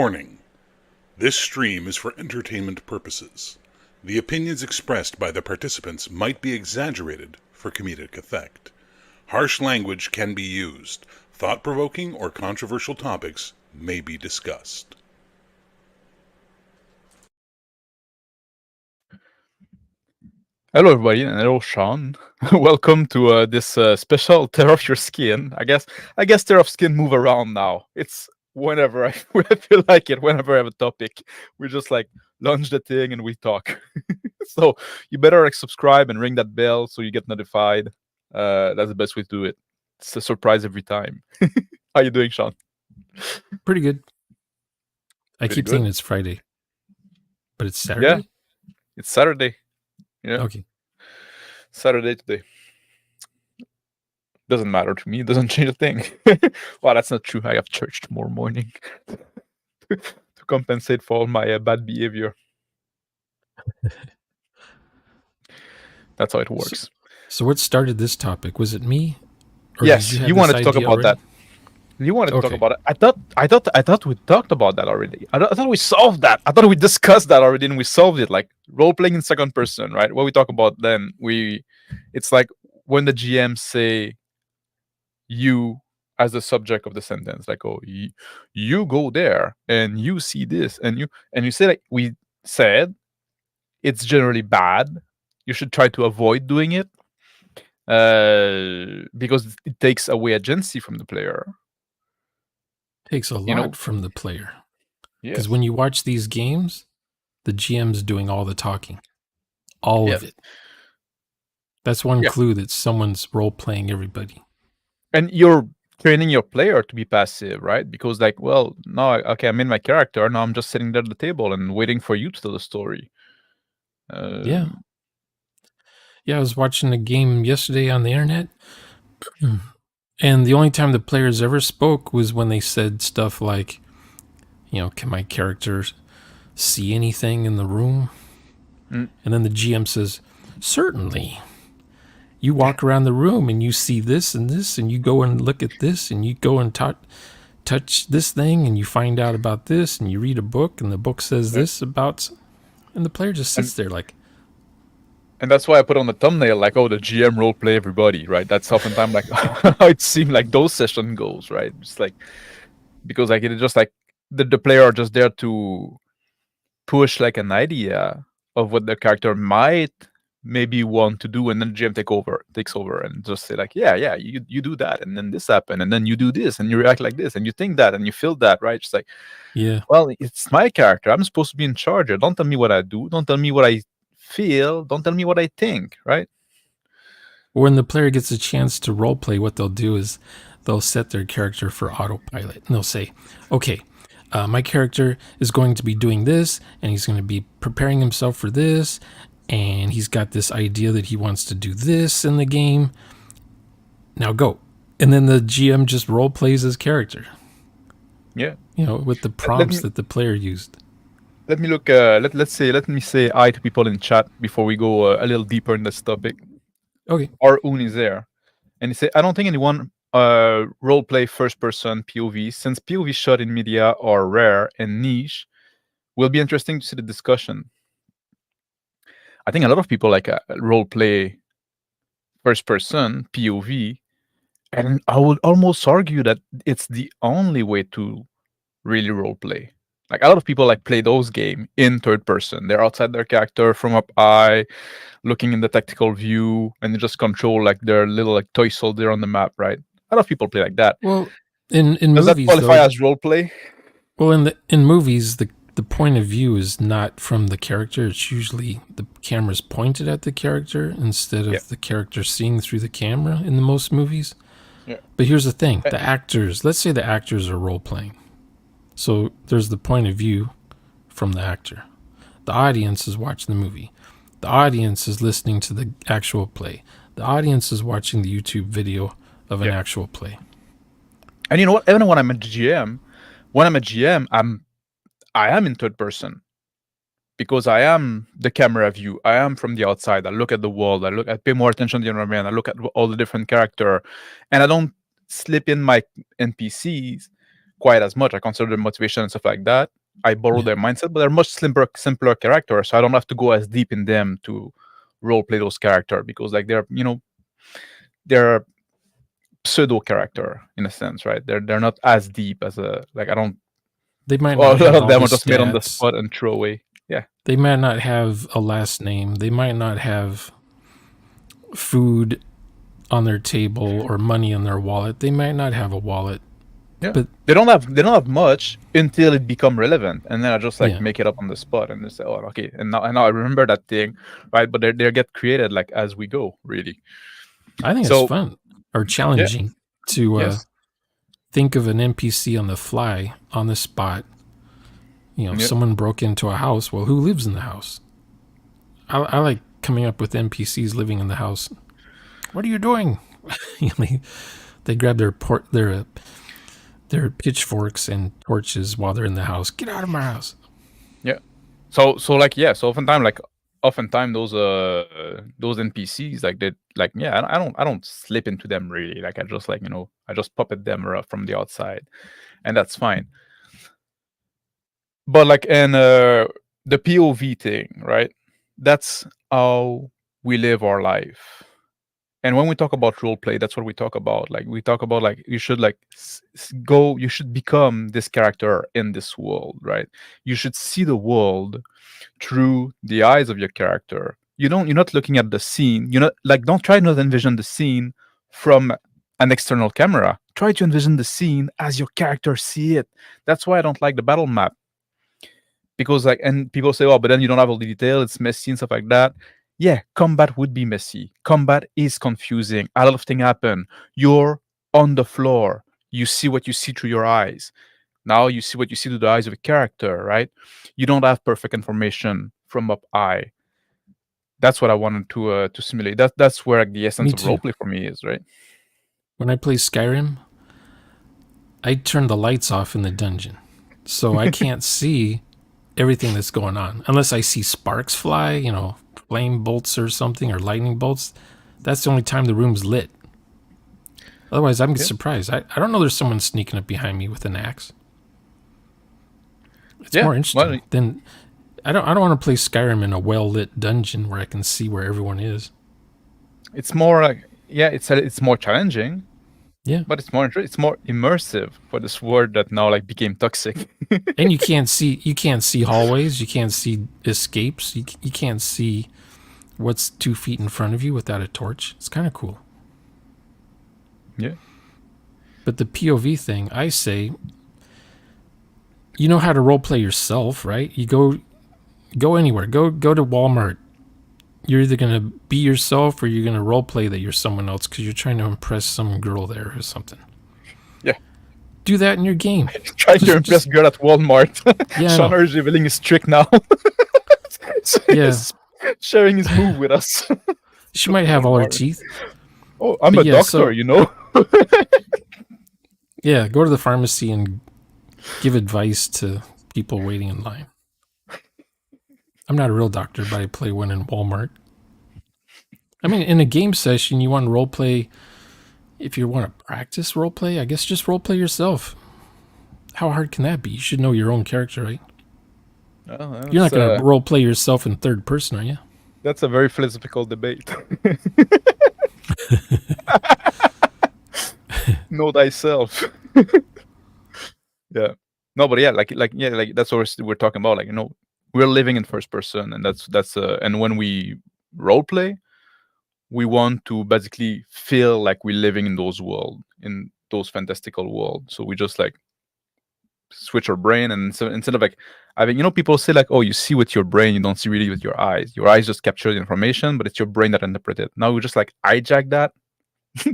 Warning: this stream is for entertainment purposes. The opinions expressed by the participants might be exaggerated for comedic effect. Harsh language can be used. Thought-provoking or controversial topics may be discussed. Hello everybody, and hello Sean. Welcome to this special Tear Off Your Skin. I guess Tear Off Skin move around now. It's whenever I feel like it, whenever I have a topic. We just like launch the thing and we talk. So you better like subscribe and ring that bell so you get notified. That's the best way to do it. It's a surprise every time. How you doing, Sean? Pretty good. I Pretty keep good. saying it's Friday, but it's Saturday? Yeah, it's Saturday. Yeah. Okay. Saturday today. Doesn't matter to me. It doesn't change a thing. Well, that's not true. I have church tomorrow morning to compensate for all my bad behavior. That's how it works. So what started this topic? Was it me? Or yes, you wanted to talk about that. You wanted to talk about it. I thought we talked about that already. I thought we solved that. I thought we discussed that already and we solved it. Like role playing in second person, right? What we talk about then, it's like when the GM say you as the subject of the sentence, like, oh, you go there and you see this and you say, like we said, it's generally bad. You should try to avoid doing it because it takes away agency from the player. Takes a lot from the player. Because Yes. when you watch these games, the GM's doing all the talking. All of it. That's one clue that someone's role-playing everybody. And you're training your player to be passive, right? Because like, well, now, okay, I'm in my character. Now I'm just sitting there at the table and waiting for you to tell the story. Yeah, I was watching a game yesterday on the internet. And the only time the players ever spoke was when they said stuff like, can my character see anything in the room? And then the GM says, certainly. You walk around the room and you see this and this, and you go and look at this, and you go and touch this thing, and you find out about this, and you read a book, and the book says this about... And the player just sits there like... And that's why I put on the thumbnail, like, oh, the GM role play everybody, right? That's oftentimes like how it seemed like those session goes, right? Just like, because like it's just like the player are just there to push like an idea of what the character might maybe want to do, and then GM takes over and just say like, yeah, you do that, and then this happened, and then you do this, and you react like this, and you think that, and you feel that, right? Just like, yeah, well, it's my character. I'm supposed to be in charge. Don't tell me what I do. Don't tell me what I feel. Don't tell me what I think, right? When the player gets a chance to role play, what they'll do is they'll set their character for autopilot, and they'll say, okay, my character is going to be doing this, and he's going to be preparing himself for this, and he's got this idea that he wants to do this in the game. Now go. And then the GM just role plays his character. Yeah. With the prompts that the player used. Let me look. Let me say hi to people in chat before we go a little deeper in this topic. Okay. Our Un is there, and he said, "I don't think anyone role play first person POV since POV shot in media are rare and niche. Will be interesting to see the discussion. I think a lot of people like role play first person POV, and I would almost argue that it's the only way to really role play. Like a lot of people like play those games in third person. They're outside their character from up high, looking in the tactical view, and they just control like their little like toy soldier on the map, right? A lot of people play like that. Well, in does movies, that qualify as role play? Well, in movies, the point of view is not from the character. It's usually the camera's pointed at the character instead of the character seeing through the camera in the most movies. Yeah. But here's the thing: the actors. Let's say the actors are role playing. So there's the point of view from the actor. The audience is watching the movie. The audience is listening to the actual play. The audience is watching the YouTube video of an actual play. And you know what? Even when I'm a GM, I am in third person because I am the camera view. I am from the outside. I look at the world. I pay more attention to the environment. I look at all the different characters, and I don't slip in my NPCs quite as much. I consider their motivation and stuff like that. I borrow their mindset, but they're much simpler characters, so I don't have to go as deep in them to role play those characters, because like they're pseudo character in a sense, right? They're not as deep as a like I don't. They might Well, not a lot have of all them the are just made on the stats. spot and throw away. Yeah. They might not have a last name. They might not have food on their table or money in their wallet. They might not have a wallet. Yeah. But they don't have much until it become relevant, and then I just like Yeah. make it up on the spot and just say, oh, okay, and now I remember that thing, right? But they get created like as we go, really. I think So- it's fun or challenging to Yes. think of an NPC on the fly, on the spot. Yep. Someone broke into a house. Well, who lives in the house? I like coming up with NPCs living in the house. What are you doing? They grab their pitchforks and torches while they're in the house. Get out of my house. So oftentimes those NPCs I don't slip into them really. Like I just I just puppet them from the outside, and that's fine. But like in the POV thing, right? That's how we live our life. And when we talk about role play, that's what we talk about. Like we talk about like you should like you should become this character in this world, right? You should see the world through the eyes of your character. You're not looking at the scene. Don't try to envision the scene from an external camera. Try to envision the scene as your character see it. That's why I don't like the battle map. Because and people say, oh, but then you don't have all the detail, it's messy and stuff like that. Yeah, combat would be messy. Combat is confusing. A lot of things happen. You're on the floor. You see what you see through your eyes. Now you see what you see through the eyes of a character, right? You don't have perfect information from up high. That's what I wanted to simulate. That's where the essence of roleplay for me is, right? When I play Skyrim, I turn the lights off in the dungeon, so I can't see everything that's going on unless I see sparks fly, flame bolts or something, or lightning bolts. That's the only time the room's lit. Otherwise, I'm surprised. I don't know there's someone sneaking up behind me with an axe. It's more interesting than I don't want to play Skyrim in a well-lit dungeon where I can see where everyone is. It's more like it's more challenging. Yeah, but it's more immersive for this word that now like became toxic. And you can't see hallways, you can't see escapes, you can't see what's 2 feet in front of you without a torch. It's kind of cool. Yeah. But the POV thing, I say, you know how to roleplay yourself, right? You go anywhere, go to Walmart. You're either going to be yourself or you're going to roleplay that you're someone else because you're trying to impress some girl there or something. Yeah. Do that in your game. Try to impress girl at Walmart. Yeah, Sean is revealing his trick now. So he's sharing his move with us. She might have all her teeth. Oh, I'm a doctor, Yeah, go to the pharmacy and give advice to people waiting in line. I'm not a real doctor, but I play one in Walmart. I mean, in a game session, you want to roleplay. If you want to practice roleplay, I guess just roleplay yourself. How hard can that be? You should know your own character, right? You're not going to roleplay yourself in third person, are you? That's a very philosophical debate. Know thyself. Yeah. No, but like that's what we're talking about. Like, we're living in first person, and that's and when we role play, we want to basically feel like we're living in those fantastical worlds. So we just like switch our brain, and so instead of like having, people say like, oh, you see with your brain, you don't see really with your eyes. Your eyes just capture the information, but it's your brain that interprets it. Now we just like hijack that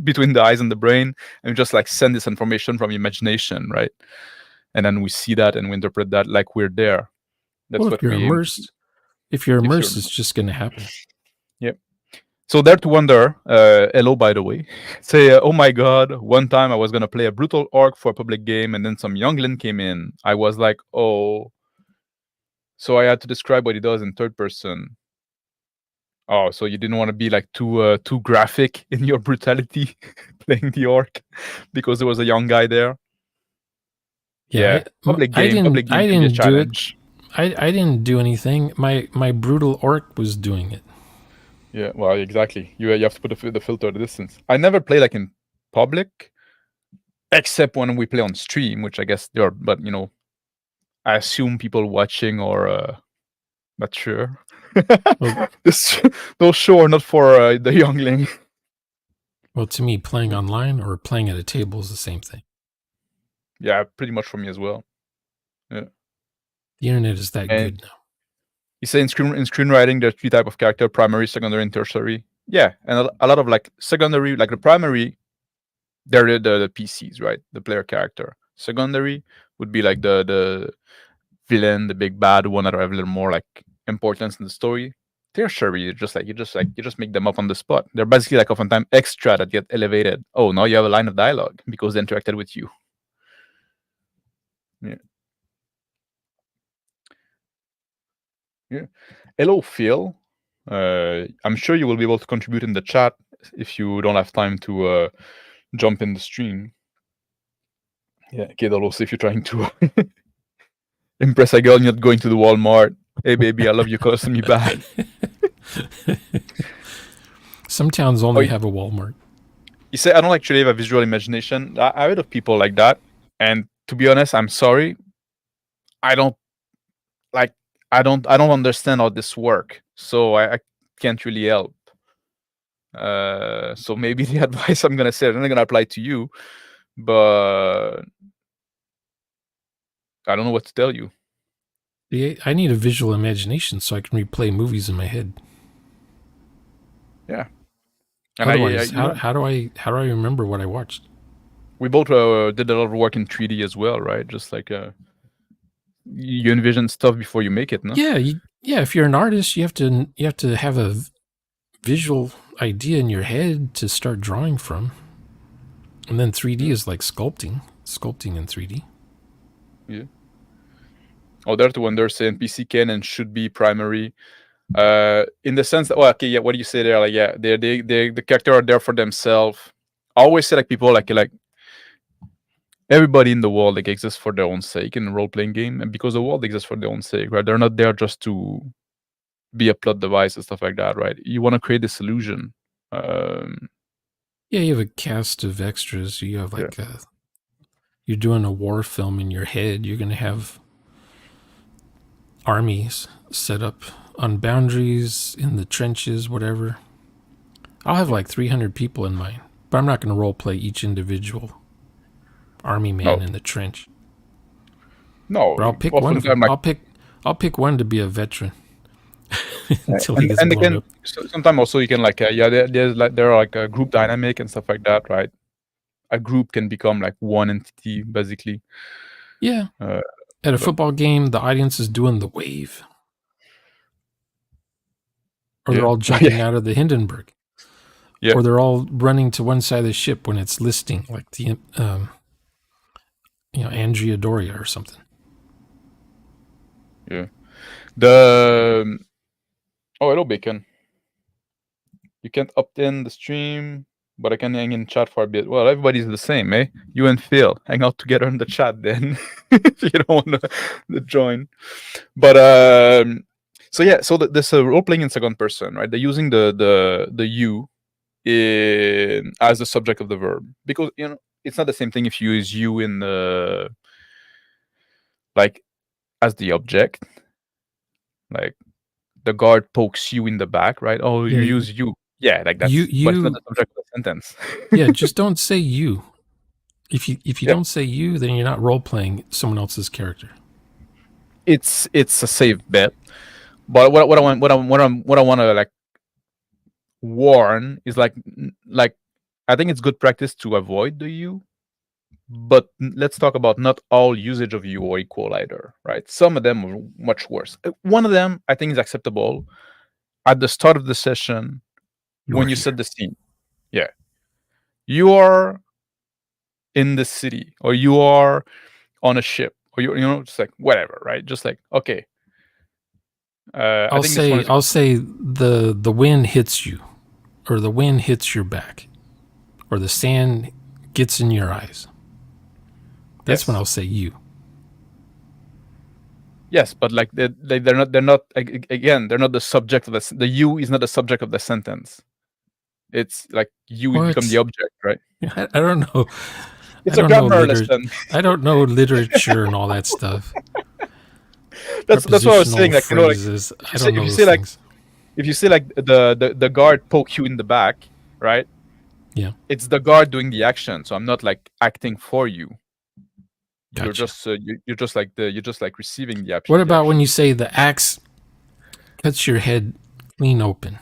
between the eyes and the brain, and we just like send this information from imagination, right? And then we see that and we interpret that like we're there. That's well, what we immersed. If you're immersed, it's just going to happen. Yep. So Dare to Wonder, hello, by the way. Say, oh my god, one time I was going to play a brutal orc for a public game, and then some youngling came in. I was like, oh. So I had to describe what he does in third person. Oh, so you didn't want to be like too graphic in your brutality playing the orc because there was a young guy there? Yeah, public game can be a challenge. I didn't do anything. My brutal orc was doing it. Yeah, well, exactly. You have to put the filter the distance. I never play like in public, except when we play on stream, which I guess there are. But I assume people watching are mature. Well, Those show are not for the youngling. Well, to me, playing online or playing at a table is the same thing. Yeah, pretty much for me as well. Yeah. The internet is that good now. You say in screenwriting, there's 3 types of character: primary, secondary, and tertiary. Yeah, and a lot of like secondary, like the primary, they're the PCs, right? The player character. Secondary would be like the villain, the big bad one that have a little more like importance in the story. Tertiary, you just make them up on the spot. They're basically like oftentimes extra that get elevated. Oh, now you have a line of dialogue because they interacted with you. Yeah. Yeah. Hello, Phil. I'm sure you will be able to contribute in the chat if you don't have time to jump in the stream. Yeah, Kid also if you're trying to impress a girl and you're not going to the Walmart. Hey, baby, I love you, calling me back. Some towns only have a Walmart. You say I don't actually have a visual imagination. I heard of people like that, and to be honest, I'm sorry. I don't understand how this works, so I can't really help. So maybe the advice I'm gonna say, I'm not gonna apply to you, but I don't know what to tell you. Yeah, I need a visual imagination so I can replay movies in my head. Yeah. And otherwise, how do I remember what I watched? We both did a lot of work in 3D as well, right? Just like you envision stuff before you make it, no? Yeah, if you're an artist, you have to have a visual idea in your head to start drawing from. And then 3D is like sculpting in 3D. Yeah. Oh, there's the one they're saying PC can and should be primary. In the sense that, what do you say there? Like, yeah, they the character are there for themselves. I always say like people like everybody in the world like exists for their own sake in a role-playing game, and because the world exists for their own sake, right? They're not there just to be a plot device and stuff like that, right? You want to create this illusion. Yeah, you have a cast of extras. You have like you're doing a war film in your head. You're going to have armies set up on boundaries, in the trenches, whatever. I'll have like 300 people in mind, but I'm not going to role play each individual army man in the trench. No, but I'll pick one. I'll pick one to be a veteran until he gets blown up. Sometimes also you can like there are like a group dynamic and stuff like that, right? A group can become like one entity basically. Yeah. At a football game, the audience is doing the wave. Or they're all jumping out of the Hindenburg. Yeah. Or they're all running to one side of the ship when it's listing, like the Andrea Doria or something. Yeah. Hello, Bacon. You can't opt in the stream, but I can hang in chat for a bit. Well, everybody's the same, eh? You and Phil hang out together in the chat then, if you don't want to join. But so this role playing in second person, right? They're using the you as the subject of the verb, because it's not the same thing if you use you in the like as the object, like the guard pokes you in the back, right? Oh, you use you. Yeah, like that's but it's not the subject of the sentence. Yeah, just don't say you. If you don't say you, then you're not role playing someone else's character. It's a safe bet, but what I want to like warn is like I think it's good practice to avoid the you, but let's talk about not all usage of you are equal either, right? Some of them are much worse. One of them I think is acceptable at the start of the session when you set the scene. Yeah, you are in the city, or you are on a ship, or just like whatever, right? Just like okay. I'll say the wind hits you, or the wind hits your back, or the sand gets in your eyes. That's when I'll say you. Yes, but like they're not again, they're not the subject of the you is not the subject of the sentence. It's like you What? become the object, right? I don't know. It's I a don't know grammar lesson. I don't know literature and all that stuff. That's what I was saying. Prepositional Like, you know, like phrases. I if don't know you those say like things. if you say like the guard poke you in the back, right? Yeah. It's the guard doing the action, so I'm not like acting for you. You're Gotcha. just you're just like receiving the action. What about when you say the axe cuts your head clean open?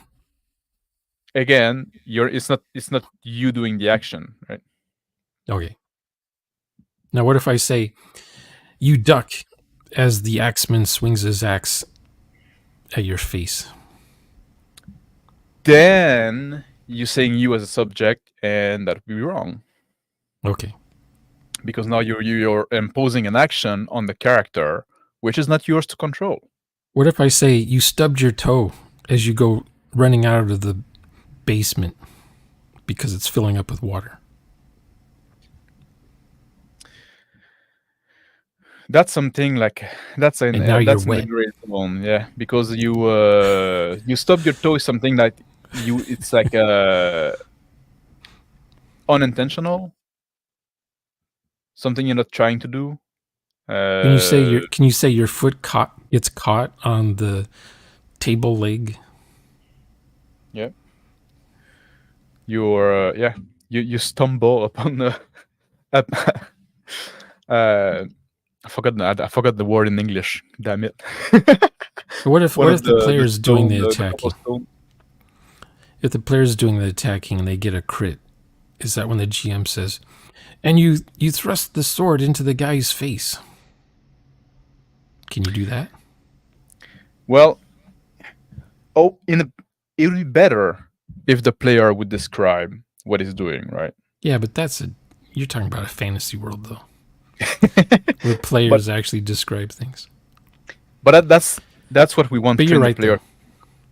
Again, it's not you doing the action, right? Okay. Now, what if I say you duck as the axeman swings his axe at your face? Then you're saying you as a subject, and that would be wrong Okay. because now you're imposing an action on the character which is not yours to control. What if I say you stubbed your toe as you go running out of the basement because it's filling up with water? That's something like that's an And now you're that's in the wet. gray zone, yeah. Because you stub your toe is something like it's like unintentional, something you're not trying to do. Can you say your foot gets caught on the table leg? Yeah. You're you stumble upon the I forgot the word in English. Damn it. What if the player's doing the attacking? cobblestone. If the player's doing the attacking and they get a crit, is that when the GM says, and you thrust the sword into the guy's face? Can you do that? Well, it would be better if the player would describe what he's doing, right? Yeah, but you're talking about a fantasy world though. Where players actually describe things. But that's what we want to train right, the player. though.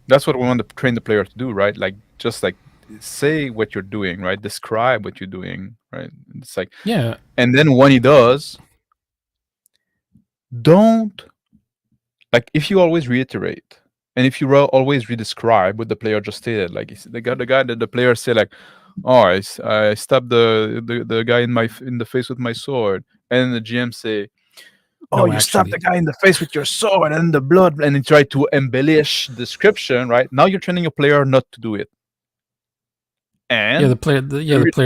That's what we want to train the player to do, right? Like just like say what you're doing, right? Describe what you're doing, right? It's like Yeah. And then when he does, don't like if you always reiterate and if you always redescribe what the player just stated, like the guy that the player said like, oh, I stabbed the guy in the face with my sword, and the GM say, oh, No, you stabbed the guy in the face with your sword and the blood, and you try to embellish description, right? Now you're training your player not to do it. And the player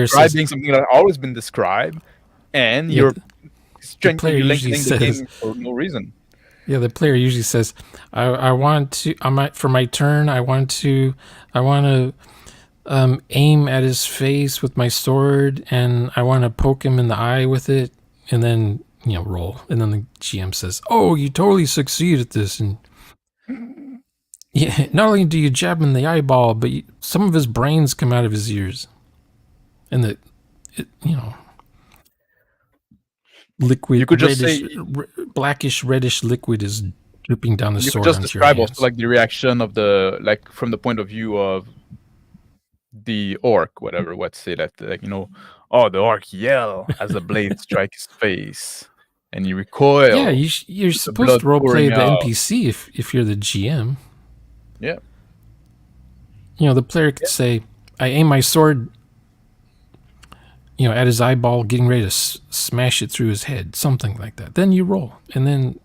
says describing something that always been described, and you're strengthening the game for no reason. Yeah, the player usually says, "I want to. For my turn. I want to aim at his face with my sword, and I want to poke him in the eye with it, and then roll." And then the GM says, "Oh, you totally succeed at this." And yeah, not only do you jab him in the eyeball, but some of his brains come out of his ears, and liquid. You could just say blackish reddish liquid is dripping down the sword. You could just describe also like the reaction of from the point of view of the orc, whatever. Let's say that oh, the orc yell as the blade strikes his face, and you recoil. Yeah, you're supposed to roleplay the NPC if you're the GM. Yeah. The player could say, "I aim my sword." At his eyeball, getting ready to smash it through his head, something like that. Then you roll, and then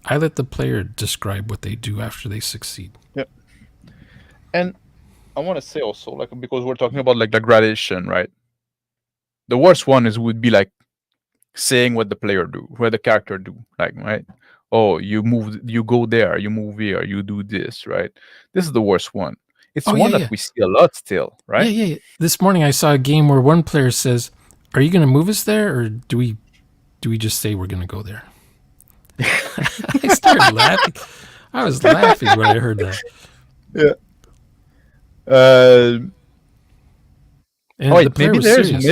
I let the player describe what they do after they succeed. Yeah. And I want to say also, like, because we're talking about like the gradation, right? The worst one would be like saying what the player do, what the character do, like, right? Oh, you go there, you move here, you do this, right? This is the worst one. It's that we see a lot still, right? Yeah. This morning I saw a game where one player says, "Are you going to move us there, or do we just say we're going to go there?" I started laughing. I was laughing when I heard that. Yeah. And the player was serious.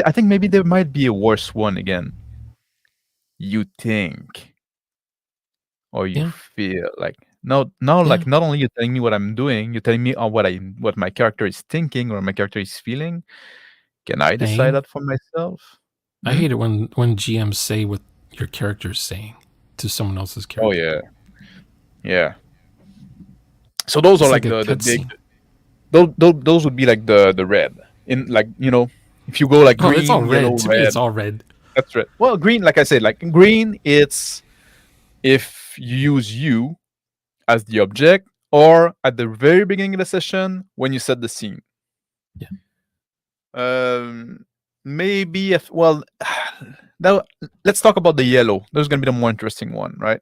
I think maybe there might be a worse one again. You think, or you feel like. Like not only you're telling me what I'm doing, you're telling me what my character is thinking or my character is feeling. Can I decide that for myself? I hate it when GMs say what your character is saying. to someone else's Oh character. yeah. So those It's are like like a the big. cutscene. Those would be like the red. In like if you go like Oh, it's all green, yellow, red. To me, red. it's all red. That's red. Well, green, like I said, like green, it's if you use you as the object, or at the very beginning of the session when you set the scene. Yeah. Maybe if well, now let's talk about the yellow. There's gonna be the more interesting one, right?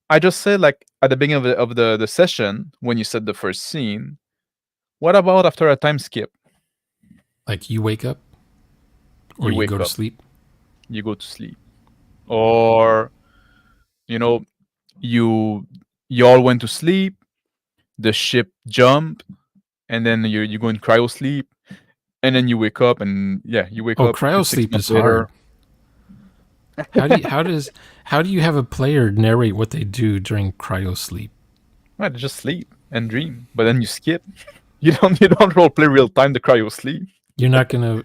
I just said like at the beginning of the session when you set the first scene. What about after a time skip? Like you wake up, or You you wake go to up, sleep. you go to sleep, or you know you you all went to sleep. The ship jumped, and then you go in cryo sleep, and then you wake up, and you wake Oh, up cryo six sleep months is hard. later. How do you have a player narrate what they do during cryo sleep? Right, just sleep and dream, but then you skip. You don't role play real time the cryo sleep. You're not gonna.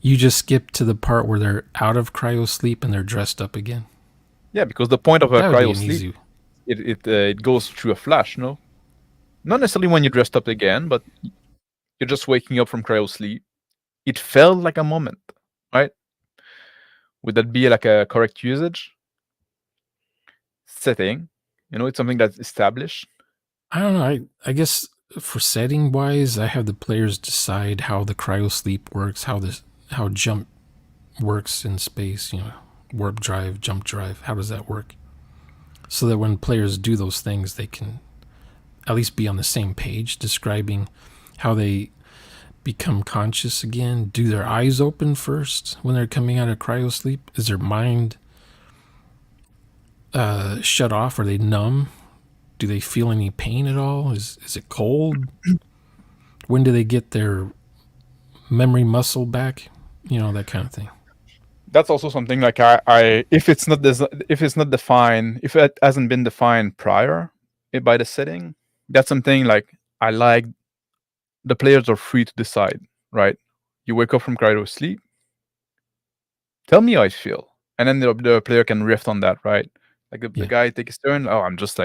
You just skip to the part where they're out of cryo sleep and they're dressed up again. Yeah, because the point of a That would be cryo an sleep, easy. it goes through a flash, no? Not necessarily when you're dressed up again, but you're just waking up from cryo sleep. It felt like a moment, right? Would that be like a correct usage? Setting, it's something that's established. I don't know. I guess for setting wise, I have the players decide how the cryo sleep works, how jump works in space. Warp drive, jump drive. How does that work? So that when players do those things, they can at least be on the same page, describing how they become conscious again. Do their eyes open first when they're coming out of cryo sleep? Is their mind shut off? Are they numb? Do they feel any pain at all? Is it cold? When do they get their memory muscle back? That kind of thing. That's also something like I if it's not defined, if it hasn't been defined prior by the setting, that's something like I like. The players are free to decide, right? You wake up from cryo sleep. Tell me how I feel, and then the player can riff on that, right? Like the guy take his turn. Oh, I'm just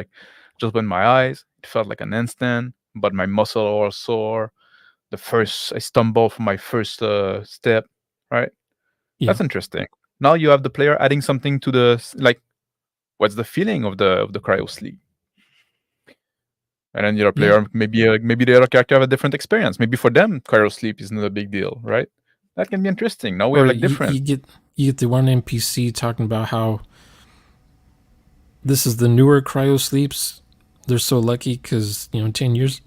opened my eyes. It felt like an instant, but my muscle are sore. I stumbled from my first step, right? Yeah. That's interesting. Now you have the player adding something to the what's the feeling of the cryo sleep? And then your player maybe the other character have a different experience. Maybe for them cryo sleep isn't a big deal, right? That can be interesting. Now we have like different. You get the one NPC talking about how this is the newer cryo sleeps. They're so lucky because 10 years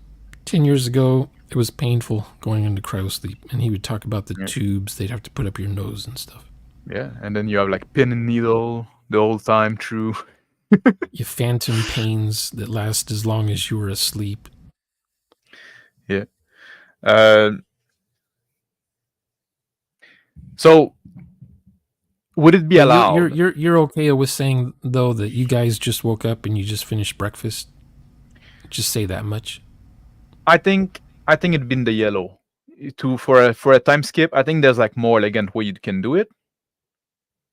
ago it was painful going into cryo sleep, and he would talk about the tubes they'd have to put up your nose and stuff. Yeah, and then you have like pin and needle the whole time through. You phantom pains that last as long as you were asleep. Yeah. So would it be allowed? You're okay with saying though that you guys just woke up and you just finished breakfast? Just say that much. I think it'd been the yellow for a time skip. I think there's like more elegant way you can do it,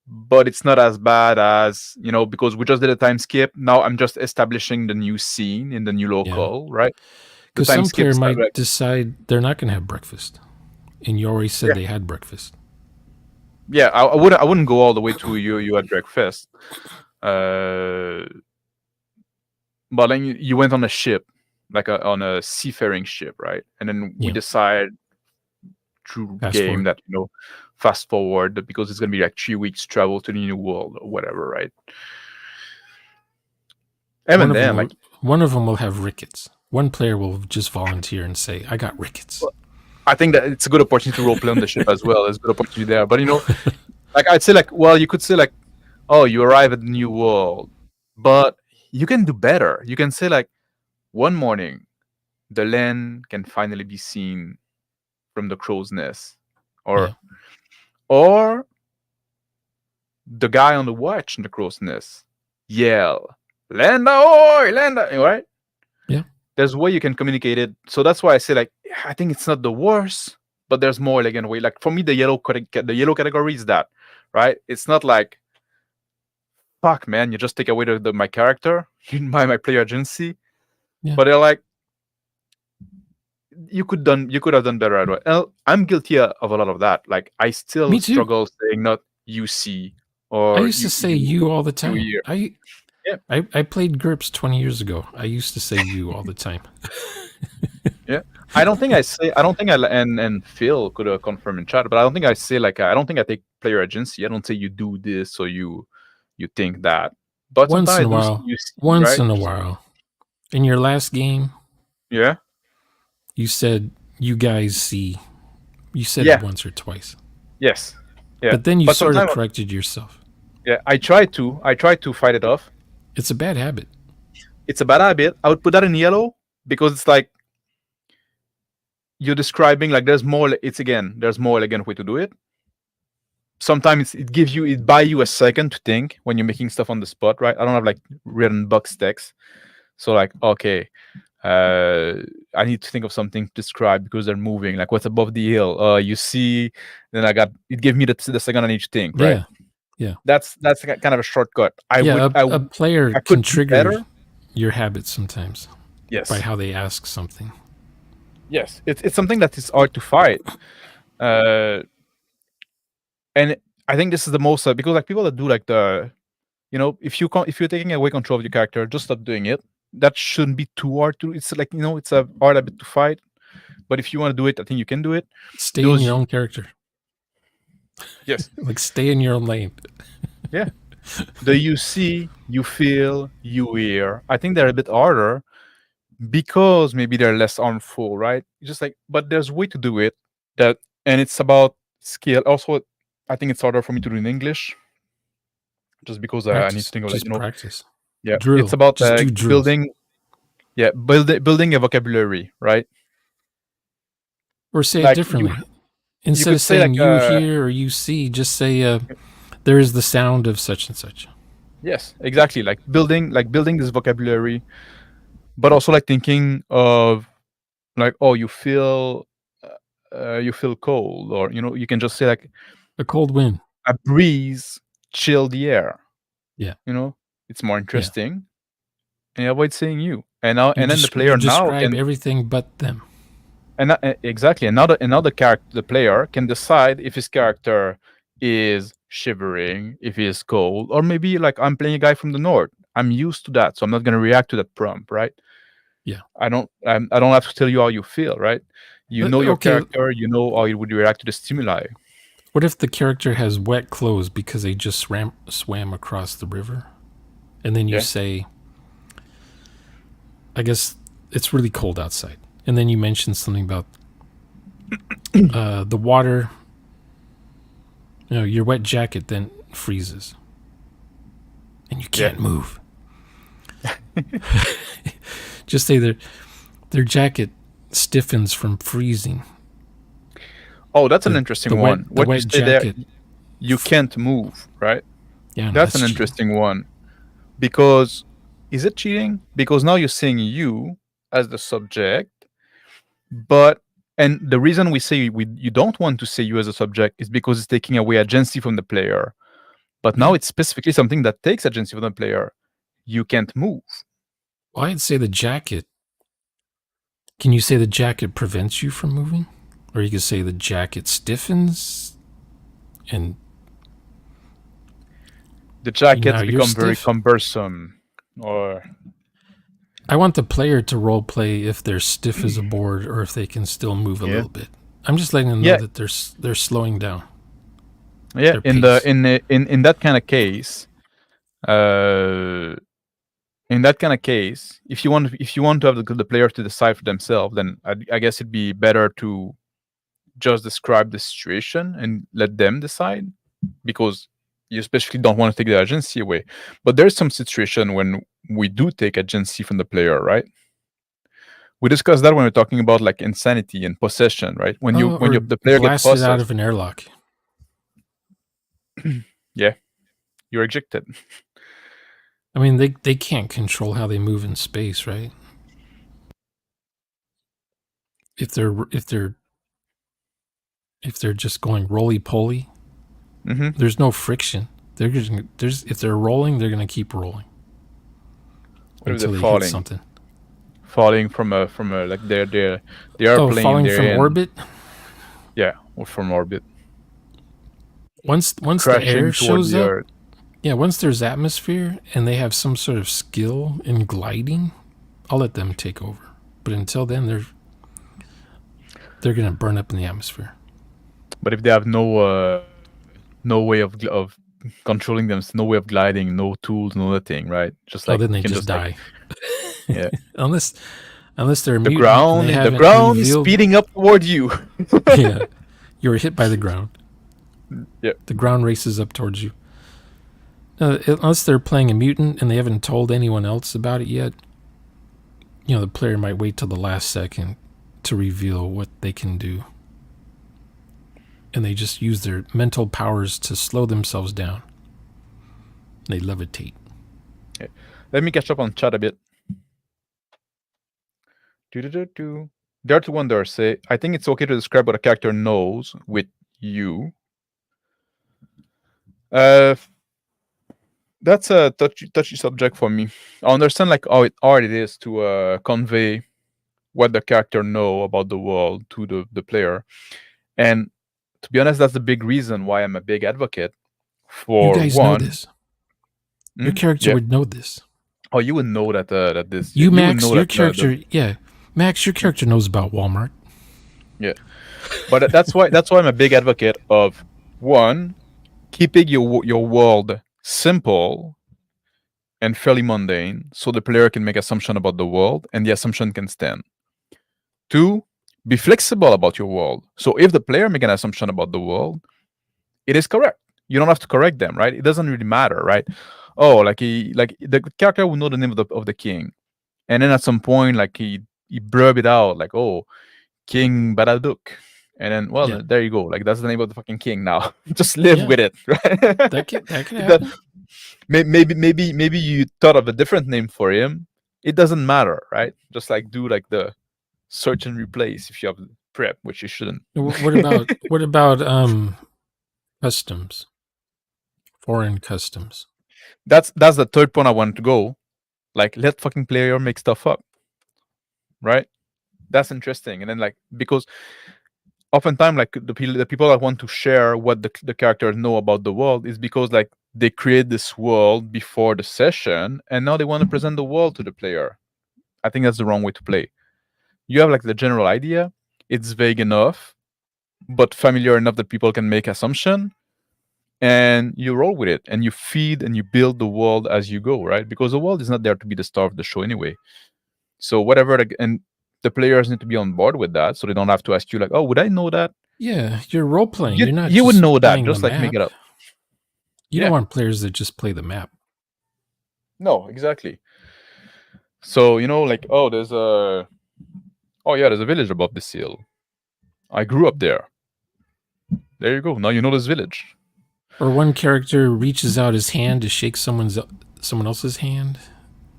but it's not as bad as because we just did a time skip. Now I'm just establishing the new scene in the new local, right? Because some player might decide they're not going to have breakfast, and you already said they had breakfast. Yeah, I wouldn't go all the way to you had breakfast, but then you went on a ship, like on a seafaring ship, right? And then we decide through game that fast forward because it's gonna be like 3 weeks travel to the new world or whatever, right? And then one of them will have rickets. One player will just volunteer and say, "I got rickets." Well, I think that it's a good opportunity to roleplay on the ship as well. There's a good opportunity there, but like I'd say, you could say like, "Oh, you arrive at the new world," but you can do better. You can say like, one morning, the land can finally be seen from the crow's nest, or the guy on the watch in the crow's nest yell, "Land ahoy, land!" Right? Yeah. There's a way you can communicate it. So that's why I say like, I think it's not the worst, but there's more elegant way. Like for me, the yellow category is that, right? It's not like fuck, man, you just take away my character, my player agency. Yeah. But they're like, you could have done better at it. I'm guilty of a lot of that. Like, I still Me too. struggle saying not you see or I used to say you all the time. hear. I played GURPS 20 years ago. I used to say you all the time. Yeah, I don't think I and Phil could have confirmed in chat, but I don't think I say like I don't think I take player agency. I don't say you do this or you think that. But Once sometimes in a I do while. see you see, Once right? in a while. In your last game, Yeah. you said you guys see. You said Yeah. it once or twice. Yes. Yeah. But then you sort of corrected yourself. Yeah, I try to fight it off. It's a bad habit. It's a bad habit. I would put that in yellow because it's like you're describing like there's more elegant way to do it. Sometimes it buy you a second to think when you're making stuff on the spot, right? I don't have like written box text. So like, okay, I need to think of something to describe because they're moving. Like what's above the hill? You see, then it gave me the second I need to think, right? Yeah. That's kind of a shortcut. A player can trigger better. Your habits sometimes. Yes. By how they ask something. Yes, it's something that is hard to fight. And I think this is the most because like people that do like the, if you're taking away control of your character, just stop doing it. That shouldn't be too hard to. It's like it's a hard habit to fight. But if you want to do it, I think you can do it. Stay in your own character. Yes, like stay in your own lane. Yeah, the you see, you feel, you hear. I think they're a bit harder because maybe they're less harmful, right? Just like, but there's a way to do it and it's about skill. Also, I think it's harder for me to do in English, just because I need to think of just practice. Yeah, drill. It's about just building. Yeah, building a vocabulary, right? Or say it differently. Instead of saying you hear or you see, just say there is the sound of such and such. Yes, exactly. Like building this vocabulary, but also like thinking of like, oh, you feel cold, or you can just say like a cold wind, a breeze, chill the air. Yeah, it's more interesting, and you avoid saying you. And now then the player you describe everything but them. And exactly, another character, the player can decide if his character is shivering, if he is cold, or maybe like I'm playing a guy from the north. I'm used to that, so I'm not going to react to that prompt, right? Yeah, I don't have to tell you how you feel, right? You know your character, you know how you would react to the stimuli. What if the character has wet clothes because they just swam across the river, and then you say, I guess it's really cold outside. And then you mentioned something about the water. Your wet jacket then freezes, and you can't move. Just say their jacket stiffens from freezing. Oh, that's an interesting one. What you say there, you can't move, right? Yeah, that's an interesting one. Because is it cheating? Because now you're saying you as the subject. And the reason we say you don't want to say you as a subject is because it's taking away agency from the player. But now it's specifically something that takes agency from the player. You can't move. Well, I'd say the jacket. Can you say the jacket prevents you from moving? Or you could say the jacket stiffens and the jackets become very cumbersome. Or I want the player to role play if they're stiff as a board or if they can still move a little bit. I'm just letting them know that they're slowing down. Yeah, in that kind of case, if you want to have the player to decide for themselves, then I guess it'd be better to just describe the situation and let them decide, because you especially don't want to take the agency away. But there's some situation when we do take agency from the player, right? We discussed that when we're talking about like insanity and possession, right? When the player gets possessed out of an airlock. Yeah, you're ejected. I mean, they can't control how they move in space, right? If they're just going roly-poly, there's no friction. if they're rolling, they're gonna keep rolling What if until they're they hit falling? something. Falling from a like they are playing falling from orbit. Yeah, or from orbit. Once the Crashing air towards shows the up, Earth. yeah, once there's atmosphere and they have some sort of skill in gliding, I'll let them take over. But until then, they're gonna burn up in the atmosphere. But if they have no way of controlling them, no way of gliding, no tools, no nothing, right? Just like then they you can just die. yeah. unless they're a The mutant ground, and they the haven't ground is revealed. speeding up toward you. Yeah, you were hit by the ground. Yeah. The ground races up towards you. Unless they're playing a mutant and they haven't told anyone else about it yet, the player might wait till the last second to reveal what they can do. And they just use their mental powers to slow themselves down. They levitate. Okay. Let me catch up on chat a bit. Dare to Wonder say, I think it's okay to describe what a character knows with you. That's a touchy subject for me. I understand like how hard it is to convey what the character know about the world to the player. And to be honest, that's the big reason why I'm a big advocate for you guys know this. Your character would know this. Oh, you would know that that this. You Max, would know your character. Max, your character knows about Walmart. Yeah, but that's why I'm a big advocate of one, keeping your world simple and fairly mundane, so the player can make assumption about the world and the assumption can stand. Two, be flexible about your world. So if the player make an assumption about the world, it is correct. You don't have to correct them, right? It doesn't really matter, right? Oh, like the character will know the name of the king, and then at some point, like he blurb it out, like, oh, King Badaduc, and then there you go, like that's the name of the fucking king now. Just live with it, right? That could happen. Maybe you thought of a different name for him. It doesn't matter, right? Just like do like the search and replace if you have prep, which you shouldn't. What about customs? Foreign customs. That's the third point I wanted to go. Like, let fucking player make stuff up, right? That's interesting. And then like, because oftentimes like the people that want to share what the characters know about the world is because like they create this world before the session and now they want to present the world to the player. I think that's the wrong way to play. You have like the general idea, it's vague enough but familiar enough that people can make assumption, and you roll with it and you feed and you build the world as you go, right? Because the world is not there to be the star of the show anyway. So whatever, and the players need to be on board with that, so they don't have to ask you like, "Oh, would I know that?" Yeah, you're role playing. You're not. You would know that. Just like make it up. You don't want players that just play the map. No, exactly. So like, oh, there's a village above this hill. I grew up there. There you go. Now you know this village. Or one character reaches out his hand to shake someone else's hand.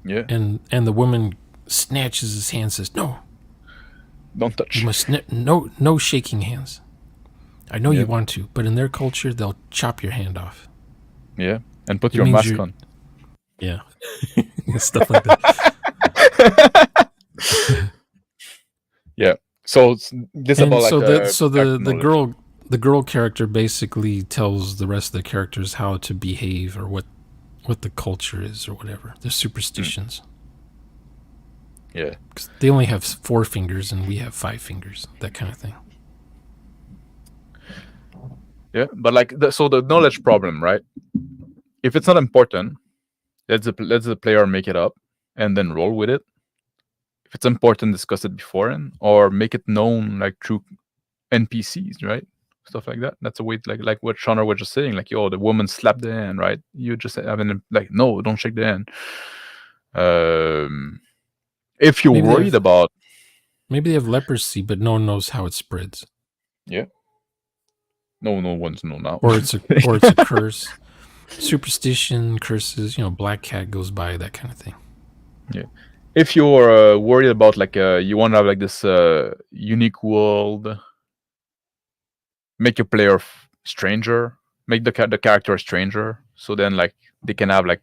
Yeah. And the woman snatches his hand and says, "No. Don't touch. You must no shaking hands. I know you want to, but in their culture they'll chop your hand off." Yeah. And put your mask on. Yeah. Stuff like that. Yeah. So this and about so like the girl character basically tells the rest of the characters how to behave or what the culture is or whatever. The superstitions. Yeah. Because they only have 4 fingers and we have 5 fingers. That kind of thing. Yeah, but like so the knowledge problem, right? If it's not important, let the player make it up and then roll with it. If it's important, discuss it beforehand or make it known like through NPCs, right? Stuff like that. That's a way to, like what Shauner was just saying, like, yo, the woman slapped the hand, right? You just having like, no, don't shake the hand. If you're worried about, maybe they have leprosy, but no one knows how it spreads. Yeah. No one's know now. Or it's a curse. Superstition, curses, black cat goes by, that kind of thing. Yeah. If you're worried about like you want to have like this unique world, make your player stranger, make the character a stranger, so then like they can have like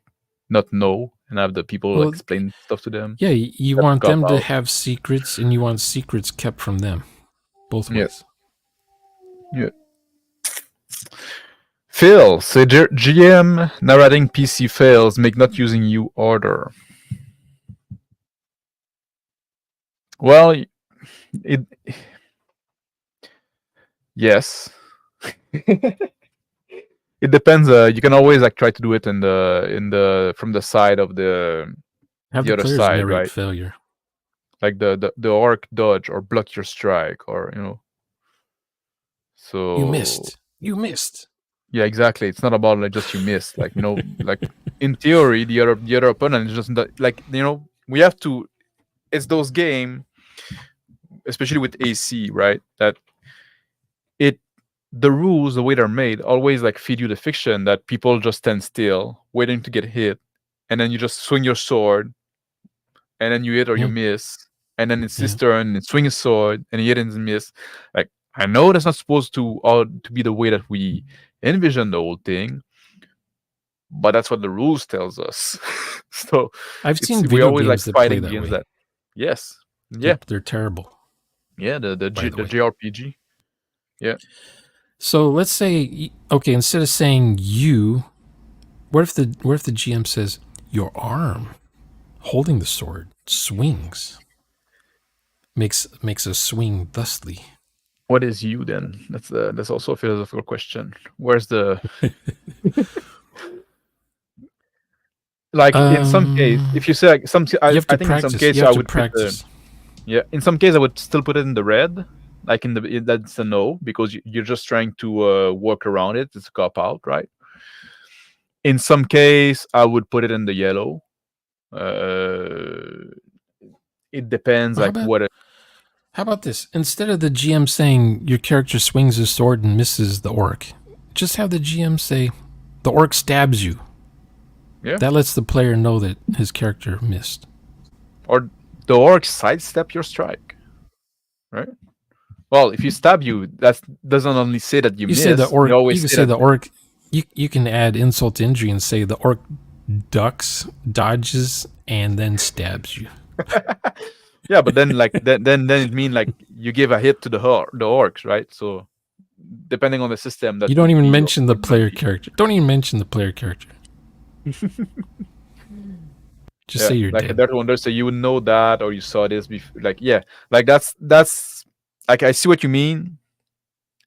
not know and have the people explain stuff to them. Yeah, you want them to have secrets, and you want secrets kept from them. Both ways. Yeah. Phil, so GM narrating PC fails make not using you order. Well, yes. It depends. You can always like try to do it in the from the side of the other side, right? Failure. Like the orc dodge or block your strike, or So You missed. Yeah, exactly. It's not about like just you missed. Like like in theory, the other opponent is just like we have to. It's those game, especially with AC, right? That the rules, the way they're made, always like feed you the fiction that people just stand still, waiting to get hit, and then you just swing your sword, and then you hit or you miss, and then it's his turn, and swing his sword, and he hit and miss. Like I know that's not supposed to be the way that we envision the whole thing, but that's what the rules tells us. So I've seen video always games like that fighting play against that. Yes. Yeah. They're terrible. Yeah, the JRPG. Yeah. So let's say, okay, instead of saying you, what if the GM says your arm holding the sword swings, makes a swing thusly? What is you then? That's also a philosophical question. Where's the like in some case, if you say like some, I think practice. In some case I would practice. In some case I would still put it in the red. Like that's a no, because you're just trying to work around it. It's a cop out, right? In some case, I would put it in the yellow. It depends, How about this? Instead of the GM saying your character swings his sword and misses the orc, just have the GM say the orc stabs you. Yeah. That lets the player know that his character missed. Or the orc sidestep your strike, right? Well, if you stab you, that doesn't only say that you missed. Say the orc. You can say the orc. You can add insult to injury and say the orc ducks, dodges, and then stabs you. Yeah, but then like then it means like you give a hit to the orcs, right? So depending on the system, that you don't even mention the player character. Don't even mention the player character. Just say you're dead. That one does say you would know that, or you saw this before. Like like that's like I see what you mean.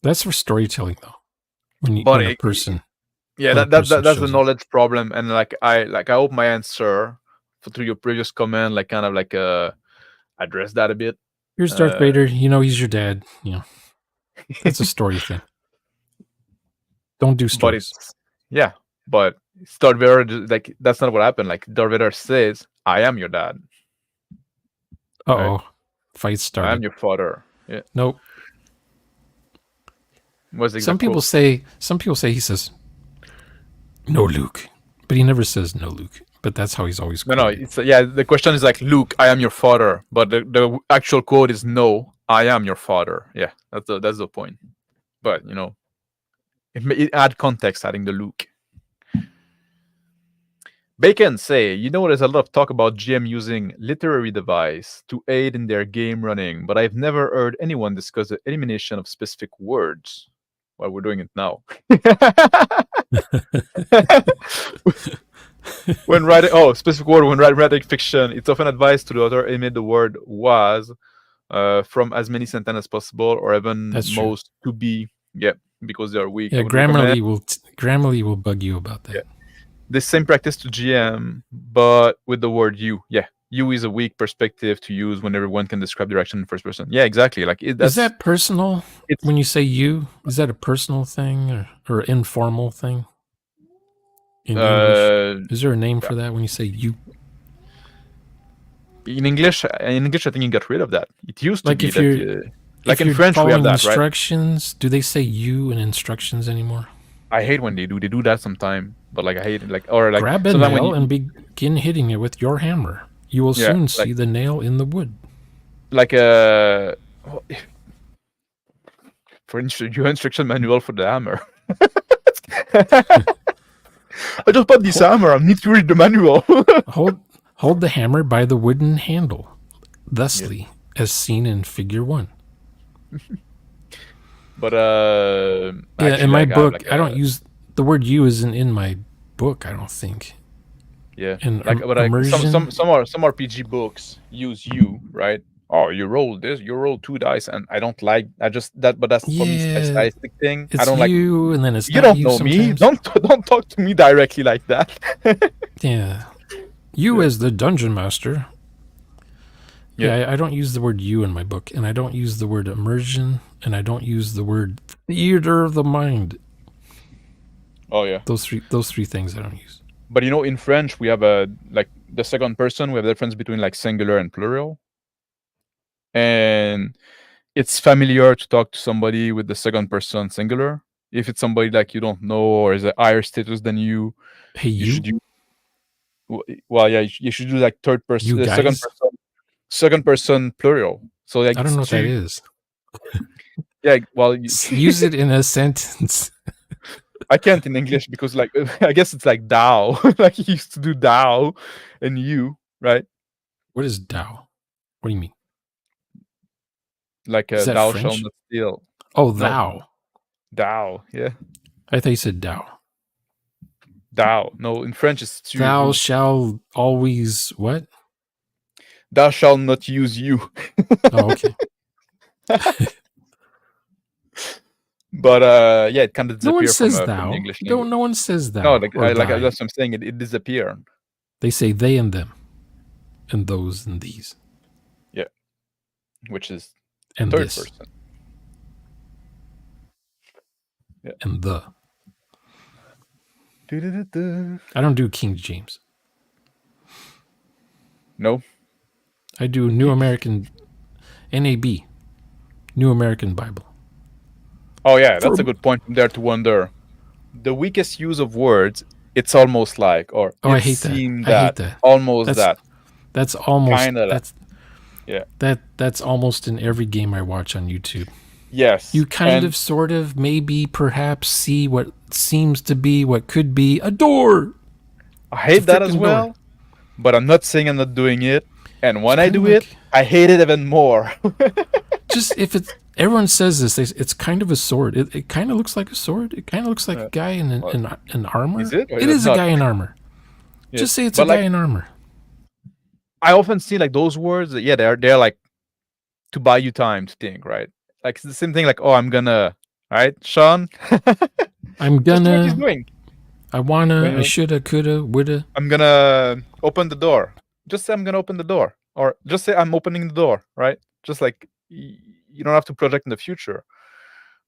That's for storytelling, though. When a person, that's the knowledge problem, and like I hope my answer through your previous comment, like kind of like address that a bit. Here's Darth Vader. He's your dad. That's a story thing. Don't do stories. But Darth Vader, like that's not what happened. Like Darth Vader says, "I am your dad." Right? Fight started. I am your father. Yeah. Nope. Some people say he says, "No, Luke," but he never says "No, Luke." But that's how he's always quoted. No. It's the question is like, "Luke, I am your father," but the actual quote is, "No, I am your father." Yeah, that's the point. But it add context, adding the Luke. Bacon say, there's a lot of talk about GM using literary device to aid in their game running, but I've never heard anyone discuss the elimination of specific words. Well, we're doing it now. Specific word when writing fiction, it's often advised to the author eliminate the word was from as many sentences as possible, or even most to be, because they are weak. Yeah, Grammarly will bug you about that. Yeah. The same practice to GM, but with the word you. Yeah, you is a weak perspective to use when everyone can describe direction in first person. Yeah, exactly. Like, is that personal? When you say you, is that a personal thing or informal thing? In English, is there a name for that when you say you? In English, I think you got rid of that. It used to be if you're, like in French, we have that, instructions, right? Do they say you in instructions anymore? I hate when they do. They do that sometimes, but like I hate it. Or like grab a nail and begin hitting it with your hammer. You will soon see the nail in the wood. Like for your instruction manual for the hammer. I just bought this hammer. I need to read the manual. Hold the hammer by the wooden handle, thusly as seen in Figure 1. But in my book, I don't use the word "you" isn't in my book. I don't think. Yeah, And immersion? some RPG books use you, right? Oh, you roll this, you roll 2 dice, and I don't like. I just that, but that's for me a stylistic thing. It's I don't you, and then it's you not don't know sometimes. me. Don't talk to me directly like that. Yeah, you as the dungeon master. Yeah, I don't use the word "you" in my book, and I don't use the word immersion, and I don't use the word theater of the mind. Oh yeah, those three things I don't use. But in French we have the second person. We have the difference between like singular and plural, and it's familiar to talk to somebody with the second person singular. If it's somebody like you don't know or is a higher status than you, hey, you should do. Well, yeah, you should do like third person, you guys? second person plural. So like I don't know what that is. Yeah, well, use it in a sentence. I can't in English because like I guess it's like thou. Like you used to do thou and you, right? What is thou? What do you mean? Like thou shalt not steal. Oh, thou. Thou, yeah. I thought you said thou. Thou. No, in French it's tu. Thou shall always what? Thou shalt not use you. Oh, okay. But yeah, it kind of disappears. No one says from thou. English. No one says thou. No, that's what I'm saying. It disappeared. They say they and them, and those and these. Yeah, which is and third this. person. Yeah, and the. I don't do King James. No, I do New American, NAB, New American Bible. Oh yeah, that's a good point from there to wonder. The weakest use of words, it's almost like, or I hate that. I hate that. Almost that. That's almost kinda that's yeah. That's almost in every game I watch on YouTube. Yes. You kind of, sort of, maybe, perhaps see what seems to be, what could be a door. I hate that as well, but I'm not saying I'm not doing it. And when I do it, I hate it even more. Just if it's, everyone says this, it's kind of a sword. It kind of looks like a sword. It kind of looks like a guy in an armor. Is it? It is a guy in armor. Yes. Just say it's a guy in armor. I often see like those words. Yeah, they're like to buy you time to think, right? Like it's the same thing. Like, oh, I'm gonna, right, Sean? I'm gonna. What he's doing. I wanna. I shoulda. Coulda. Woulda. I'm gonna open the door. Just say I'm gonna open the door, or just say I'm opening the door, right? Just like you don't have to project in the future,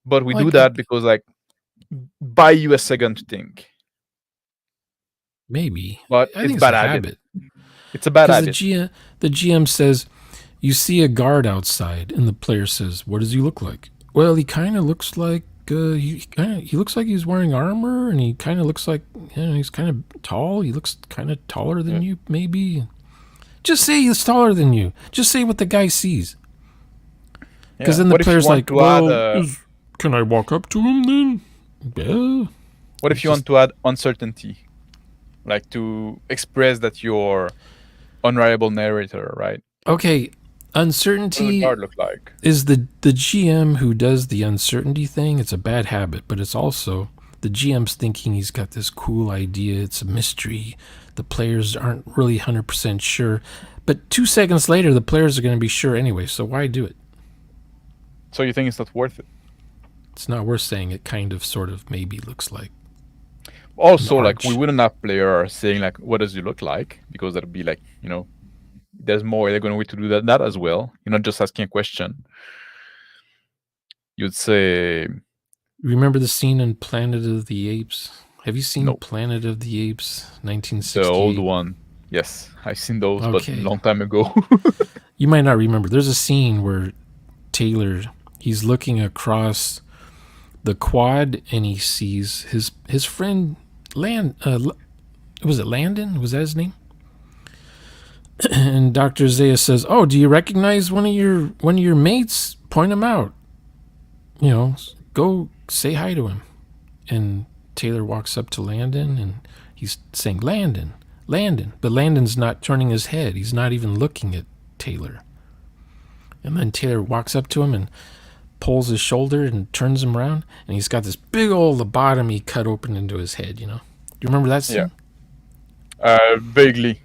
but we do that because like buy you a second to think. Maybe, but I think it's bad habit. It's a bad habit. The GM says, you see a guard outside, and the player says, "What does he look like?" Well, he kind of looks like he looks like he's wearing armor, and he kind of looks like he's kind of tall. He looks kind of taller than you, maybe. Just say he's taller than you. Just say what the guy sees. Because then the player's like, well, can I walk up to him then? Yeah. What if you want to add uncertainty? Like to express that you're unreliable narrator, right? Okay. Uncertainty look like? Is the GM who does the uncertainty thing. It's a bad habit, but it's also the GM's thinking he's got this cool idea. It's a mystery. The players aren't really 100% sure. But 2 seconds later, the players are going to be sure anyway, so why do it? So you think it's not worth it? It's not worth saying it kind of, sort of, maybe looks like. Also, like, we wouldn't have players saying, like, what does he look like? Because that'd be like, there's more. They're going to wait to do that as well. You're not just asking a question. You'd say... Remember the scene in Planet of the Apes? Have you seen Planet of the Apes, 1968? The old one. Yes, I've seen those, but a long time ago. You might not remember. There's a scene where Taylor, he's looking across the quad, and he sees his friend was it Landon? Was that his name? And Dr. Zaya says, "Oh, do you recognize one of your mates? Point him out. Go say hi to him." And Taylor walks up to Landon and he's saying, Landon, Landon. But Landon's not turning his head. He's not even looking at Taylor. And then Taylor walks up to him and pulls his shoulder and turns him around. And he's got this big old lobotomy cut open into his head, you know? Do you remember that scene? Yeah. Vaguely. He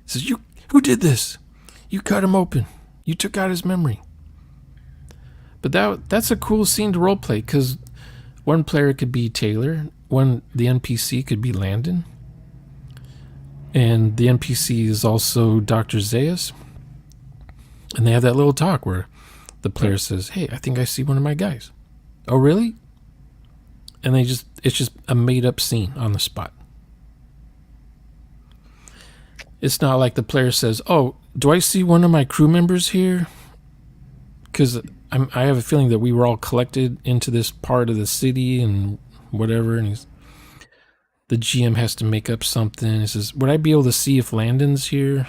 says, who did this? You cut him open. You took out his memory. But that's a cool scene to roleplay, because one player could be Taylor, the NPC could be Landon, and the NPC is also Dr. Zaius. And they have that little talk where the player says, hey, I think I see one of my guys. Oh, really? And it's just a made-up scene on the spot. It's not like the player says, oh, do I see one of my crew members here? Because I have a feeling that we were all collected into this part of the city and whatever, and the GM has to make up something. He says, would I be able to see if Landon's here?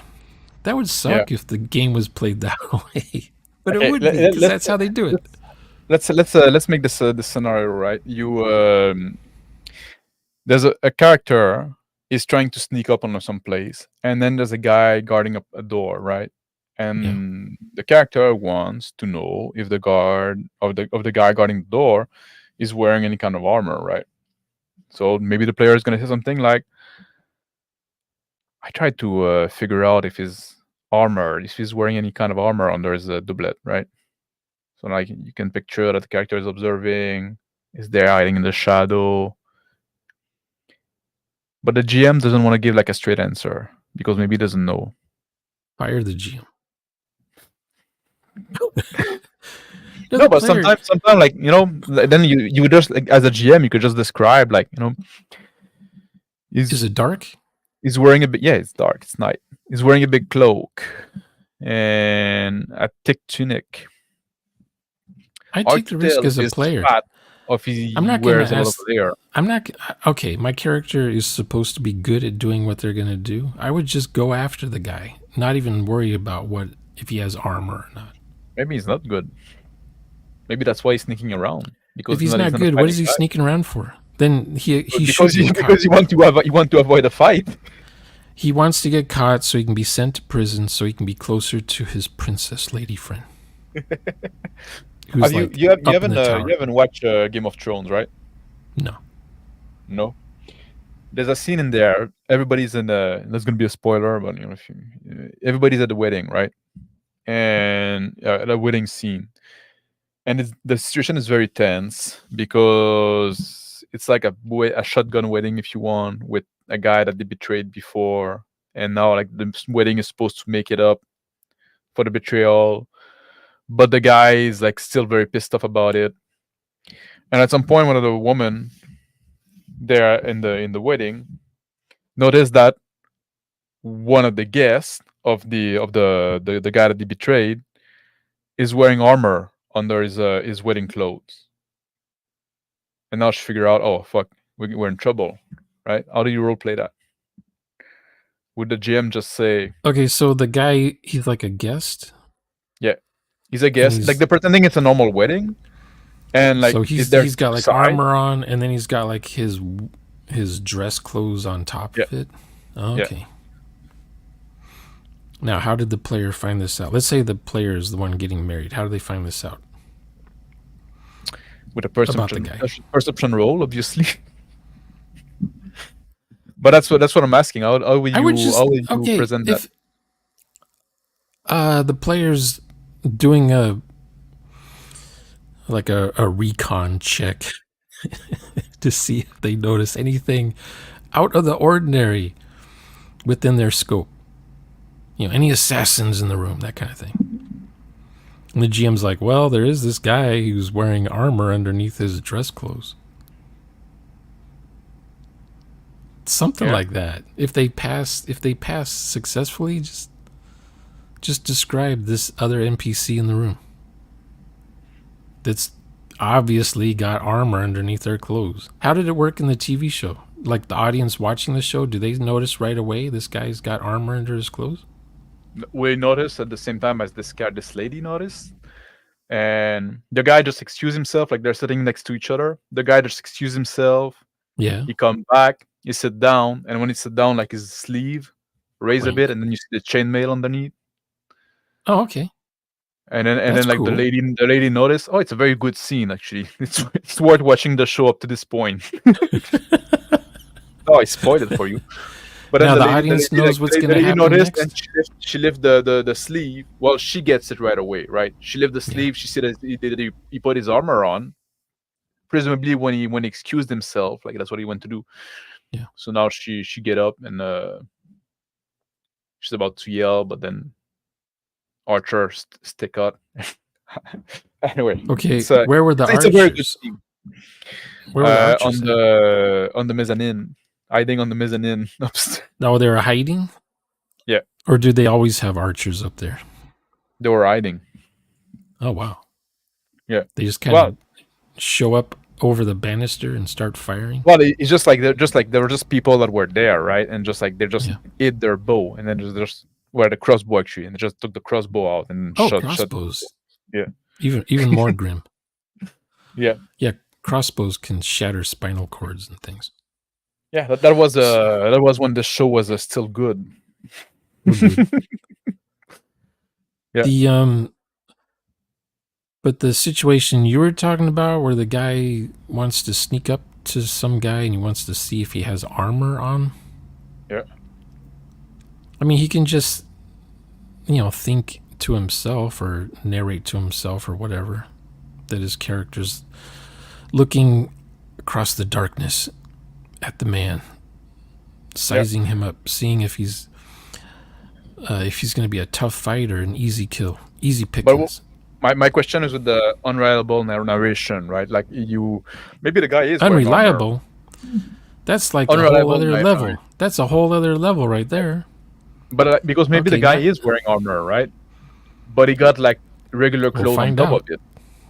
That would suck if the game was played that way. But it would be, because that's how they do it. Let's make this scenario, right? There's a character is trying to sneak up on some place, and then there's a guy guarding up a door, right? And the character wants to know if the guard of the guy guarding the door is wearing any kind of armor, right? So maybe the player is going to say something like, I tried to figure out if he's wearing any kind of armor under his doublet, right? So like you can picture that the character is observing, is there hiding in the shadow. But the GM doesn't want to give like a straight answer because maybe he doesn't know. Fire the GM. No, but sometimes like, you know, then you just, like, as a GM, you could just describe, like, you know, is it dark? He's wearing it's dark, it's night. He's wearing a big cloak and a thick tunic. I take the risk as a player. I'm not going to ask. Okay, my character is supposed to be good at doing what they're going to do. I would just go after the guy, not even worry about if he has armor or not. Maybe he's not good. Maybe that's why he's sneaking around. Because if he's not good, what is he sneaking around for? Then he because you want to avoid a fight. He wants to get caught so he can be sent to prison, so he can be closer to his princess lady friend. You haven't watched Game of Thrones, right? No. There's a scene in there. Everybody's in the. There's gonna be a spoiler, but you know, everybody's at the wedding, right? And at a wedding scene, and the situation is very tense because it's like a shotgun wedding, if you want, with a guy that they betrayed before, and now like the wedding is supposed to make it up for the betrayal, but the guy is like still very pissed off about it. And at some point, one of the women there in the wedding noticed that one of the guests of the guy that they betrayed is wearing armor under his wedding clothes. And now she figure out, oh fuck, we're in trouble, right? How do you roleplay that? Would the GM just say, okay, so the guy, he's like a guest? Yeah, he's a guest. Like they're pretending it's a normal wedding, and like so he's got like armor on, and then he's got like his dress clothes on top of it. Oh, okay. Yeah. Now, how did the player find this out? Let's say the player is the one getting married. How do they find this out? With a perception roll, obviously. But that's what I'm asking. How would you present that? The player's doing a recon check to see if they notice anything out of the ordinary within their scope. You know, any assassins in the room, that kind of thing. And the GM's like, well, there is this guy who's wearing armor underneath his dress clothes. Something like that. If they pass successfully, just describe this other NPC in the room that's obviously got armor underneath their clothes. How did it work in the TV show? Like the audience watching the show, do they notice right away this guy's got armor under his clothes? We noticed at the same time as this lady noticed, and the guy just excused himself. Like they're sitting next to each other. The guy just excused himself, Yeah. He come back, he sit down, and when he sit down, like his sleeve raise a Right. bit, and then you see the chainmail underneath. Oh, okay. And then That's like cool. the lady noticed. Oh, it's a very good scene actually. It's worth watching the show up to this point. Oh, I spoiled it for you. But Now then the audience knows what's going to happen noticed, next. and she lift the sleeve. Well, she gets it right away, right? She lift the sleeve. She see that he put his armor on. Presumably when he excused himself, like that's what he went to do. Yeah. So now she get up and she's about to yell, but then Archer stick out. Anyway, Okay, where were the it's a very good archers? scene. Where were the archers? On the mezzanine, hiding on the mezzanine upstairs. No, they were hiding? Yeah. Or do they always have archers up there? They were hiding. Oh, wow. Yeah. They just kind of show up over the banister and start firing? Well, it's just like they were just people that were there, right? And just like they just hid their bow, and then just where the crossbow actually, and they just took the crossbow out and shot. Crossbows. Yeah. Even more grim. Yeah. Yeah, crossbows can shatter spinal cords and things. Yeah, that was when the show was still good. Yeah. But the situation you were talking about where the guy wants to sneak up to some guy and he wants to see if he has armor on. Yeah. I mean, he can just, think to himself or narrate to himself or whatever that his character's looking across the darkness at the man, sizing him up, seeing if he's going to be a tough fight or an easy kill, easy pickings. My question is with the unreliable narration, right? Like maybe the guy is unreliable. That's like a whole other level. That's a whole other level right there. But because maybe the guy is wearing armor, right? But he got like regular clothes on top of it.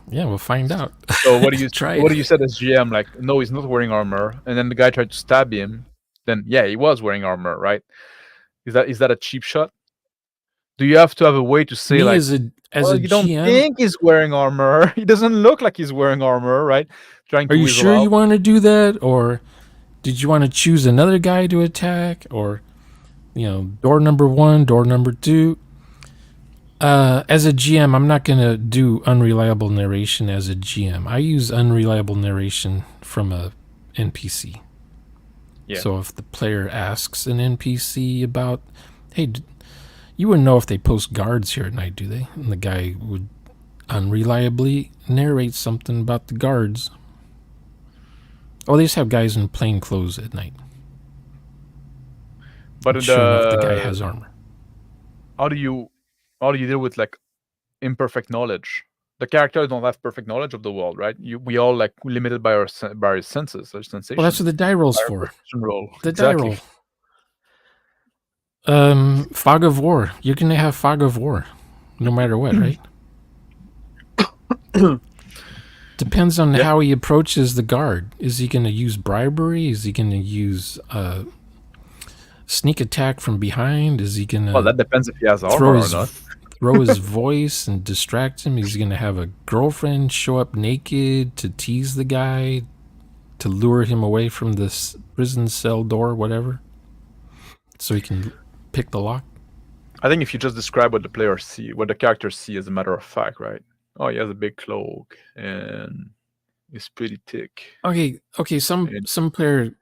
Yeah, we'll find out. So what do you try? What do you said as GM? Like, no, he's not wearing armor, and then the guy tried to stab him. Then he was wearing armor, right? Is that a cheap shot? Do you have to have a way to say like, you don't think he's wearing armor? He doesn't look like he's wearing armor, right? Are you sure you want to do that, or did you want to choose another guy to attack, or door number 1, door number 2? As a GM, I'm not going to do unreliable narration as a GM. I use unreliable narration from a NPC. Yeah. So if the player asks an NPC about, hey, you wouldn't know if they post guards here at night, do they? And the guy would unreliably narrate something about the guards. Oh, they just have guys in plain clothes at night. But sure enough, the guy has armor. How do you deal with like imperfect knowledge? The characters don't have perfect knowledge of the world, right? We all like limited by our senses, our sensations. Well, that's what the die roll's for. The die roll. Fog of war. You're gonna have fog of war, no matter what, right? Depends on how he approaches the guard. Is he gonna use bribery? Is he gonna use sneak attack from behind? Is he gonna? Well, that depends if he has armor or not. Throw his voice and distract him. He's gonna have a girlfriend show up naked to tease the guy, to lure him away from this prison cell door, whatever, so he can pick the lock. I think if you just describe what the characters see, as a matter of fact, right? Oh, he has a big cloak and he's pretty thick. Okay. Some player.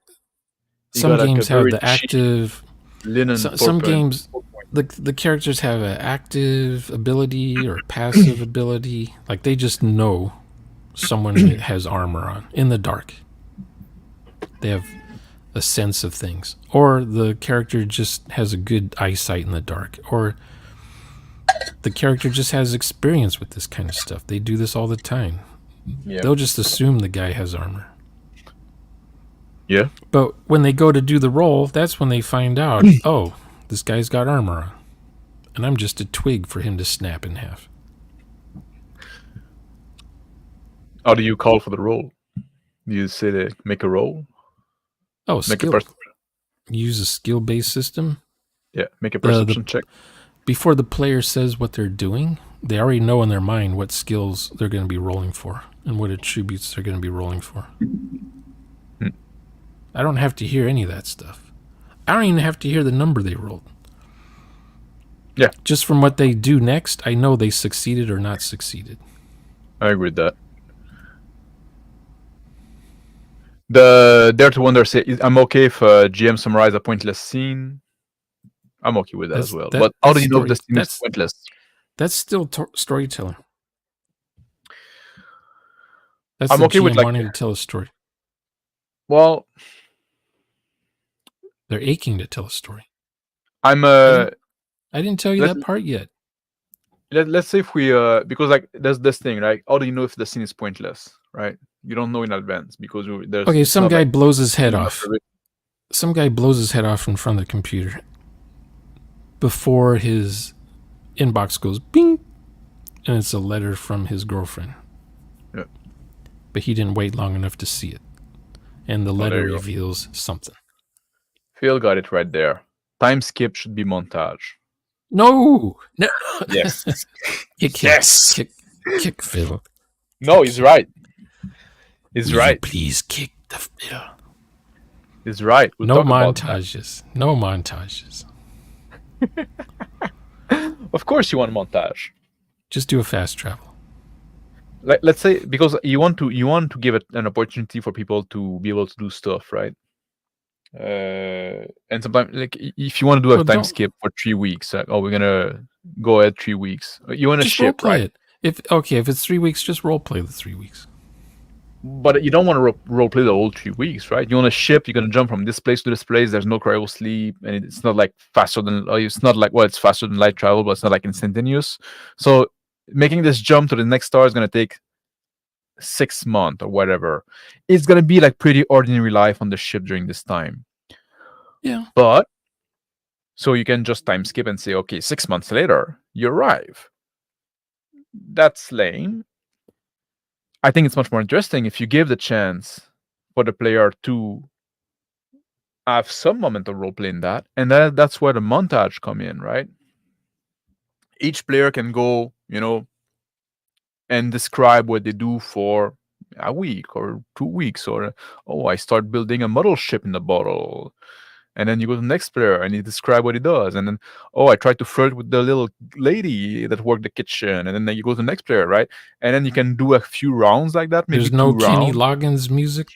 Some games have the active linen. Some games, the characters have an active ability or passive ability. Like they just know someone has armor on in the dark. They have a sense of things, or the character just has a good eyesight in the dark, or the character just has experience with this kind of stuff. They do this all the time. Yeah. They'll just assume the guy has armor. Yeah. But when they go to do the roll, that's when they find out, oh, this guy's got armor on. And I'm just a twig for him to snap in half. How do you call for the roll? Do you say to make a roll? Oh, skill. Use a skill-based system. Yeah, make a perception check. Before the player says what they're doing, they already know in their mind what skills they're going to be rolling for and what attributes they're going to be rolling for. I don't have to hear any of that stuff. I don't even have to hear the number they rolled. Yeah. Just from what they do next, I know they succeeded or not succeeded. I agree with that. The Dare to Wonder say, I'm okay if GM summarize a pointless scene. I'm okay with that as well. But how do you know if the scene is pointless? That's still storytelling. That's I'm the okay GM with wanting to tell a story. Well, they're aching to tell a story. I didn't tell you that part yet. Let's say if we because like there's this thing, right? How do you know if the scene is pointless, right? You don't know in advance because there's okay. Some guy blows his head off. Some guy blows his head off in front of the computer before his inbox goes bing, and it's a letter from his girlfriend. Yeah. But he didn't wait long enough to see it, and the letter reveals something. Phil got it right there. Time skip should be montage. No. Yes. Kick Phil. No, he's right. He's right. Please kick the Phil. He's right. We'll no montages. No montages. Of course you want montage. Just do a fast travel. Like, let's say, because you want to give it an opportunity for people to be able to do stuff, right? And sometimes, like, if you want to do a time skip for 3 weeks, like, we're gonna go ahead 3 weeks. You want to ship, right? It. If it's 3 weeks, just role play the 3 weeks. But you don't want to role play the whole 3 weeks, right? You want to ship. You're gonna jump from this place to this place. There's no cryo sleep, and it's not like faster than. It's not like it's faster than light travel, but it's not like instantaneous. So making this jump to the next star is gonna take 6 months or whatever. It's gonna be like pretty ordinary life on the ship during this time. Yeah. But so you can just time skip and say, okay, 6 months later, you arrive. That's lame. I think it's much more interesting if you give the chance for the player to have some moment of role playing that, and that's where the montage come in, right? Each player can go, and describe what they do for a week or 2 weeks, or I start building a model ship in the bottle. And then you go to the next player and you describe what he does. And then, I tried to flirt with the little lady that worked the kitchen. And then you go to the next player, right? And then you can do a few rounds like that. Maybe there's no Kenny Loggins music.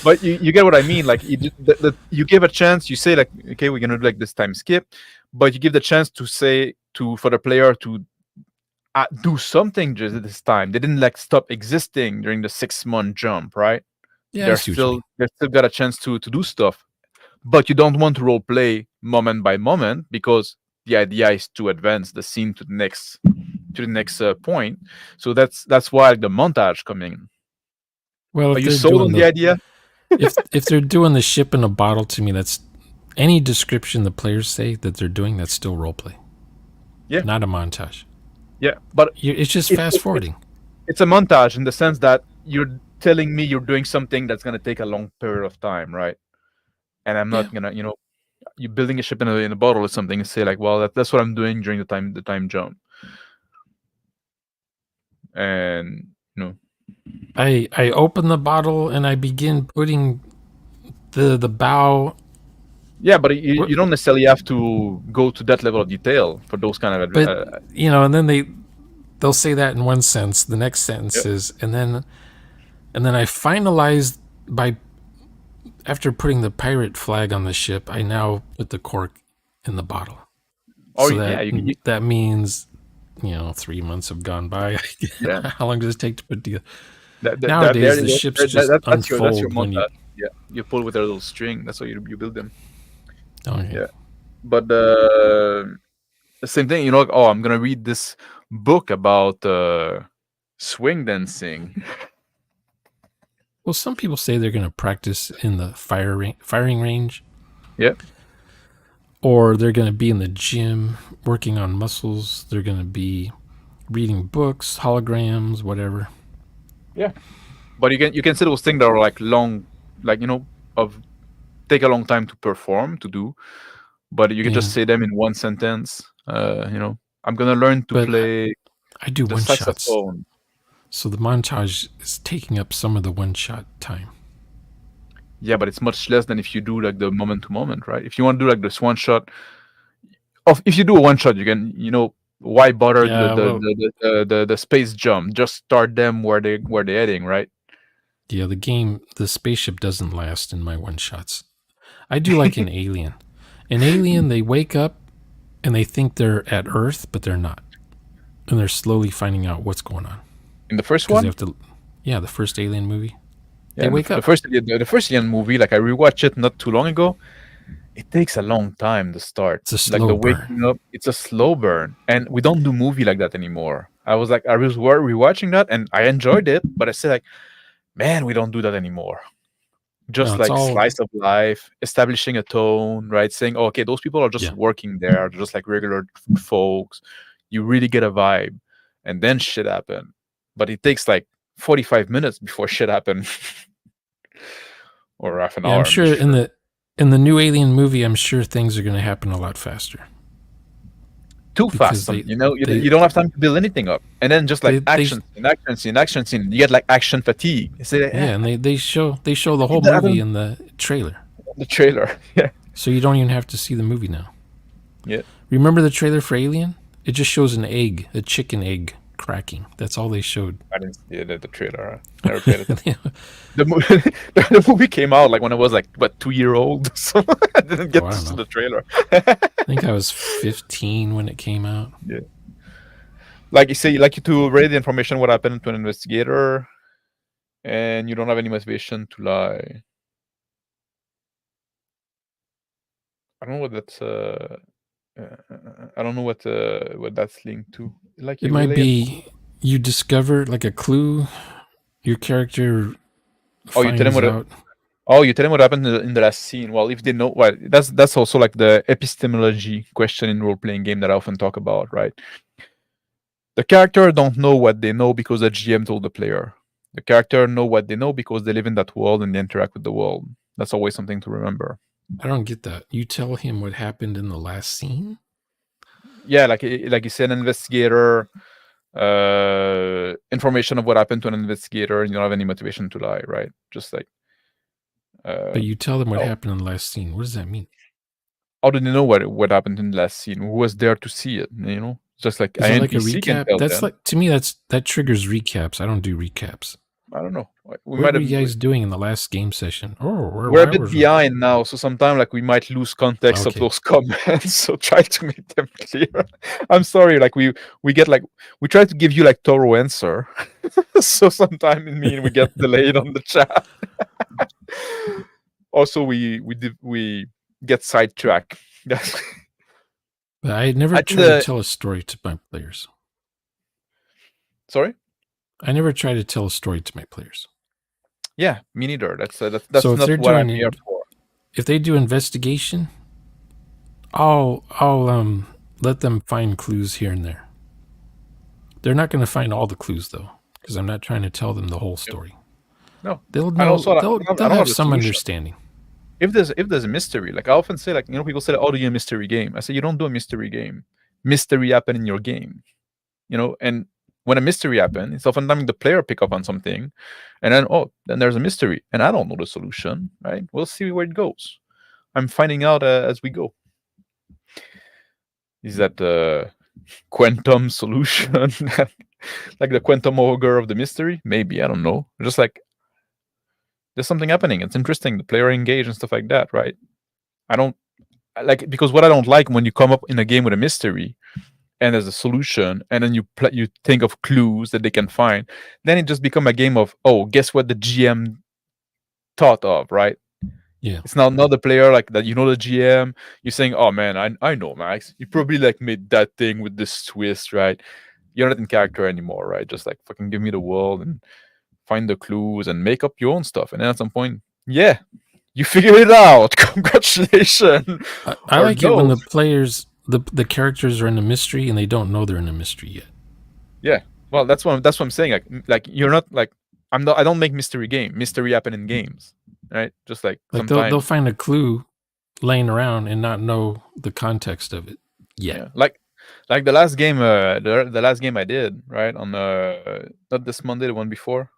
But you get what I mean. Like you give a chance. You say like, okay, we're gonna do like this time skip, but you give the chance to say for the player to do something just at this time. They didn't like stop existing during the 6-month jump, right? Yeah, they're still got a chance to do stuff, but you don't want to role play moment by moment because the idea is to advance the scene to the next point. So that's why the montage coming in. Well, are you sold on the idea? if they're doing the ship in a bottle, to me, that's any description the players say that they're doing. That's still role play. Yeah, not a montage. Yeah, but it's just fast forwarding. It's a montage in the sense that you're telling me you're doing something that's going to take a long period of time, right? And I'm not gonna, you're building a ship in a bottle or something and say like, well, that's what I'm doing during the time jump. And I open the bottle and I begin putting the bow. Yeah, but you don't necessarily have to go to that level of detail for those kind of. But and then they'll say that in one sense. The next sentence is, and then I finalized after putting the pirate flag on the ship, I now put the cork in the bottle. Oh, so that means 3 months have gone by. Yeah. How long does it take to put together? Nowadays, the ships just unfold. That's your montage. You pull with a little string. That's how you build them. Okay. Yeah, but the same thing. I'm gonna read this book about swing dancing. Well, some people say they're gonna practice in the firing range. Yeah. Or they're gonna be in the gym working on muscles. They're gonna be reading books, holograms, whatever. Yeah, but you can say those things that are like long, like take a long time to perform, to do, but you can just say them in one sentence. I'm gonna learn to play. I do one shots. So the montage is taking up some of the one-shot time. Yeah, but it's much less than if you do like the moment to moment, right? If you want to do like this one shot, if you do a one shot, you can, why bother Yeah, the space jump? Just start them where they're heading, right? Yeah, the spaceship doesn't last in my one-shots. I do like an Alien. An Alien, they wake up and they think they're at Earth, but they're not. And they're slowly finding out what's going on. In the first Because one? they have to, yeah, the first Alien movie. Yeah, they wake up. The first Alien movie, like I rewatched it not too long ago. It takes a long time to start. It's a slow like the burn. waking up, it's a slow burn, and we don't do movie like that anymore. I was rewatching that, and I enjoyed it, but I said like, man, we don't do that anymore. Just No, it's all- slice of life, establishing a tone, right? Saying, oh, okay, those people are just Yeah. working there, they're just like regular folks. You really get a vibe, and then shit happen. But it takes like 45 minutes before shit happen, or half an Yeah, hour. I'm sure in the new Alien movie, I'm sure things are going to happen a lot faster. Too Because fast. You don't have time to build anything up, and then just like action scene. You get like action fatigue. Yeah, and they show the whole I movie don't- in the trailer, The trailer, yeah, so you don't even have to see the movie now. yeah. Remember the trailer for Alien? It just shows a chicken egg cracking. That's all they showed. I didn't see the trailer. I never played it. The movie came out like when I was like 2-year-old, so I didn't get I to don't see know. the trailer. I think I was 15 when it came out. Yeah. Like you say, like to read the information what happened to an investigator, and you don't have any motivation to lie. I don't know what that's. I don't know what that's linked to. Like It might be you discover like a clue. Your character you tell them finds what. out. You tell them what happened in the last scene. Well, if they know, well, that's also like the epistemology question in role-playing game that I often talk about, right? The character don't know what they know because the GM told the player. The character know what they know because they live in that world and they interact with the world. That's always something to remember. I don't get that. You tell him what happened in the last scene? Yeah, like you said, an investigator, information of what happened to an investigator, and you don't have any motivation to lie, right? Just like. But you tell them what happened in the last scene. What does that mean? How do they know what happened in the last scene? Who was there to see it? Just like Is an it like a NPC can recap? tell That's them. like, to me, that triggers recaps. I don't do recaps. I don't know. What were you guys doing in the last game session? We're a bit behind now, so sometimes like we might lose context of those comments. So try to make them clear. I'm sorry, like we get like we try to give you like thorough answer. So sometimes we get delayed on the chat. Also, we get sidetracked. But I never try to tell a story to my players. Sorry? I never try to tell a story to my players. Yeah, me neither. That's so not what I'm here for. If they do investigation, I'll let them find clues here and there. They're not going to find all the clues though, because I'm not trying to tell them the whole story. No, they'll know. They'll have some understanding. If there's a mystery, like I often say, like people say, "Oh, do you a mystery game?" I say, "You don't do a mystery game. Mystery happen in your game, and." When a mystery happens, it's oftentimes the player pick up on something, and then there's a mystery, and I don't know the solution. Right? We'll see where it goes. I'm finding out as we go. Is that the quantum solution, like the quantum ogre of the mystery? Maybe, I don't know. Just like there's something happening. It's interesting. The player engaged and stuff like that, right? I don't like because what I don't like when you come up in a game with a mystery. And there's a solution, and then you think of clues that they can find. Then it just become a game of, guess what the GM thought of, right? Yeah. It's now not the player like that. The GM. You're saying, "Oh man, I know, Max. You probably like made that thing with this twist, right?" You're not in character anymore, right? Just like fucking give me the world and find the clues and make up your own stuff. And then at some point, yeah, you figured it out. Congratulations. I like it when the players. The characters are in a mystery and they don't know they're in a mystery yet. Yeah, well, that's what I'm saying. Like you're not like I don't make mystery game. Mystery happen in games, right? Just like they'll find a clue laying around and not know the context of it yet. Yeah. Like Like the last game, the last game I did, right, on not this Monday, the one before.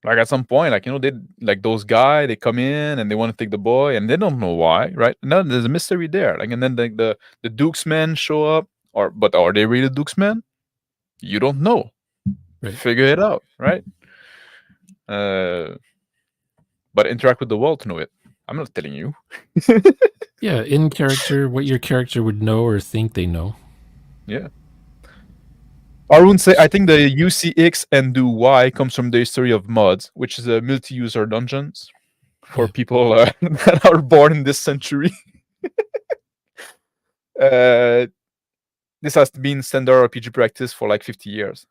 Like at some point, like, you know, they like those guys, they come in and they want to take the boy, and they don't know why, right? No, there's a mystery there. Like, and then the Duke's men show up, but are they really Duke's men? You don't know. Right. Figure it out, right? But interact with the world to know it. I'm not telling you. Yeah, in character, what your character would know or think they know. Yeah. Arun say, I think the UCX and WWII comes from the history of mods, which is a multi-user dungeons for people that are born in this century. This has been standard RPG practice for like 50 years.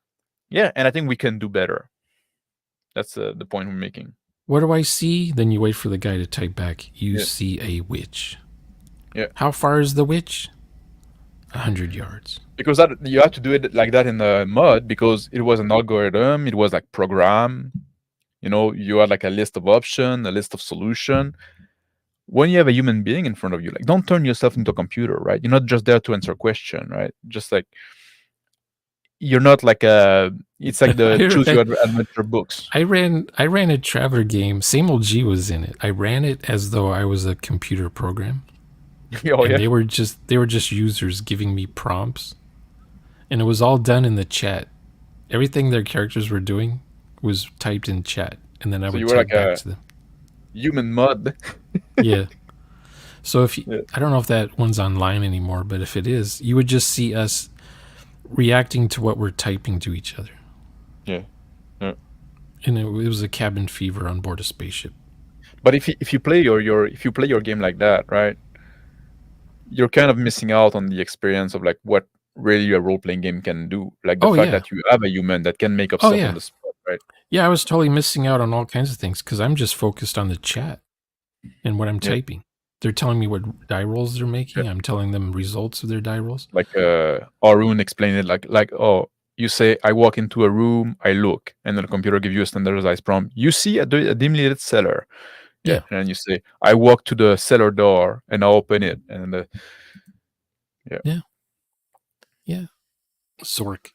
Yeah, and I think we can do better. That's the point we're making. What do I see? Then you wait for the guy to type back, you see a witch. Yeah. How far is the witch? 100 yards. Because that you have to do it like that in the mod because it was an algorithm. It was like program. You know, you had like a list of option, a list of solution. When you have a human being in front of you, like don't turn yourself into a computer, right? You're not just there to answer a question, right? Just like you're not like a. It's like the choose your adventure books. I ran a Traveler game. Same old G was in it. I ran it as though I was a computer program. And they were just users giving me prompts, and it was all done in the chat. Everything their characters were doing was typed in chat, and then I would type back to them. Human mod. Yeah. So if I don't know if that one's online anymore, but if it is, you would just see us reacting to what we're typing to each other. Yeah. And it was a cabin fever on board a spaceship. But if you play your game like that, right? You're kind of missing out on the experience of like what really a role-playing game can do. Like the fact that you have a human that can make up stuff on the spot, right? Yeah, I was totally missing out on all kinds of things because I'm just focused on the chat and what I'm typing. They're telling me what die rolls they're making. I'm telling them results of their die rolls. Like Arun explained it like oh, you say I walk into a room, I look, and then the computer gives you a standardized prompt. You see a dimly lit cellar. Yeah, and you say, I walk to the cellar door and I open it, and yeah, Zork.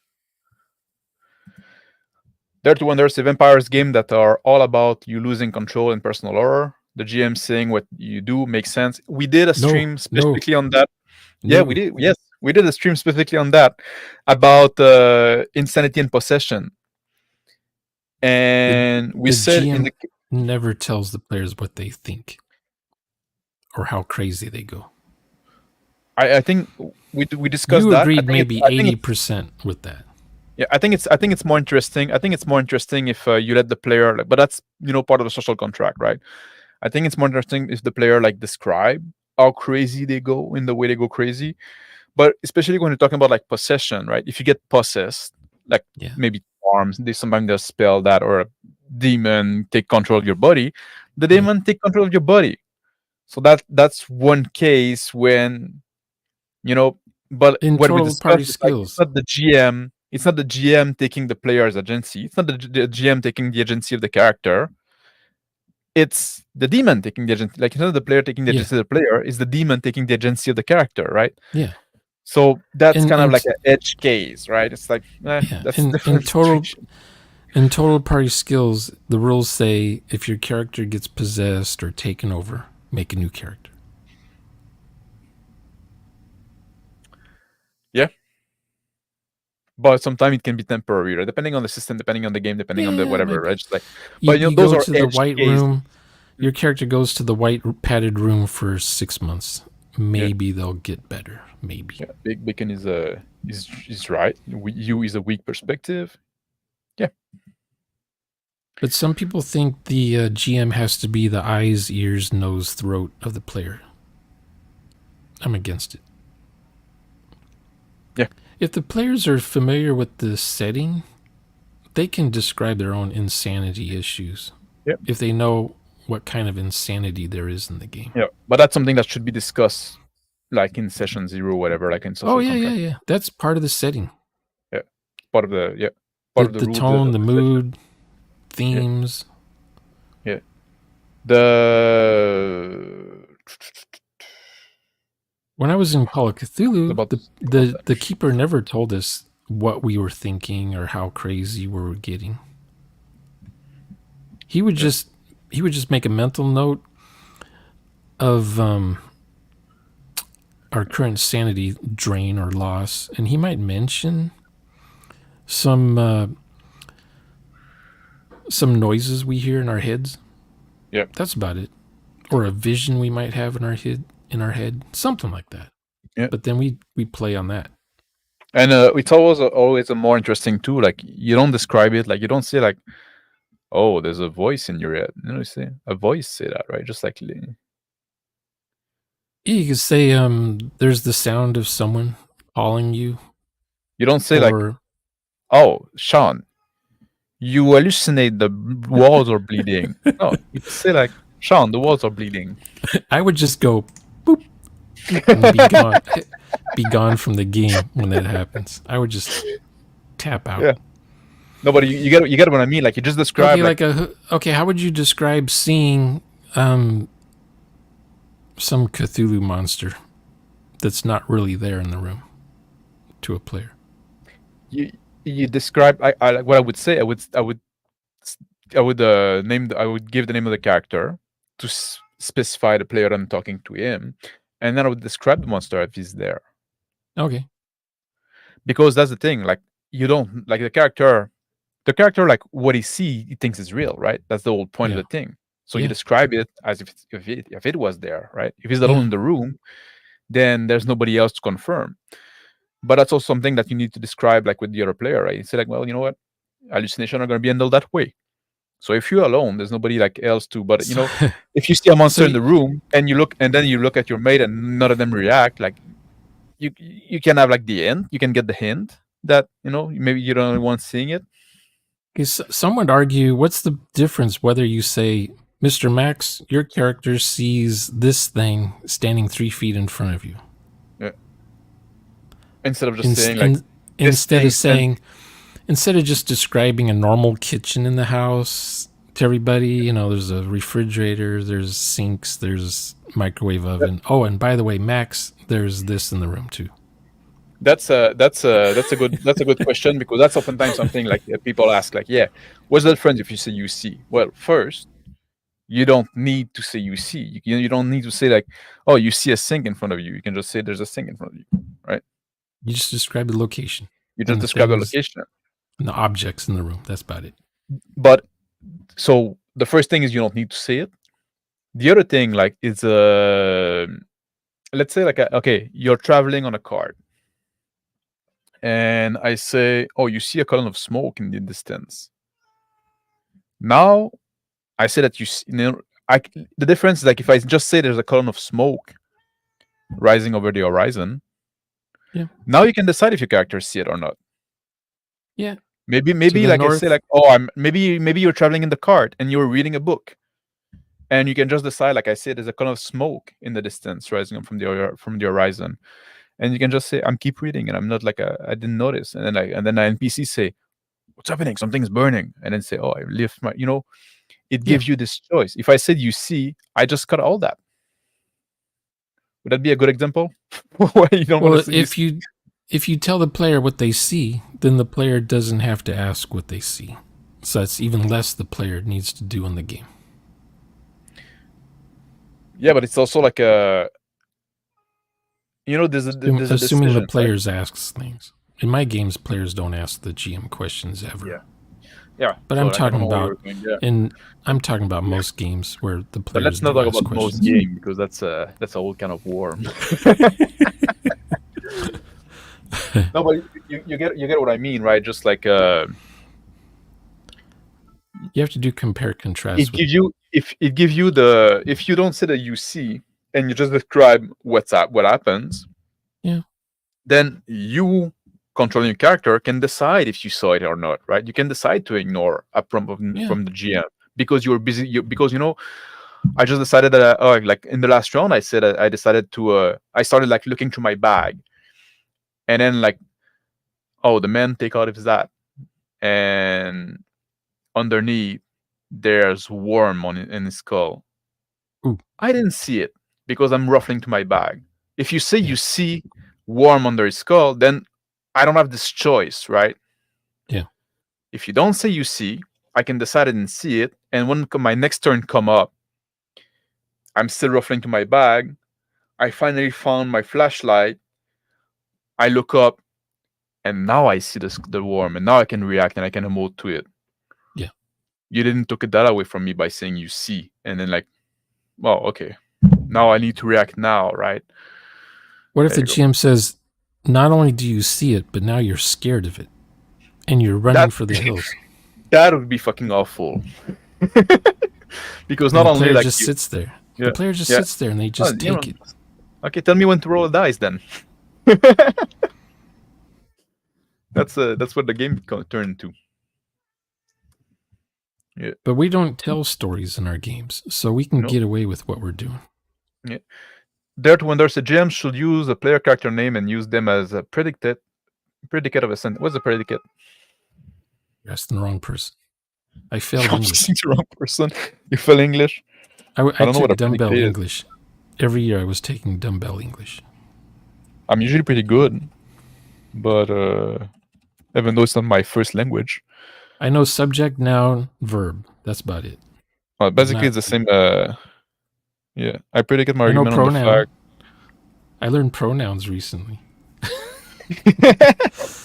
Dare to Wonder is a vampires game that are all about you losing control and personal horror. The GM saying what you do makes sense. We did a stream specifically on that. Yeah, we did. Yes, we did a stream specifically on that about insanity and possession. And we said GM never tells the players what they think or how crazy they go. I think we discussed that. You agreed maybe 80% with that. Yeah, I think it's more interesting. I think it's more interesting if you let the player, but that's part of the social contract, right? I think it's more interesting if the player describe how crazy they go in the way they go crazy. But especially when you're talking about possession, right? If you get possessed, maybe arms, sometimes they'll spell that, or a demon take control of your body. The demon take control of your body. So that's one case when, but in what we total party skills, it's not the GM. It's not the GM taking the player's agency. It's not the GM taking the agency of the character. It's the demon taking the agency. It's not the player taking the agency of the player. It's the demon taking the agency of the character, right? Yeah. So that's kind of like an edge case, right? It's like, that's different. In total party skills, the rules say if your character gets possessed or taken over, make a new character. Yeah. But sometimes it can be temporary, right? Depending on the system, depending on the game, depending on the whatever, right? Just but you those go are to the white room. Your character goes to the white padded room for 6 months. Maybe they'll get better. Maybe. Yeah, Big Bacon is right. You is a weak perspective. Yeah. But some people think the GM has to be the eyes, ears, nose, throat of the player. I'm against it. Yeah. If the players are familiar with the setting, they can describe their own insanity issues. Yeah. If they know what kind of insanity there is in the game. Yeah, but that's something that should be discussed, in session 0, whatever, in social contract. Yeah. That's part of the setting. Yeah, part of the the tone, the mood, themes. Yeah. When I was in Call of Cthulhu, About the keeper never told us what we were thinking or how crazy we were getting. He would just make a mental note of our current sanity drain or loss, and he might mention some noises we hear in our heads. Yeah, that's about it. Or a vision we might have in our head, something like that. Yeah. But then we play on that. And it's always a more interesting too. Like you don't describe it, like you don't say like, "Oh, there's a voice in your head." You know, you say a voice say that, right? Just like You could say there's the sound of someone calling you. You don't say like, "Oh, Sean, you hallucinate, the walls are bleeding." No, you say like, "Sean, the walls are bleeding." I would just go boop and be gone from the game when that happens. I would just tap out. Yeah. No, but you get what I mean. Like you just describe okay, how would you describe seeing some Cthulhu monster that's not really there in the room to a player? You describe. I what I would say. I would give the name of the character to specify the player I'm talking to him, and then I would describe the monster if he's there. Okay. Because that's the thing. Like you don't like the character, like what he thinks is real, right? That's the whole point of the thing. So you describe it as if it was there, right? If he's alone in the room, then there's nobody else to confirm. But that's also something that you need to describe, like with the other player, right? You say like, well, you know what, hallucination are going to be handled that way. So if you're alone, there's nobody like else to. But you know, if you see a monster in the room and you look, and then you look at your mate, and none of them react, like you can have like the hint. You can get the hint that maybe you're the only one seeing it. Because some would argue, what's the difference whether you say, MrMax, your character sees this thing standing 3 feet in front of you? Yeah. Instead of just saying like, instead of just describing a normal kitchen in the house to everybody, there's a refrigerator, there's sinks, there's microwave oven. Yep. Oh, and by the way, Max, there's this in the room too. That's a good question, because that's oftentimes something like people ask, like, yeah, what's the difference if you say you see? Well, first, you don't need to say you see. You don't need to say like, oh, you see a sink in front of you. You can just say there's a sink in front of you, right? You just describe the location. You just describe the location and the objects in the room. That's about it. But so the first thing is you don't need to say it. The other thing, like, is let's say like okay, you're traveling on a cart, and I say, oh, you see a column of smoke in the distance. Now I say that the difference is like if I just say there's a column of smoke rising over the horizon, now you can decide if your characters see it or not. Yeah. Maybe like I say like, oh, maybe you're traveling in the cart and you're reading a book, and you can just decide, like I said, there's a column of smoke in the distance rising up from the horizon, and you can just say, I'm keep reading, and I'm not like I didn't notice, and then an NPC say, what's happening? Something's burning, and then say, oh, I lift my, it gives you this choice. If I said you see, I just cut all that. Would that be a good example? Why you don't want to see? If you tell the player what they see, then the player doesn't have to ask what they see. So that's even less the player needs to do in the game. Yeah, but it's also like there's assuming the players asks things. In my games, players don't ask the GM questions ever. Yeah. But I'm talking about most games where the players. But let's not talk about questions. most games, because that's a whole kind of war. No, but you get what I mean, right? Just like you have to do compare contrast. If you don't say that you see and you just describe what happens, then you, controlling your character, can decide if you saw it or not, right? You can decide to ignore a prompt from the GM because you're busy. Because I just decided that like in the last round, I said I decided to I started like looking through my bag, and then like, oh, the man take out his hat, and underneath there's worm in his skull. Ooh. I didn't see it because I'm ruffling to my bag. If you say you see worm under his skull, then I don't have this choice, right? Yeah. If you don't say you see, I can decide I didn't see it, and when my next turn come up, I'm still ruffling to my bag. I finally found my flashlight. I look up, and now I see the worm, and now I can react and I can emote to it. Yeah. You didn't took that away from me by saying you see, and then like, well, okay, now I need to react now, right? What if the GM says, not only do you see it, but now you're scared of it, and you're running for the hills? That would be fucking awful. Because not the only player like just sits there. Yeah. The player just sits there and they just take it. Okay, tell me when to roll a dice then. That's what the game turned into. Yeah. But we don't tell stories in our games, so we can get away with what we're doing. Yeah. Dare to Wonder, a GM should use a player character name and use them as a predicate of a sentence. What's a predicate? You're asking the wrong person. I failed English. The wrong person. You failed English? I don't know took what a dumbbell predicate English. Every year I was taking dumbbell English. I'm usually pretty good, but even though it's not my first language. I know subject, noun, verb. That's about it. Well, basically, it's the same. Yeah, I predicate my argument on the fact. I learned pronouns recently.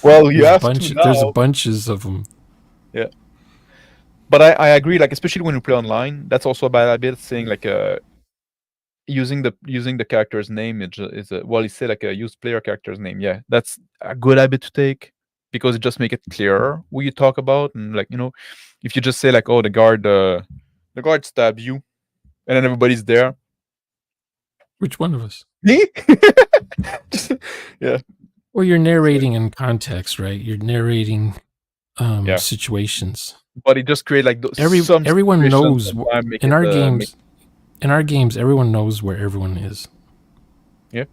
Well, you have to now. There's bunches of them. Yeah, but I agree. Like, especially when you play online, that's also a bad habit. Saying like using the character's name is well, you say like a use player character's name. Yeah, that's a good habit to take because it just make it clearer who you talk about, and like if you just say like, oh, the guard stabbed you, and then everybody's there. Which one of us? Me? Yeah. Well, you're narrating in context, right? You're narrating situations. But it just create like those. Everyone knows in our games. In our games, everyone knows where everyone is. Yeah,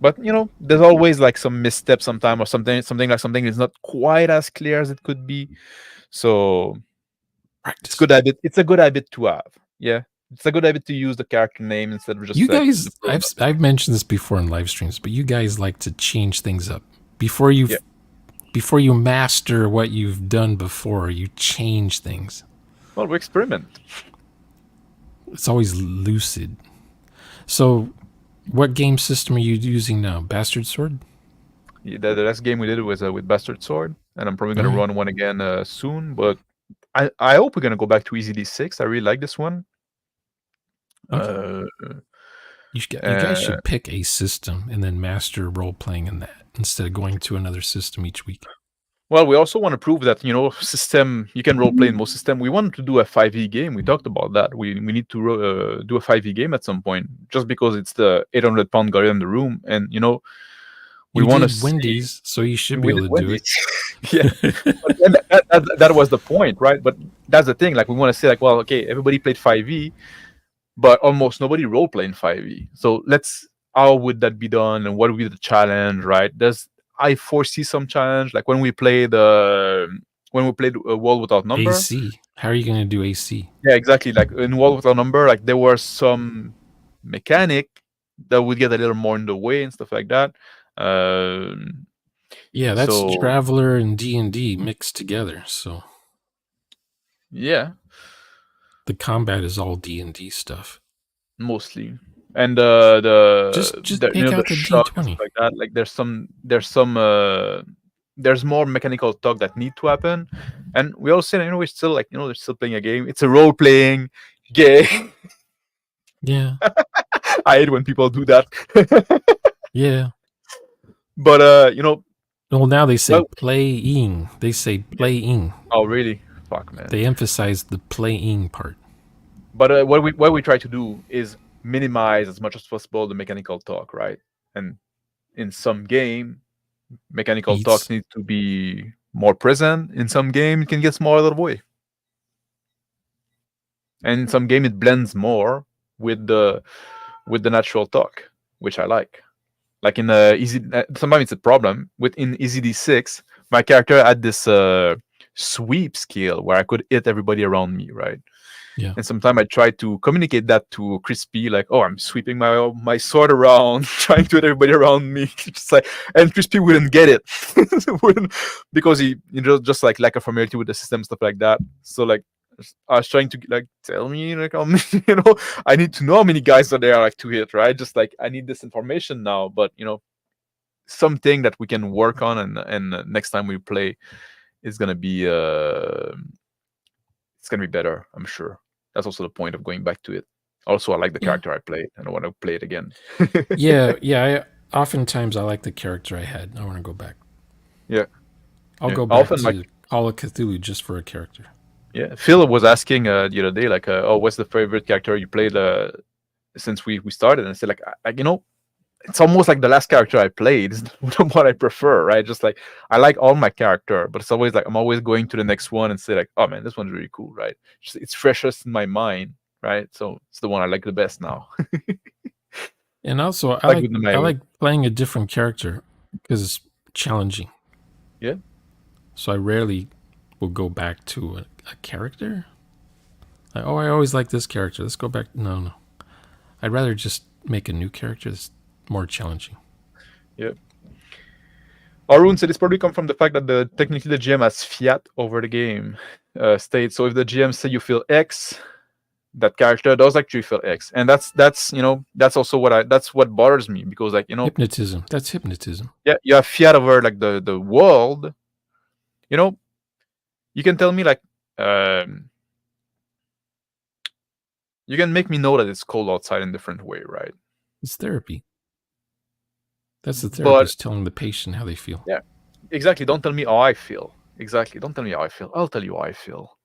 but there's always like some misstep sometime, or something is not quite as clear as it could be. So practice. It's a good habit to have. Yeah, it's a good habit to use the character name instead of just. You guys, I've mentioned this before in live streams, but you guys like to change things up before you master what you've done before. You change things. Well, we experiment. It's always lucid. So, what game system are you using now? Bastard Sword? Yeah, the last game we did was with Bastard Sword, and I'm probably going to run one again soon. But I hope we're going to go back to EZD6. I really like this one. Okay. You guys should pick a system and then master role-playing in that instead of going to another system each week. Well, we also want to prove that system you can role play in most systems. We wanted to do a 5e game. We talked about that. We need to do a 5e game at some point, just because it's the 800-pound guy in the room, and we want to Wendy's, so you should be able to do it. Yeah, that was the point, right? But that's the thing. Like, we want to say, like, well, okay, everybody played 5e, but almost nobody role played in 5e. So how would that be done, and what would be the challenge, right? I foresee some challenge, like when we played World Without Number. AC. How are you going to do AC? Yeah, exactly. Like in World Without Number, like there was some mechanic that would get a little more in the way and stuff like that. Yeah, that's Traveler and D&D mixed together. So yeah, the combat is all D&D stuff mostly. And just take out the D20 like that. Like there's more mechanical talk that need to happen, and we all say we're still like they're still playing a game. It's a role playing game. Yeah, I hate when people do that. Yeah, but well, now they say playing. They say playing. Oh really? Fuck, man. They emphasize the playing part. But what we try to do is minimize as much as possible the mechanical talk, right? And in some game, mechanical talk needs to be more present. In some game, it can get more out of the way. And in some game, it blends more with the natural talk, which I like. Like in sometimes it's a problem. In EZD6, my character had this sweep skill where I could hit everybody around me, right? Yeah. And sometimes I try to communicate that to Crispy, like, "Oh, I'm sweeping my sword around, trying to hit everybody around me." Just like, and Crispy wouldn't get it, because he just like lack of familiarity with the system, stuff like that. So like, I was trying to like tell me like how many, I need to know how many guys are there like to hit, right? Just like I need this information now, but something that we can work on, and next time we play is gonna be it's gonna be better, I'm sure. That's also the point of going back to it. Also, I like the character I played, and I want to play it again. yeah. Oftentimes I like the character I had. I want to go back. Yeah, I'll go I back often to like. Call of Cthulhu just for a character. Yeah, Phil was asking the other day, like, "Oh, what's the favorite character you played since we started?" And I said, like, it's almost like the last character I played is what I prefer, right? Just like I like all my character, but it's always like I'm always going to the next one and say like, "Oh man, this one's really cool," right? It's freshest in my mind, right? So it's the one I like the best now. And also, I like playing a different character because it's challenging. Yeah. So I rarely will go back to a character. Like, oh, I always like this character. Let's go back. No. I'd rather just make a new character that's more challenging. Yeah. Arun said it's probably come from the fact that technically the GM has fiat over the game state. So if the GM say you feel X, that character does actually feel X, and that's also that's what bothers me, because like hypnotism. That's hypnotism. Yeah, you have fiat over like the world. You can tell me like you can make me know that it's cold outside in a different way, right? It's therapy. That's the therapist telling the patient how they feel. Yeah, exactly. Don't tell me how I feel. Exactly. Don't tell me how I feel. I'll tell you how I feel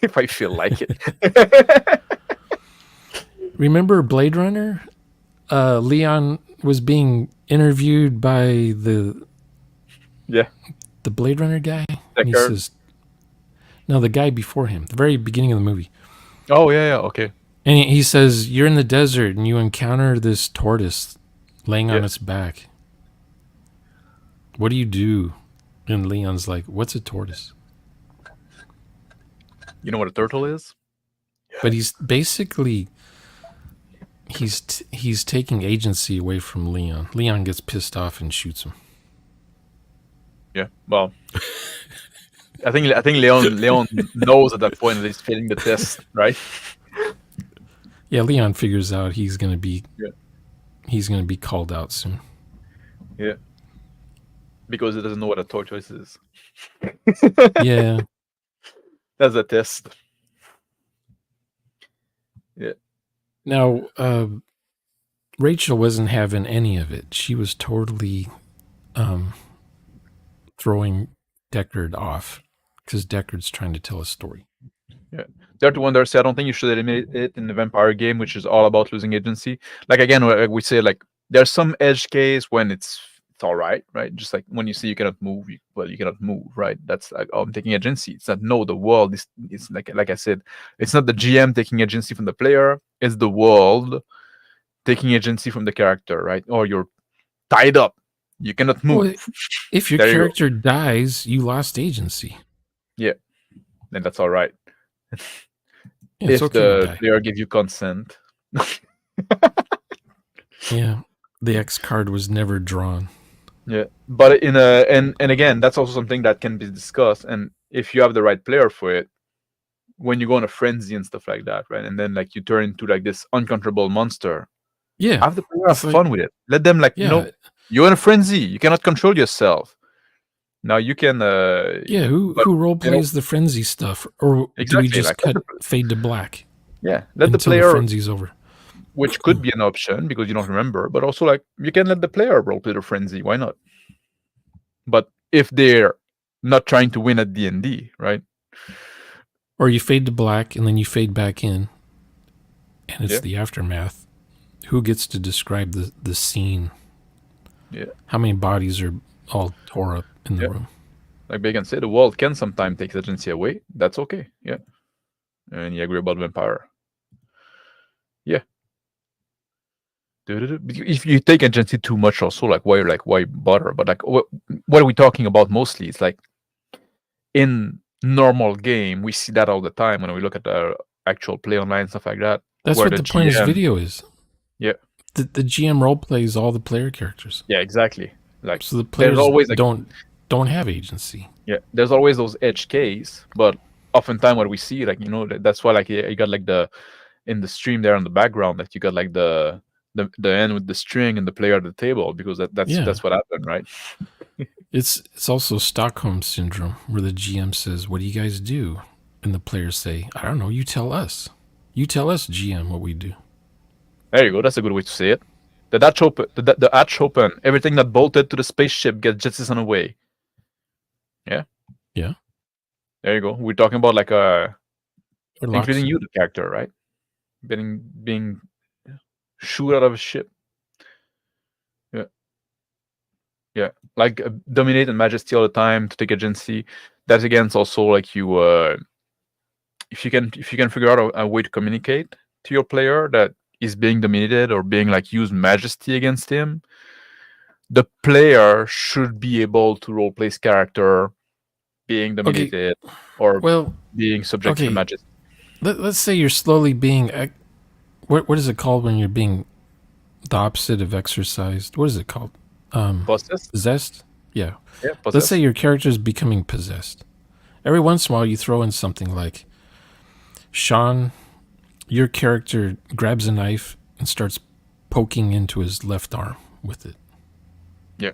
if I feel like it. Remember Blade Runner? Leon was being interviewed by the Blade Runner guy. And he says, no, the guy before him, the very beginning of the movie. Oh, yeah, okay. And he says, you're in the desert and you encounter this tortoise laying on its back. What do you do? And Leon's like, what's a tortoise? You know what a turtle is? But he's basically, he's taking agency away from Leon. Leon gets pissed off and shoots him. Yeah, well, I think Leon knows at that point that he's failing the test, right? Yeah, Leon figures out he's gonna be called out soon. Yeah, because he doesn't know what a tortoise is. Yeah, that's a test. Yeah. Now, Rachel wasn't having any of it. She was totally throwing Deckard off because Deckard's trying to tell a story. Yeah. Dare to Wonder say, I don't think you should eliminate it in the vampire game, which is all about losing agency. Like, again, we say, like, there's some edge case when it's all right? Just like when you see you cannot move, you cannot move, right? That's like, oh, I'm taking agency. It's not, no, the world is like I said, it's not the GM taking agency from the player, it's the world taking agency from the character, right? Or you're tied up. You cannot move. Well, if your character dies, you lost agency. Yeah. Then that's all right. If the player gives you consent. Yeah. The X card was never drawn. Yeah. But and again, that's also something that can be discussed. And if you have the right player for it, when you go on a frenzy and stuff like that, right? And then like you turn into like this uncontrollable monster. Yeah. Have the player have fun with it. Let them you're in a frenzy. You cannot control yourself. Now you can who role plays the frenzy stuff? Or do we just fade to black? Yeah. Let the player the frenzy's over. Which could be an option because you don't remember, but also like you can let the player role play the frenzy. Why not? But if they're not trying to win at D&D, right? Or you fade to black and then you fade back in, and it's the aftermath. Who gets to describe the scene? Yeah. How many bodies are all tore up in the room? Like they can say the world can sometimes take agency away. That's okay. Yeah. And you agree about vampire. Yeah. If you take agency too much, also why bother? But like, what are we talking about mostly? It's like in normal game, we see that all the time when we look at the actual play online and stuff like that. That's where what the point of this video is. Yeah. The GM role plays all the player characters. Yeah, exactly. Like, so the players always don't have agency. Yeah, there's always those edge case, but oftentimes what we see, like, that's why, like, you got like in the stream there on the background, that you got like the end with the string and the player at the table, because that's what happened, right? It's also Stockholm syndrome, where the GM says, "What do you guys do?" and the players say, "I don't know. You tell us. You tell us, GM, what we do." There you go. That's a good way to say it. The hatch open. The hatch open. Everything that bolted to the spaceship gets jettisoned away. Yeah. Yeah. There you go. We're talking about like including you, the character, right? Being shoot out of a ship. Yeah. Yeah. Like dominate and majesty all the time to take agency. That's against also like you. If you can figure out a way to communicate to your player that is being dominated or being like use majesty against him, the player should be able to roleplay his character being dominated or being subject to majesty. Let's say you're slowly being what is it called when you're being the opposite of exercised? What is it called? Possessed? Yeah. Possessed. Let's say your character is becoming possessed. Every once in a while you throw in something like, Sean, your character grabs a knife and starts poking into his left arm with it. Yeah.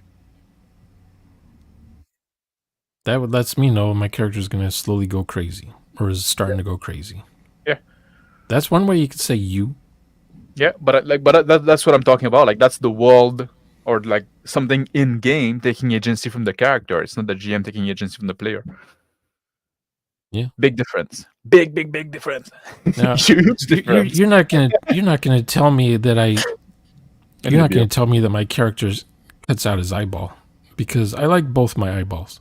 That lets me know my character is going to slowly go crazy, or is starting to go crazy. Yeah. That's one way you could say you. Yeah, but that's what I'm talking about. Like, that's the world, or like something in game taking agency from the character. It's not the GM taking agency from the player. Yeah, big difference. Big difference. Now, huge difference. You're not gonna tell me that you're not gonna tell me that my character cuts out his eyeball, because I like both my eyeballs.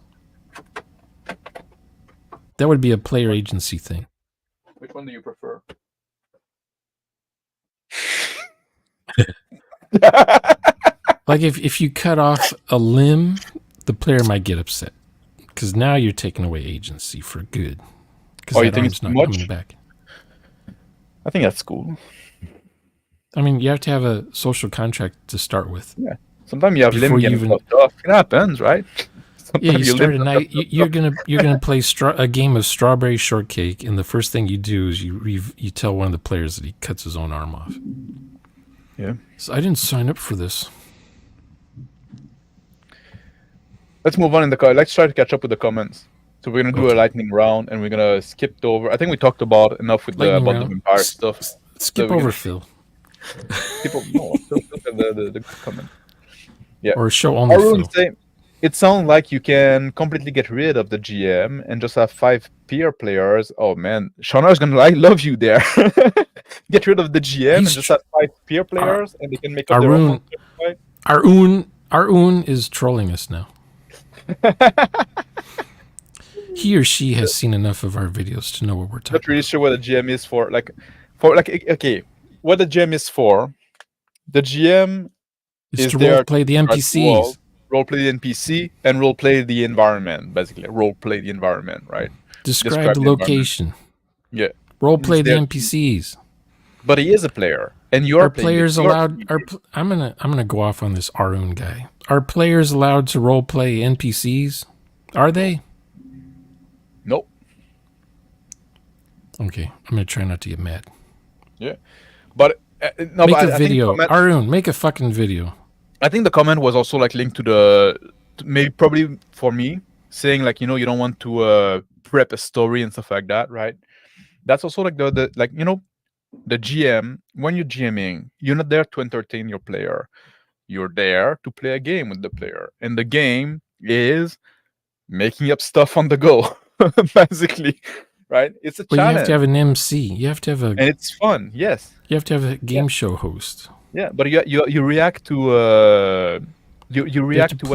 That would be a player agency thing. Which one do you prefer? Like if you cut off a limb, the player might get upset, because now you're taking away agency for good. Because you think it's not much? coming back. I think that's cool. I mean, you have to have a social contract to start with. Yeah. Sometimes you have limb getting fucked off. It happens, right? Yeah, you start a night. You're gonna play a game of strawberry shortcake, and the first thing you do is you tell one of the players that he cuts his own arm off. Yeah. So I didn't sign up for this. Let's move on in the car. Let's try to catch up with the comments. So we're gonna do a lightning round, and we're gonna skip over. I think we talked about enough with the vampire stuff. Skip over Phil. Skip over. No, the comment. Yeah. Or show only Phil. Say, it sounds like you can completely get rid of the GM and just have 5 peer players. Oh man, Shauna's gonna love you there. Get rid of the GM and just have 5 peer players, and they can make up their own. Arun is trolling us now. He or she has seen enough of our videos to know what we're talking about. Not really sure what the GM is for. Okay, what the GM is for. The GM is to roleplay the NPCs. Roleplay the NPC and roleplay the environment, basically. Roleplay the environment, right? Describe the location. Yeah. Roleplay the NPCs. But he is a player, and your players allowed. I'm gonna go off on this Arun guy. Are players allowed to roleplay NPCs? Are they? Nope. Okay, I'm gonna try not to get mad. Yeah, but no. Make a video, Arun. Make a fucking video. I think the comment was also like linked to probably for me saying like, you don't want to prep a story and stuff like that, right? That's also like the GM, when you're GMing, you're not there to entertain your player. You're there to play a game with the player, and the game is making up stuff on the go, basically, right? It's a challenge. You have to have an MC. You have to have and it's fun. Yes, you have to have a game show host. Yeah, but you react to you react to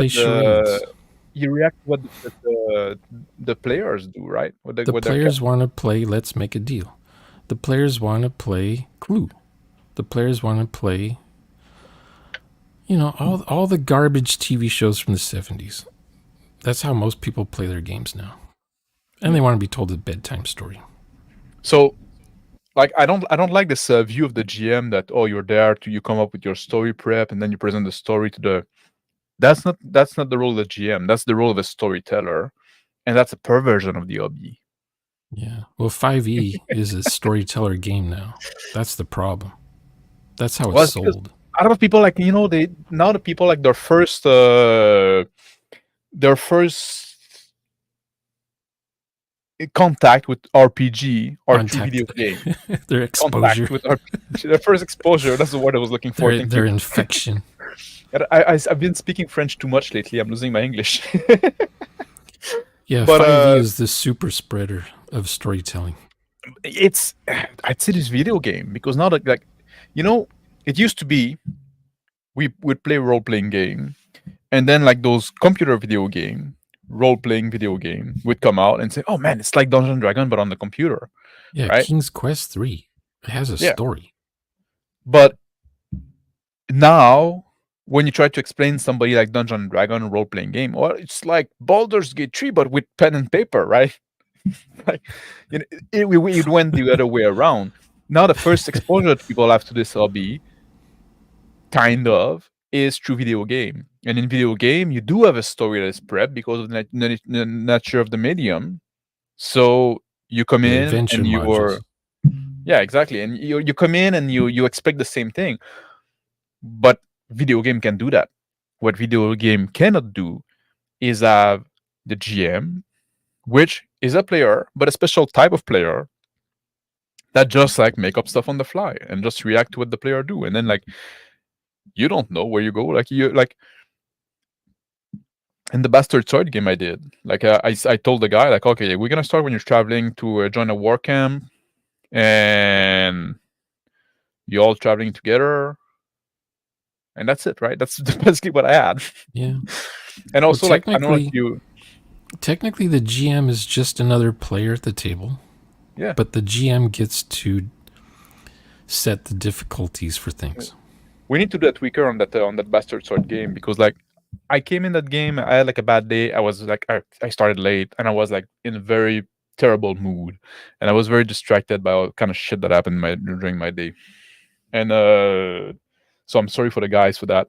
what the players do, right? The players want to play Let's Make a Deal. The players want to play Clue. The players want to play, all the garbage TV shows from the 70s. That's how most people play their games now. And they want to be told a bedtime story. So, like, I don't like this view of the GM that, oh, you're there to, you come up with your story prep and then you present the story to the. That's not the role of the GM. That's the role of a storyteller, and that's a perversion of the hobby. Yeah. Well, 5e is a storyteller game now. That's the problem. That's how it's sold. A lot of people, like, you know, the people, like, their first contact with RPG or through video game. Their exposure. Contact with RPG. Their first exposure. That's the word I was looking for. Their infection. I've been speaking French too much lately. I'm losing my English. Yeah, but 5e is the super spreader of storytelling. I'd say this video game, because now that, like, you know, it used to be we would play role-playing game, and then, like, those computer video game, role-playing video game would come out and say, oh man, it's like Dungeons & Dragons but on the computer. Yeah, right? King's Quest 3. It has a story. But now, when you try to explain somebody like Dungeons & Dragons role-playing game, well, it's like Baldur's Gate 3 but with pen and paper, right? Like, you know, it went the other way around. Now the first exposure people have to this hobby, kind of, is through video game. And in video game, you do have a story that is prepped because of the nature of the medium. So you come in and you're... Yeah, exactly. And you come in and you expect the same thing. But video game can do that. What video game cannot do is have the GM, which is a player, but a special type of player that just, like, make up stuff on the fly and just react to what the player do. And then, like, you don't know where you go. Like, in the Bastard Sword game I did, like, I told the guy, like, okay, we're gonna start when you're traveling to join a war camp, and you're all traveling together, and that's it, right? That's basically what I had. Yeah. And also, like, I don't know if you... Technically, the GM is just another player at the table. Yeah. But the GM gets to set the difficulties for things. We need to do a tweaker on that Bastard Sword game, because, like, I came in that game, I had, like, a bad day. I was like, I started late, and I was, like, in a very terrible mood, and I was very distracted by all kind of shit that happened during my day. And so I'm sorry for the guys for that.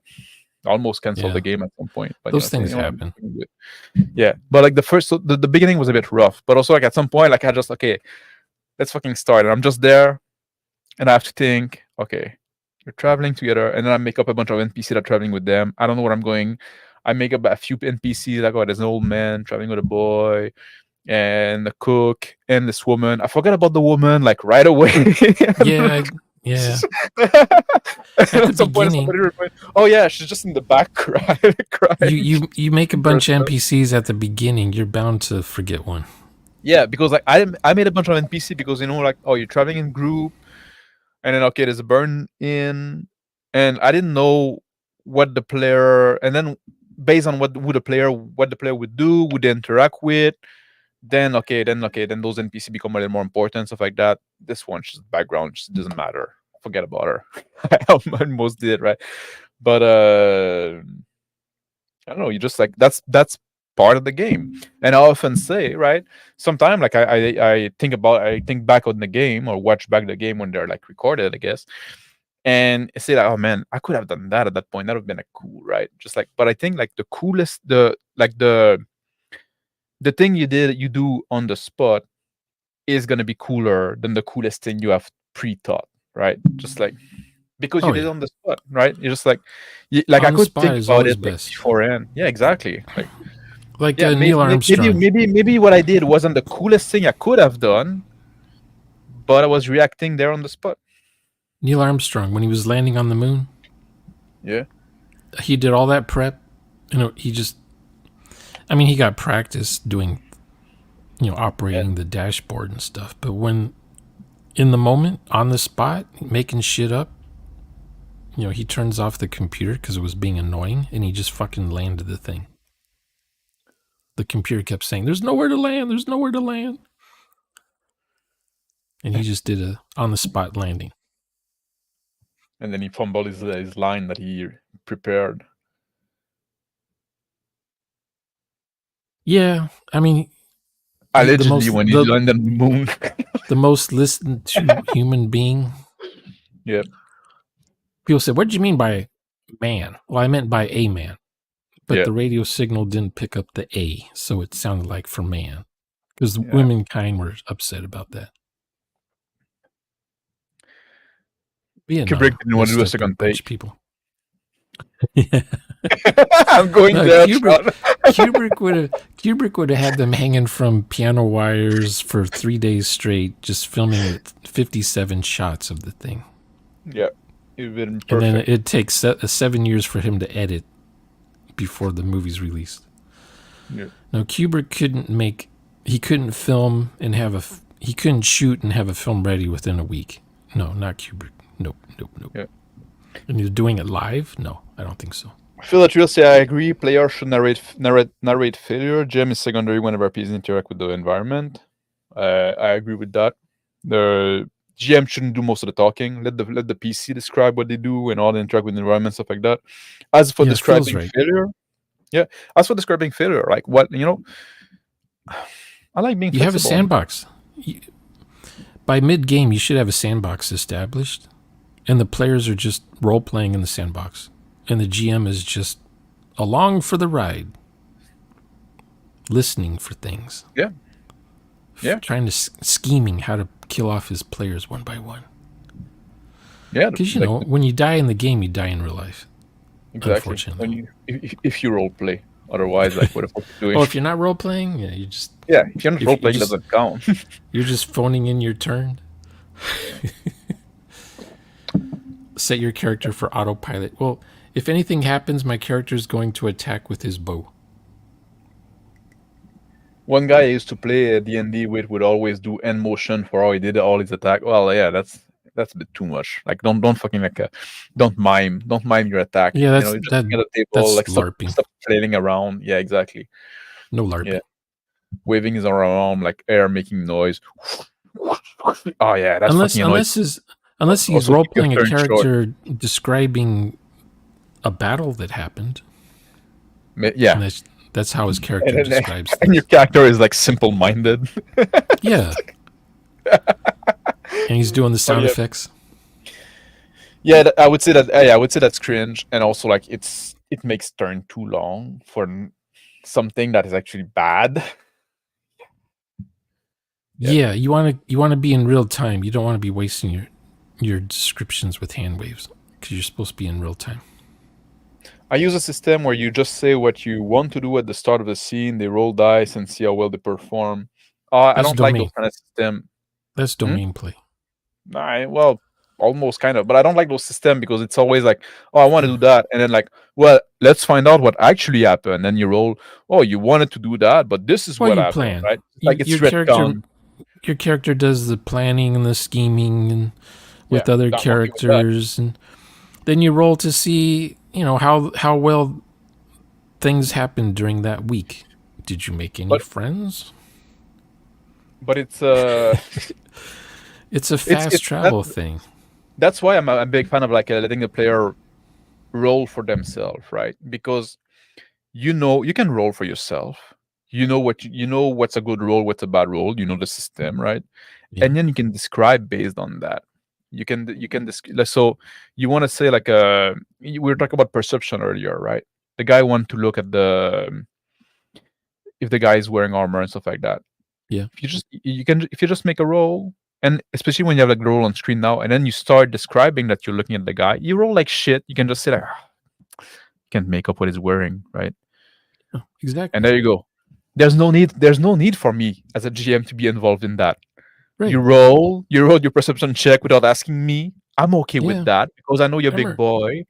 I almost canceled the game at some point. But those things happen. Yeah, but, like, the beginning was a bit rough, but also, like, at some point, like, I just, okay, let's fucking start. And I'm just there, and I have to think, okay, you're traveling together, and then I make up a bunch of NPCs that are traveling with them. I don't know where I'm going. I make up a few NPCs, like, oh, there's an old man traveling with a boy, and a cook, and this woman. I forgot about the woman, like, right away. Yeah. At some point, somebody reminded, oh yeah, she's just in the back crying. You make a bunch of NPCs at the beginning, you're bound to forget one. Yeah, because, like, I made a bunch of NPC because, you know, like, oh, you're traveling in group, and then, okay, there's a burn-in, and I didn't know what the player, and then based on what the player would do, would they interact with, then those NPC become a little more important, stuff like that. This one, just background, just doesn't matter. Forget about her. I almost did, right? But I don't know. You just, like, that's part of the game. And I often say, right, sometimes, like, I think back on the game, or watch back the game when they're, like, recorded, I guess, and say, like, oh man, I could have done that at that point. That would have been, like, cool, right? Just, like, but I think, like, the coolest, the thing you do on the spot is gonna be cooler than the coolest thing you have pre-thought, right? Just, like, because you did it on the spot, right? You're just, like, I could think about it, like, beforehand. Yeah, exactly. Like, Neil Armstrong. Maybe what I did wasn't the coolest thing I could have done, but I was reacting there on the spot. Neil Armstrong, when he was landing on the moon, he did all that prep. You know, he got practice doing, operating the dashboard and stuff. But when in the moment, on the spot, making shit up, he turns off the computer because it was being annoying, and he just fucking landed the thing. The computer kept saying, "There's nowhere to land. There's nowhere to land." And he just did a on-the-spot landing. And then he fumbled his line that he prepared. Yeah, I mean, Allegedly, when you land on the moon. The most listened to human being. Yeah. People said, "What did you mean by man?" Well, I meant by a man, but Yeah. the radio signal didn't pick up the A, so it sounded like for man, because Yeah. womankind were upset about that. Kubrick didn't want to do a second take. People. Yeah. I'm going there. Kubrick would have had them hanging from piano wires for 3 days straight, just filming 57 shots of the thing. Yeah, it would have been perfect. And then it takes 7 years for him to edit before the movie's released. Yeah. Now Kubrick he couldn't film and he couldn't shoot and have a film ready within a week. No, not Kubrick. Nope. Yeah. And he's doing it live? No, I don't think so. Phil at Real say I agree. Players should narrate failure. GM is secondary whenever RPs interact with the environment. I agree with that. The GM shouldn't do most of the talking. Let the PC describe what they do and all the interact with the environment, stuff like that. As for describing failure, like what I like being. You have a sandbox. By mid game, you should have a sandbox established, and the players are just role playing in the sandbox. And the GM is just along for the ride, listening for things. Yeah. Trying to scheming how to kill off his players one by one. Yeah. Because when you die in the game, you die in real life. Exactly. Unfortunately, if you role play, otherwise, like what the fuck are you doing? Oh, if you're not role playing, you just if you're not role playing, it doesn't count. You're just phoning in your turn. Set your character for autopilot. Well, if anything happens, my character is going to attack with his bow. One guy I used to play D&D with would always do end motion for how he did all his attack. Well, yeah, that's a bit too much. Like, don't fucking don't mime your attack. Yeah, that's just at a table, like LARPing. Stop flailing around. Yeah, exactly. No LARPing. Yeah. Waving his arm like air making noise. Oh yeah, that's unless he's role playing a character describing a battle that happened. Yeah. And that's how his character describes things. And your character is like simple-minded. Yeah. And he's doing the sound effects. Yeah, I would say that. I would say that's cringe, and also like it makes turn too long for something that is actually bad. Yeah, you want to be in real time. You don't want to be wasting your descriptions with hand waves because you're supposed to be in real time. I use a system where you just say what you want to do at the start of the scene. They roll dice and see how well they perform. I don't like those kind of system. That's domain play. Well, almost kind of, but I don't like those systems because it's always like, oh, I want to do that, and then like, well, let's find out what actually happened. And you roll, oh, you wanted to do that, but this is what happened, plan. Right? Like it's your character does the planning and the scheming and with other characters, and then you roll to see, how well things happened during that week. Did you make any friends? But it's it's a fast travel thing. That's why I'm a big fan of like letting the player roll for themselves, right? Because you can roll for yourself. You know what's a good roll, what's a bad roll. You know the system, right? Yeah. And then you can describe based on that. You can so you want to say like we were talking about perception earlier, right? The guy want to look at if the guy is wearing armor and stuff like that. Yeah. If you just make a roll, and especially when you have like the roll on screen now, and then you start describing that you're looking at the guy, you roll like shit. You can just say like, you can't make up what he's wearing, right? Oh, exactly. And there you go. There's no need for me as a GM to be involved in that. Right. You roll your perception check without asking me. I'm okay with that because I know you're a big boy.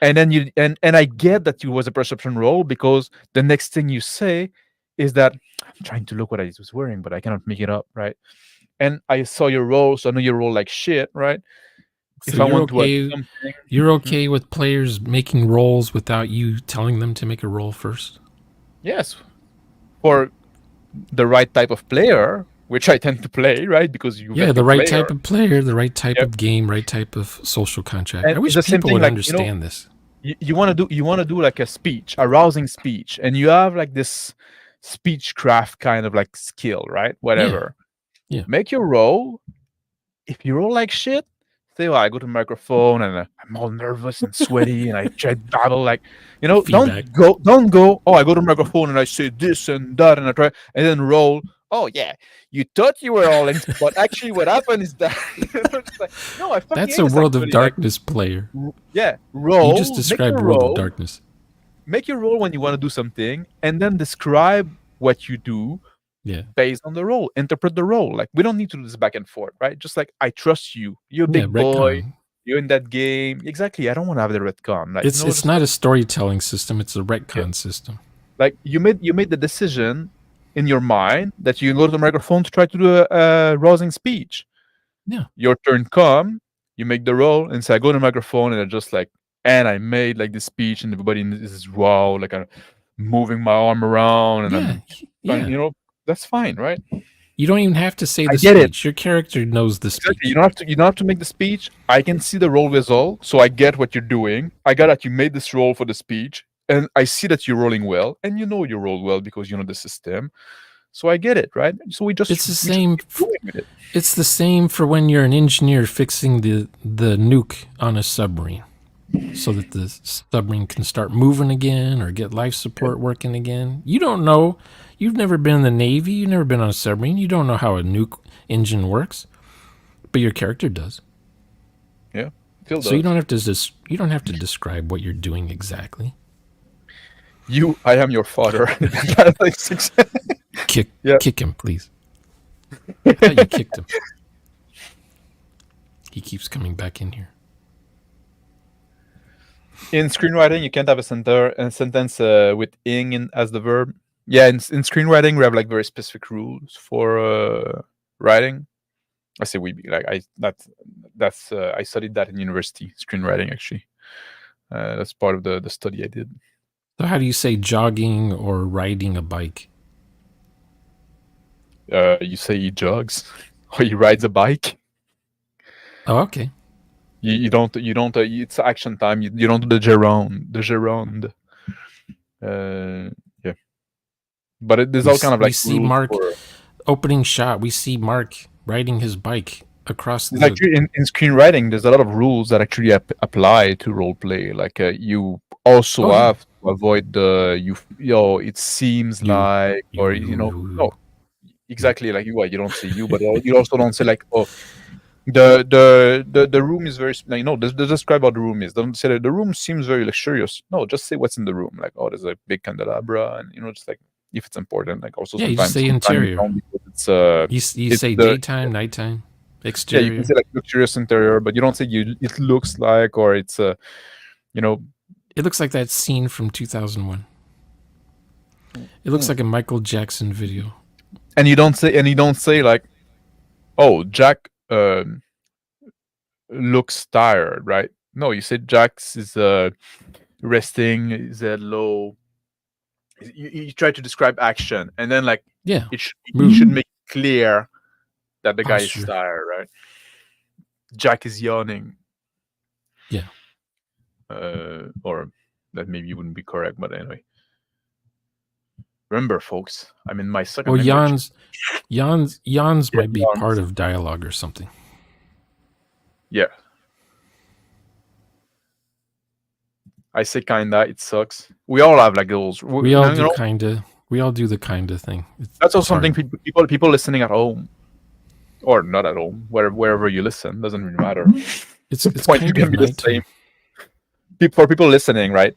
And then and I get that you was a perception roll because the next thing you say is that I'm trying to look what I was wearing, but I cannot make it up, right? And I saw your roll, so I know you roll like shit, right? So you're okay with players making rolls without you telling them to make a roll first? Yes. For the right type of player, which I tend to play, right? Because the right type of player, the right type of game, right type of social contract. And I wish people would understand this. You want to do like a speech, a rousing speech, and you have like this speechcraft kind of like skill, right? Whatever. Yeah. Make your roll. If you roll like shit, say, well, I go to the microphone and I'm all nervous and sweaty and I try to babble like, Feedback. don't go. Oh, I go to the microphone and I say this and that and I try and then roll. Oh yeah, you thought you were all in, but actually, what happened is that like, no, I fucking That's hate a this World of activity. Darkness player. Yeah, roll. You just described World of Darkness. Make your roll when you want to do something, and then describe what you do. Yeah. Based on the role, interpret the role. Like we don't need to do this back and forth, right? Just like I trust you. You're a big boy. Retcon. You're in that game. Exactly. I don't want to have the retcon. Like It's not a storytelling system. It's a retcon system. Like you made the decision in your mind that you go to the microphone to try to do a rousing speech. Yeah. Your turn come. You make the role, and say I go to the microphone, and I just like, and I made like this speech, and everybody is wow, like I'm moving my arm around, and I'm, that's fine, right? You don't even have to say the get speech. Your character knows the speech. You don't have to make the speech. I can see the roll result, so I get what you're doing. I got that you made this roll for the speech, and I see that you're rolling well, and you know you roll well because you know the system. So I get it, right? So we just it's the same. It's the same for when you're an engineer fixing the nuke on a submarine, so that the submarine can start moving again or get life support working again. You don't know. You've never been in the Navy. You've never been on a submarine. You don't know how a nuke engine works, but your character does. Yeah, so you don't have to describe what you're doing exactly. I am your father. Kick him, please. I thought you kicked him. He keeps coming back in here. In screenwriting, you can't have a sentence with ing as the verb. Yeah, in screenwriting, we have like very specific rules for writing. I say we like I studied that in university, screenwriting actually. That's part of the study I did. So how do you say jogging or riding a bike? You say he jogs or he rides a bike. Oh, okay. You don't. It's action time. You don't do the gerund. Yeah. But there's all kind of like. We see Mark opening shot. We see Mark riding his bike across the. Actually, in screenwriting, there's a lot of rules that actually apply to role play. Like you also have to avoid the it seems like or no. Exactly, like you don't say you, but you also don't say like, oh, the room is very describe how the room is. Don't say that the room seems very luxurious. No, just say what's in the room. Like, oh, there's a big candelabra, and just like if it's important. Like also you just say interior. It's you say daytime, nighttime, exterior. Yeah, you can say like luxurious interior, but you don't say it looks like or it's It looks like that scene from 2001. It looks like a Michael Jackson video. And you don't say like, oh, Jack looks tired, right? No, you say Jack is resting, is low. You try to describe action, and then like you should make it clear that the guy is tired, right? Jack is yawning. Yeah. Or that maybe wouldn't be correct, but anyway. Remember, folks, I'm in my second language. Yawns might be part of dialogue or something. Yeah. I say kinda, it sucks. We all have like those. We all do kinda. We all do the kinda thing. That's also something people listening at home, or not at home, wherever you listen, doesn't really matter. It's point can be the same. For people listening, right?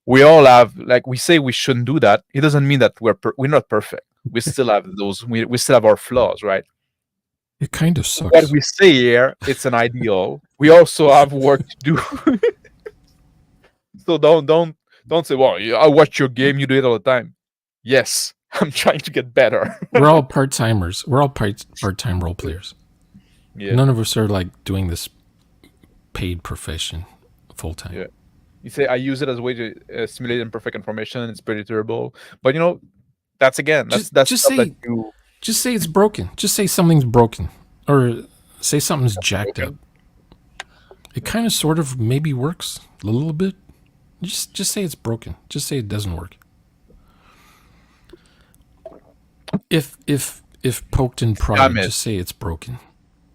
We all have, like, we say we shouldn't do that. It doesn't mean that we're not perfect. We still have those. We still have our flaws, right? It kind of sucks. What we say here, it's an ideal. We also have work to do. So don't say, well, I watch your game. You do it all the time. Yes, I'm trying to get better. We're all part-timers. We're all part-time role players. Yeah. None of us are like doing this paid profession full time. Yeah. You say I use it as a way to simulate imperfect information. It's pretty terrible, but that's just say it's broken. Just say something's broken, or say something's jacked up. It kind of, sort of, maybe works a little bit. Just say it's broken. Just say it doesn't work. If poked in pride, damaged. just say it's broken.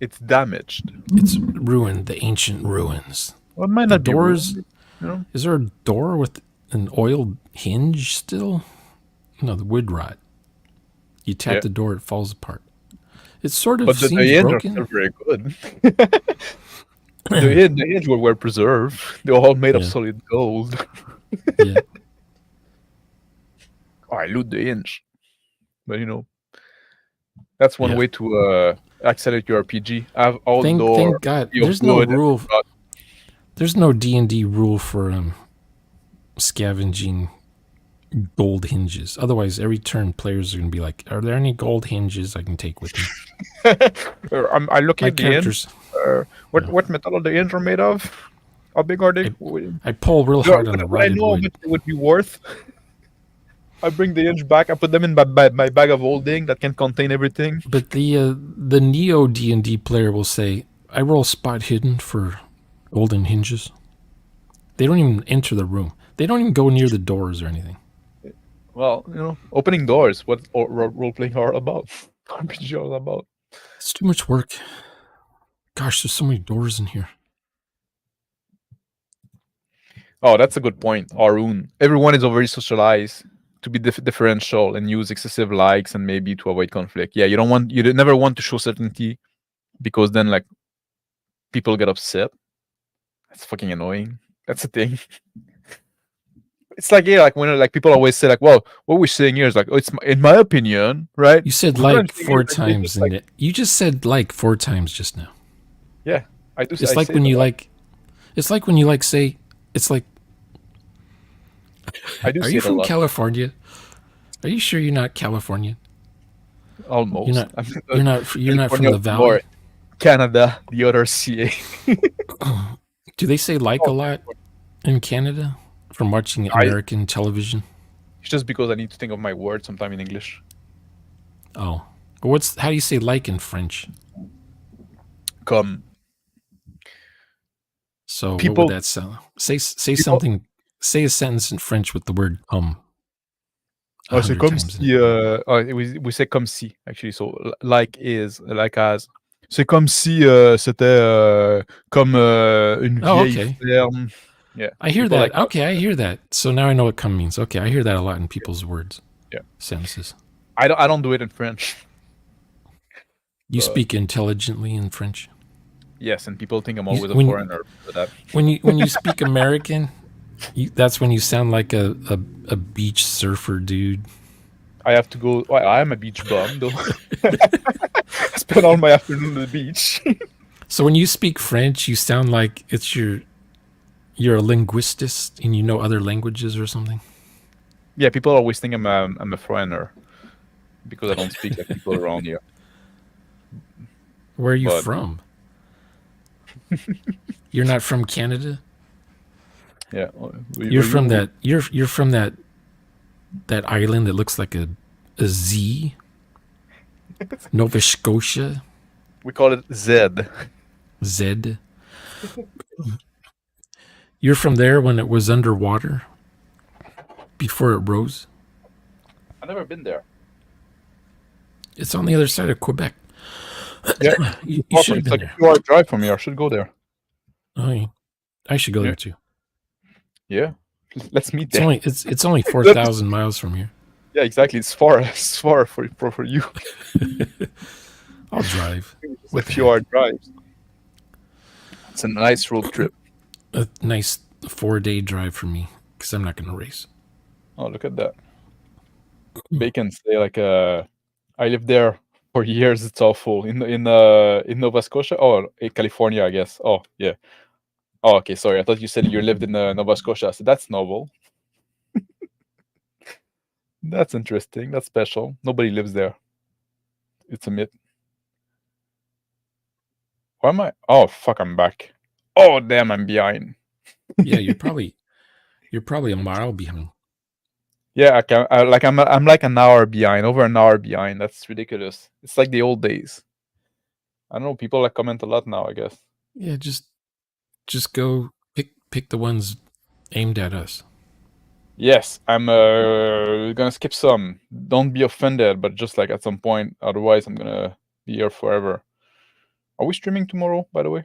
It's damaged. It's ruined. The ancient ruins. Well, it might The not be doors. ruined, you know? Is there a door with an oiled hinge still? No, the wood rot. You tap the door, it falls apart. It sort of But the seems hinge are broken. still very good. the hinge were well preserved. They're all made of Yeah. solid gold. Yeah. Oh, I loot the hinge. But you know, that's one Yeah. way to accelerate your RPG. Have outdoor. Thank God. your There's no wood and rule. rock. There's no D&D rule for scavenging gold hinges. Otherwise, every turn players are going to be like, "Are there any gold hinges I can take with me?" I look My at the hinge. characters. What metal are the hinge are made of? How big are they? I pull real hard on the Would I rotted know how wood. much they would be worth? I bring the hinge back. I put them in my bag of holding that can contain everything. But the Neo D&D player will say, "I roll spot hidden for golden hinges." They don't even enter the room. They don't even go near the doors or anything. Well, you know, opening doors. What role playing are all about? RPG are all about. It's too much work. Gosh, there's so many doors in here. Oh, that's a good point, Arun. Everyone is already socialized to be differential and use excessive likes and maybe to avoid conflict. Yeah, you never want to show certainty because then like people get upset. That's fucking annoying. That's the thing. It's like like when like people always say like, well, what we're saying here is like, oh, it's in my opinion, right? You said What I'm like saying 4 is, like, times, and you just said like 4 times just now. yeah, I do. It's like when you like. It's like when you like say. It's like. I do. Are say you it a from lot. California? Are you sure you're not Californian? Almost. You're not from the valley. Or Canada, the other CA. Do they say like a lot in Canada from watching American television? It's just because I need to think of my word sometime in English. Oh, how do you say like in French? Come. So People, what would that sound? Say something. Say a sentence in French with the word come. C'est comme si. We say comme si actually. So like is like as. C'est comme si c'était comme une vieille ferme. Yeah. I hear that. Like okay, I hear that. So now I know what come means. Okay, I hear that a lot in people's words. Yeah. Sentences. I don't do it in French. You speak intelligently in French. Yes, and people think I'm always a foreigner for that. When you speak American, that's when you sound like a beach surfer dude. I have to go. Well, I am a beach bum, though. I spend all my afternoon at the beach. So when you speak French, you sound like you're a linguistist and you know other languages or something. Yeah, people always think I'm a foreigner because I don't speak like people around here. Where are you from? You're not from Canada? Yeah, you're from that. You're from that island that looks like a Z. Nova Scotia. We call it Z. Z. You're from there when it was underwater, before it rose. I've never been there. It's on the other side of Quebec. Yeah, you should have been there. 2-hour drive from here. I should go there. Oh, yeah. I should go there too. Yeah, let's meet there. It's only 4,000 miles from here. Yeah, exactly. It's far for you. I'll drive. It's a few-hour drive. It's a nice road trip. A nice 4-day drive for me because I'm not going to race. Oh, look at that. Bacon say like I lived there for years. It's awful in Nova Scotia. Oh, in California, I guess. Oh, yeah. Oh, okay. Sorry, I thought you said you lived in Nova Scotia. So that's novel. That's interesting. That's special. Nobody lives there. It's a myth. Why am I? Oh, fuck! I'm back. Oh, damn! I'm behind. Yeah, you're probably a mile behind. Yeah, I'm like an hour behind, over an hour behind. That's ridiculous. It's like the old days. I don't know. People like comment a lot now, I guess. Yeah, just go pick the ones aimed at us. Yes, I'm gonna skip some. Don't be offended, but just like at some point, otherwise I'm gonna be here forever. Are we streaming tomorrow, by the way?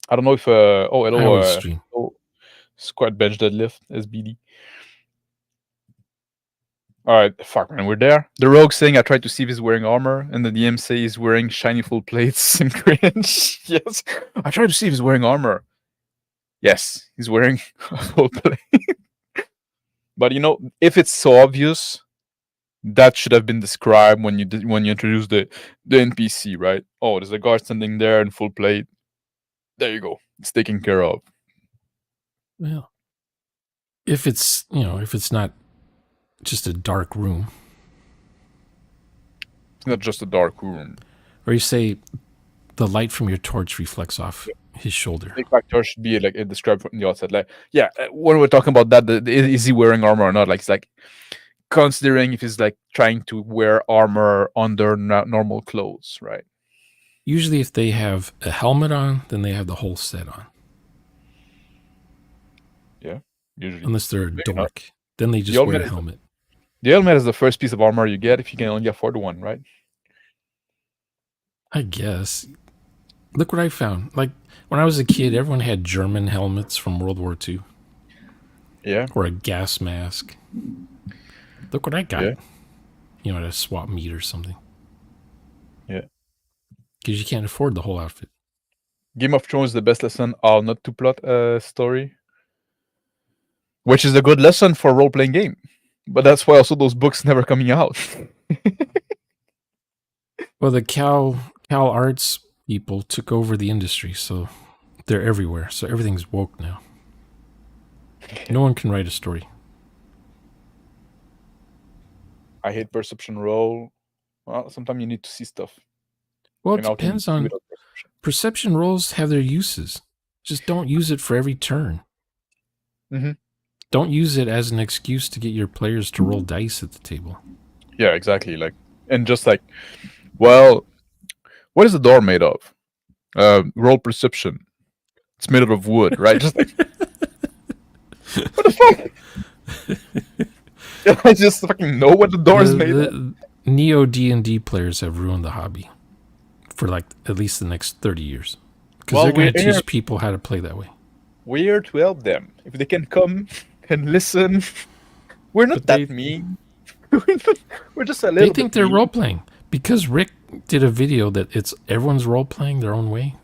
I don't know if oh I hello always stream. squat bench deadlift SBD. All right, fuck man, we're there. The rogue saying I tried to see if he's wearing armor, and the DM say he's wearing shiny full plates and cringe. Yes, I tried to see if he's wearing armor. Yes, he's wearing a full plate. But you know, if it's so obvious, that should have been described when you introduce the NPC, right? Oh, there's a guard standing there in full plate. There you go. It's taken care of. Well, if it's not just a dark room, It's not just a dark room. or you say the light from your torch reflects off his shoulder. Big factor should be like described from the outside. Like, yeah, when we're talking about that, is he wearing armor or not? Like, it's like considering if he's like trying to wear armor under normal clothes, right? Usually, if they have a helmet on, then they have the whole set on. Yeah, usually. Unless they're a dork, then they just wear a helmet. The helmet is the first piece of armor you get if you can only afford one, right? I guess. Look what I found. Like, when I was a kid, everyone had German helmets from World War II. Yeah. Or a gas mask. Look what I got. Yeah. You know, at a swap meet or something. Yeah. Because you can't afford the whole outfit. Game of Thrones is the best lesson how not to plot a story. Which is a good lesson for a role-playing game. But that's why also those books never coming out. Well, the Cal Arts people took over the industry, so they're everywhere. So everything's woke now. No one can write a story. I hate perception roll. Well, sometimes you need to see stuff. Well, it depends on... Perception rolls have their uses. Just don't use it for every turn. Mm-hmm. Don't use it as an excuse to get your players to roll dice at the table. Yeah, exactly. Like, and just like, well, what is the door made of? Roll perception. It's made out of wood, right? Just like, what the fuck? I just fucking know what the door is made of. Neo D&D players have ruined the hobby for like at least the next 30 years. Because they're going to teach people how to play that way. We're here to help them. If they can come and listen, we're not that mean. We're just a little. They think they're role playing because Rick did a video that it's everyone's role playing their own way.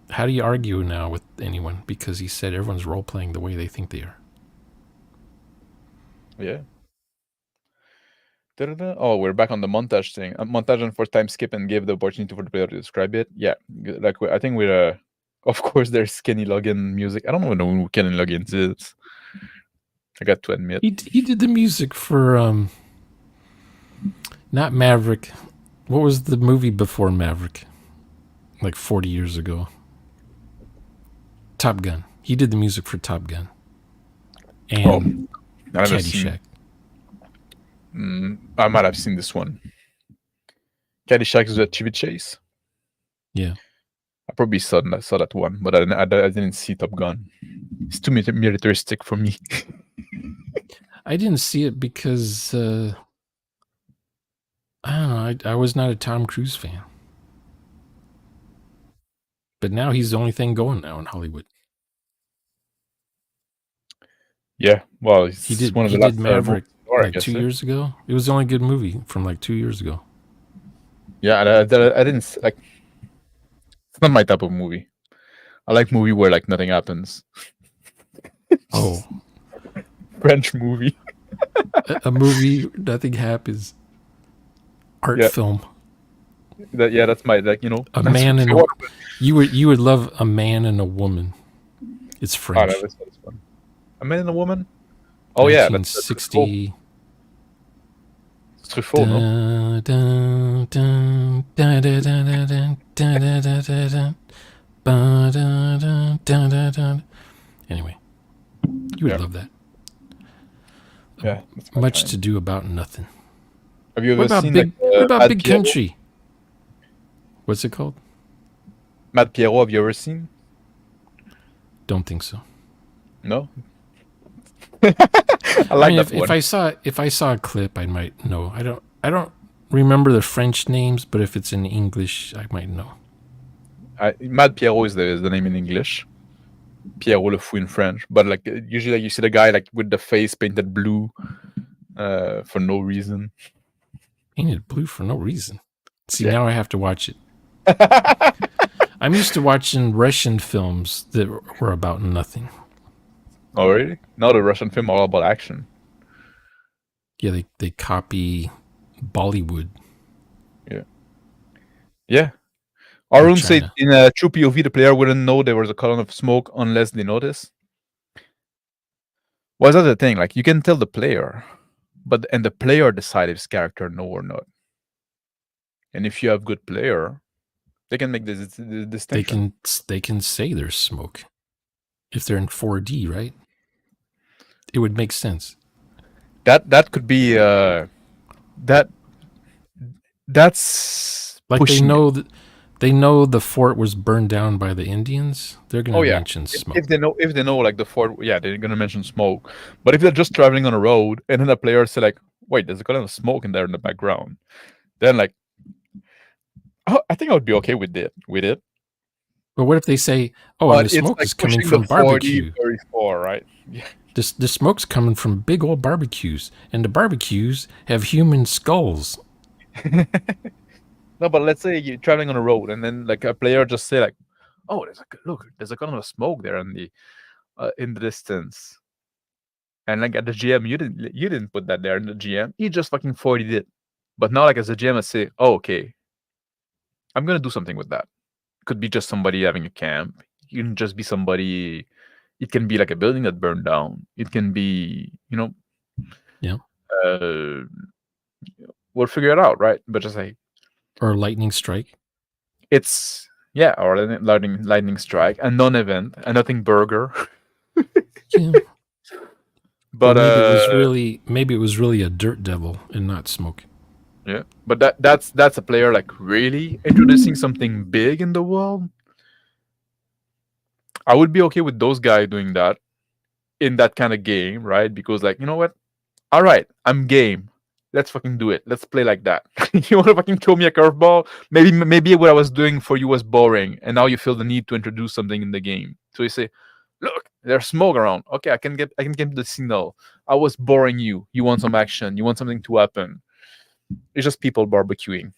How do you argue now with anyone because he said everyone's role playing the way they think they are? Yeah. Da-da-da. Oh, we're back on the montage thing. Montage and first time skip and give the opportunity for the player to describe it. Yeah, like I think we're. Of course, there's Kenny Loggins music. I don't even know who Kenny Loggins is. I got to admit. He did the music for not Maverick. What was the movie before Maverick? Like 40 years ago. Top Gun. He did the music for Top Gun. And Caddyshack. I might have seen this one. Caddyshack is a TV chase. Yeah. I probably saw that one, but I didn't see Top Gun. It's too militaristic for me. I didn't see it because I don't know. I was not a Tom Cruise fan, but now he's the only thing going now in Hollywood. Yeah, well, he did Maverick like 2 years ago. It was the only good movie from like 2 years ago. Yeah, I didn't like. It's not my type of movie. I like movie where like nothing happens. Oh, French movie. a movie nothing happens. Art film. That's my like a man and you would love A Man and a Woman. It's French. Oh, that's fun. A Man and a Woman. Oh yeah, that's 1960. Truffaut, no? Anyway, you would love that. Yeah. Much to do about nothing. Have you ever seen what about Big Country? What's it called? Mad Pierrot, have you ever seen? Don't think so. No? I like mean, that if one. if I saw a clip, I might know. I don't remember the French names, but if it's in English, I might know. Mad Pierrot is the name in English. Pierrot le Fou in French, but like usually you see the guy like with the face painted blue for no reason. Painted blue for no reason. See, Yeah. now I have to watch it. I'm used to watching Russian films that were about nothing. Oh, really? No, the Russian film are all about action. Yeah, they copy Bollywood. Yeah. Arun said China. in a true POV, the player wouldn't know there was a column of smoke unless they notice. Well, that's the thing. Like, you can tell the player, and the player decide if his character know or not. And if you have good player, they can make this distinction. They can say there's smoke if they're in 4D, right? It would make sense. That could be that's Like pushing it. they know the fort was burned down by the Indians. They're gonna Oh yeah. mention smoke. If they know like the fort, yeah, they're gonna mention smoke. But if they're just traveling on a road and then the player say like, wait, there's a column of smoke in there in the background, then like, oh, I think I would be okay with it. But what if they say, "Oh, But and the it's smoke like is coming pushing from the 40 barbecue. very far, right? Yeah. The smoke's coming from big old barbecues, and the barbecues have human skulls." No, but let's say you're traveling on a road and then like a player just say like, oh, there's a column of smoke there in the distance. And like at the GM, you didn't put that there in the GM. You just fucking 40'd it. But now like as a GM, I say, oh, okay, I'm gonna do something with that. Could be just somebody having a camp. It can just be somebody. It can be like a building that burned down. It can be, Yeah. We'll figure it out, right? But just like Or lightning strike. it's or lightning strike, a non-event, a nothing burger. Yeah. But maybe it was really a dirt devil and not smoke. yeah, but that's a player like really introducing something big in the world. I would be okay with those guys doing that in that kind of game, right? Because like, you know what? All right, I'm game. Let's fucking do it. Let's play like that. You want to fucking throw me a curveball? Maybe what I was doing for you was boring, and now you feel the need to introduce something in the game. So you say, "Look, there's smoke around. Okay, I can get the signal. I was boring you. You want some action? You want something to happen? It's just people barbecuing."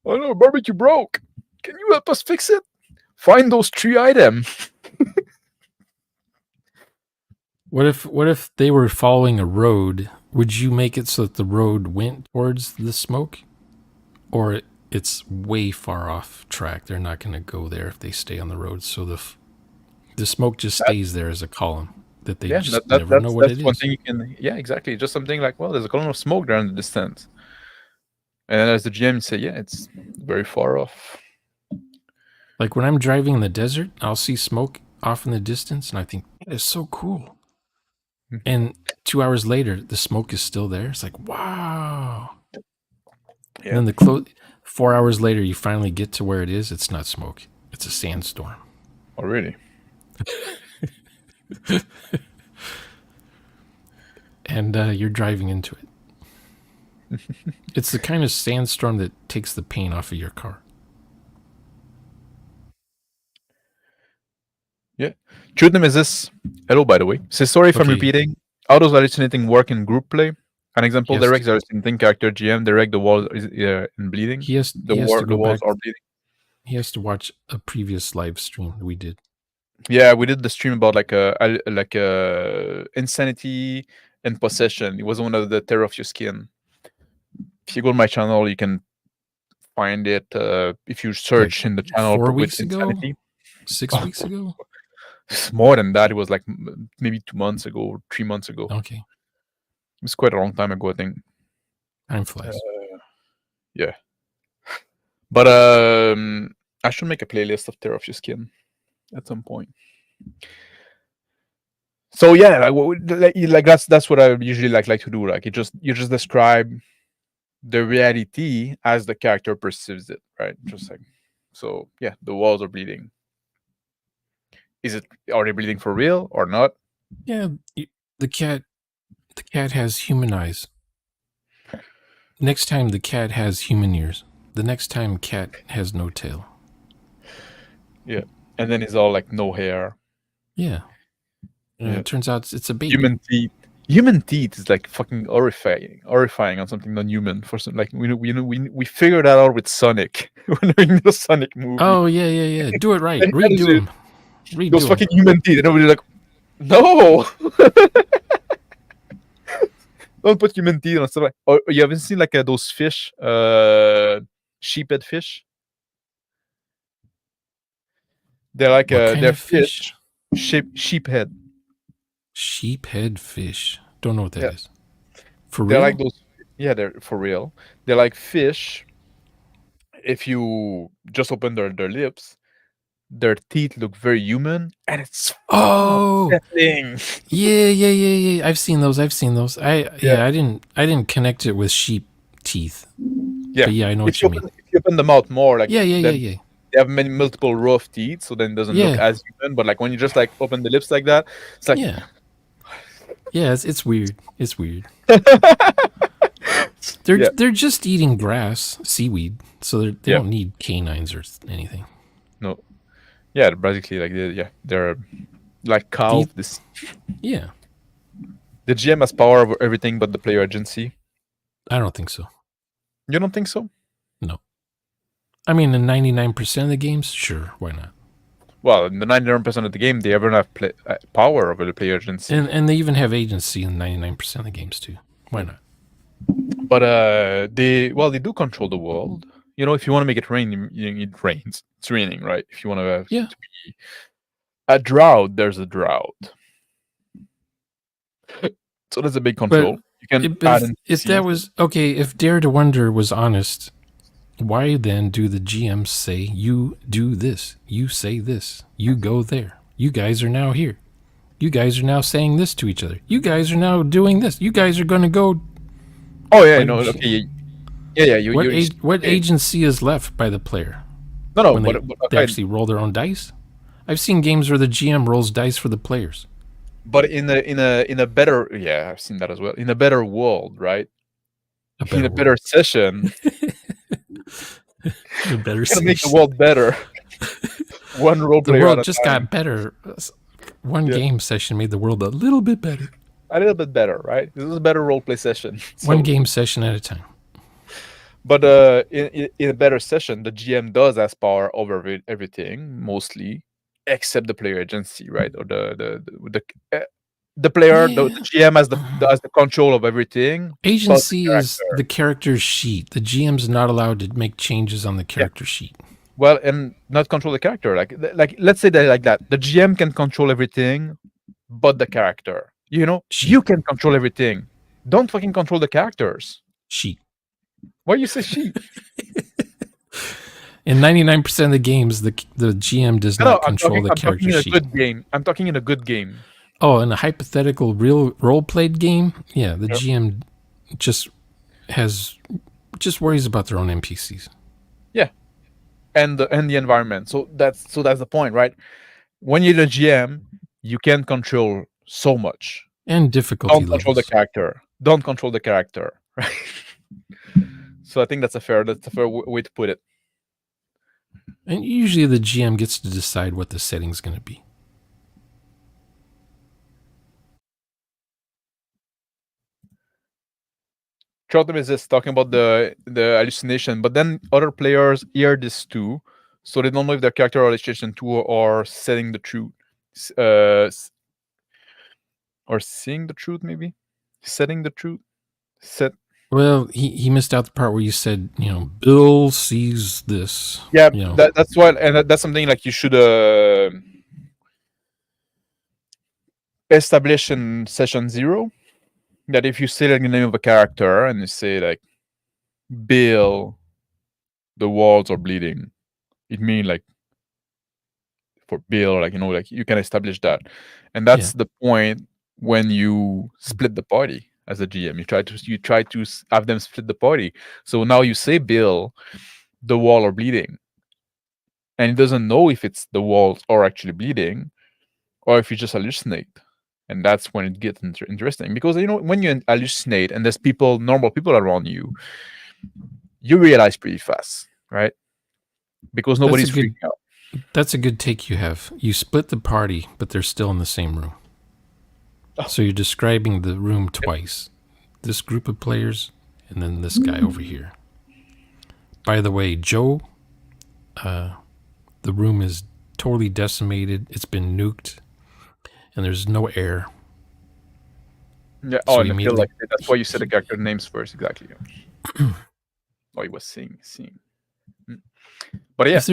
Oh no, barbecue broke. Can you help us fix it? Find those 3 items. What if they were following a road? Would you make it so that the road went towards the smoke, or it's way far off track? They're not going to go there if they stay on the road. So the smoke just stays there as a column that they just never know what it is. One thing you can, yeah, exactly. Just something like, well, there's a column of smoke there in the distance, and then as the GM, you say, yeah, it's very far off. Like when I'm driving in the desert, I'll see smoke off in the distance, and I think that is so cool. And 2 hours later, the smoke is still there. It's like, wow. Yeah. And then 4 hours later, you finally get to where it is. It's not smoke. It's a sandstorm. Oh, really? And you're driving into it. It's the kind of sandstorm that takes the paint off of your car. Yeah. Truth Nemesis. Hello, by the way. Say sorry if I'm repeating. How does hallucinating work in group play? An example, direct hallucinating character GM, direct the wall is in bleeding. The walls are bleeding. He has to watch a previous live stream we did. Yeah, we did the stream about like insanity and possession. It was one of the Terror of Your Skin. If you go to my channel, you can find it. If you search in the channel 4 weeks insanity. ago? 6 weeks ago? More than that. It was like maybe 2 months ago or 3 months ago. Okay. It was quite a long time ago, I think. Time flies. Yeah. But I should make a playlist of Terror of Your Skin at some point. So yeah, like that's what I usually like to do. Like you just describe the reality as the character perceives it, right? Just like, so yeah, the walls are bleeding. Are they bleeding for real or not? Yeah, the cat has human eyes. Next time the cat has human ears. The next time cat has no tail. Yeah, and then it's all like no hair. Yeah. Yeah. It turns out it's a baby. Human teeth. Human teeth is like fucking horrifying on something non-human. For some, like we figured that out with Sonic when doing the Sonic movie. Oh yeah. Do it right. And Redo them. those fucking human teeth, and everybody's like, no. Don't put human teeth on stuff. Or you haven't seen like those fish, sheephead fish? They're like What kind they're of fish? Sheephead. Sheephead fish. Don't know what that is. For They're real? like those. Yeah, they're for real. They're like fish. If you just open their lips, their teeth look very human, and it's upsetting. Yeah. I've seen those. I didn't connect it with sheep teeth. Yeah, But yeah, I know what you mean. If you open the mouth more, like Yeah. They have multiple row of teeth, so then it doesn't look as human. But like when you just like open the lips like that, it's like it's weird. It's weird. They're just eating grass, seaweed, so they don't need canines or anything. No, yeah, basically like they're like cow. Yeah, the GM has power over everything but the player agency. I don't think so. You don't think so? No. I mean, in 99% of the games, sure, why not? Well, in the 99% of the game, they ever have power over the player agency. And they even have agency in 99% of the games too. Why not? But they do control the world. You know, if you want to make it rain, it rains. It's raining, right? If you want to have to be a drought, there's a drought. So that's a big control. You can if that was okay, if Dare to Wonder was honest, why then do the GMs say you do this, you say this, you go there, you guys are now here, you guys are now saying this to each other, you guys are now doing this, you guys are going to go? Oh yeah, no, okay, yeah. What agency is left by the player? No, when they actually roll their own dice. I've seen games where the GM rolls dice for the players. But in a better, I've seen that as well. In a better world, right? In a better session. A better session. Make the world better. One role player. The world just got better. One game session made the world a little bit better. A little bit better, right? This is a better roleplay session. One game session at a time. But in a better session, the GM does has power over everything, mostly, except the player agency, right? Or the player, the GM has the control of everything. Agency is the character sheet. The GM's not allowed to make changes on the character sheet. Well, and not control the character. Like let's say that like that. The GM can control everything, but the character. You know, you can control everything. Don't fucking control the characters. Sheet. Why you say sheet? In 99% of the games, the GM does not control the character sheet. I'm talking in a good game. Oh, in a hypothetical real role-played game, the GM just worries about their own NPCs. Yeah, and the environment. So that's the point, right? When you're the GM, you can control so much. And difficulty levels. Don't control the character. Don't control the character, right? So I think that's a fair way to put it. And usually the GM gets to decide what the setting's going to be. Trotham is just talking about the hallucination, but then other players hear this too, so they don't know if their character hallucination too or setting the truth, or seeing the truth, maybe setting the truth. Well, he missed out the part where you said, Bill sees this. Yeah, that's why, and that's something like you should establish in session 0. That if you say like the name of a character and you say like Bill, the walls are bleeding, it means like for Bill, like like you can establish that, and that's the point when you split the party as a GM. You try to have them split the party. So now you say Bill, the wall are bleeding, and he doesn't know if it's the walls are actually bleeding. or if you just hallucinate. And that's when it gets interesting, because when you hallucinate and there's normal people around you, you realize pretty fast, right? Because nobody's freaking out. That's a good take you have. You split the party, but they're still in the same room. Oh. So you're describing the room twice. This group of players, and then this guy over here. By the way, Joe, the room is totally decimated. It's been nuked, and there's no air. Yeah. So And I feel like that's why you said the character names first, exactly. Oh, he was seeing. But yeah, if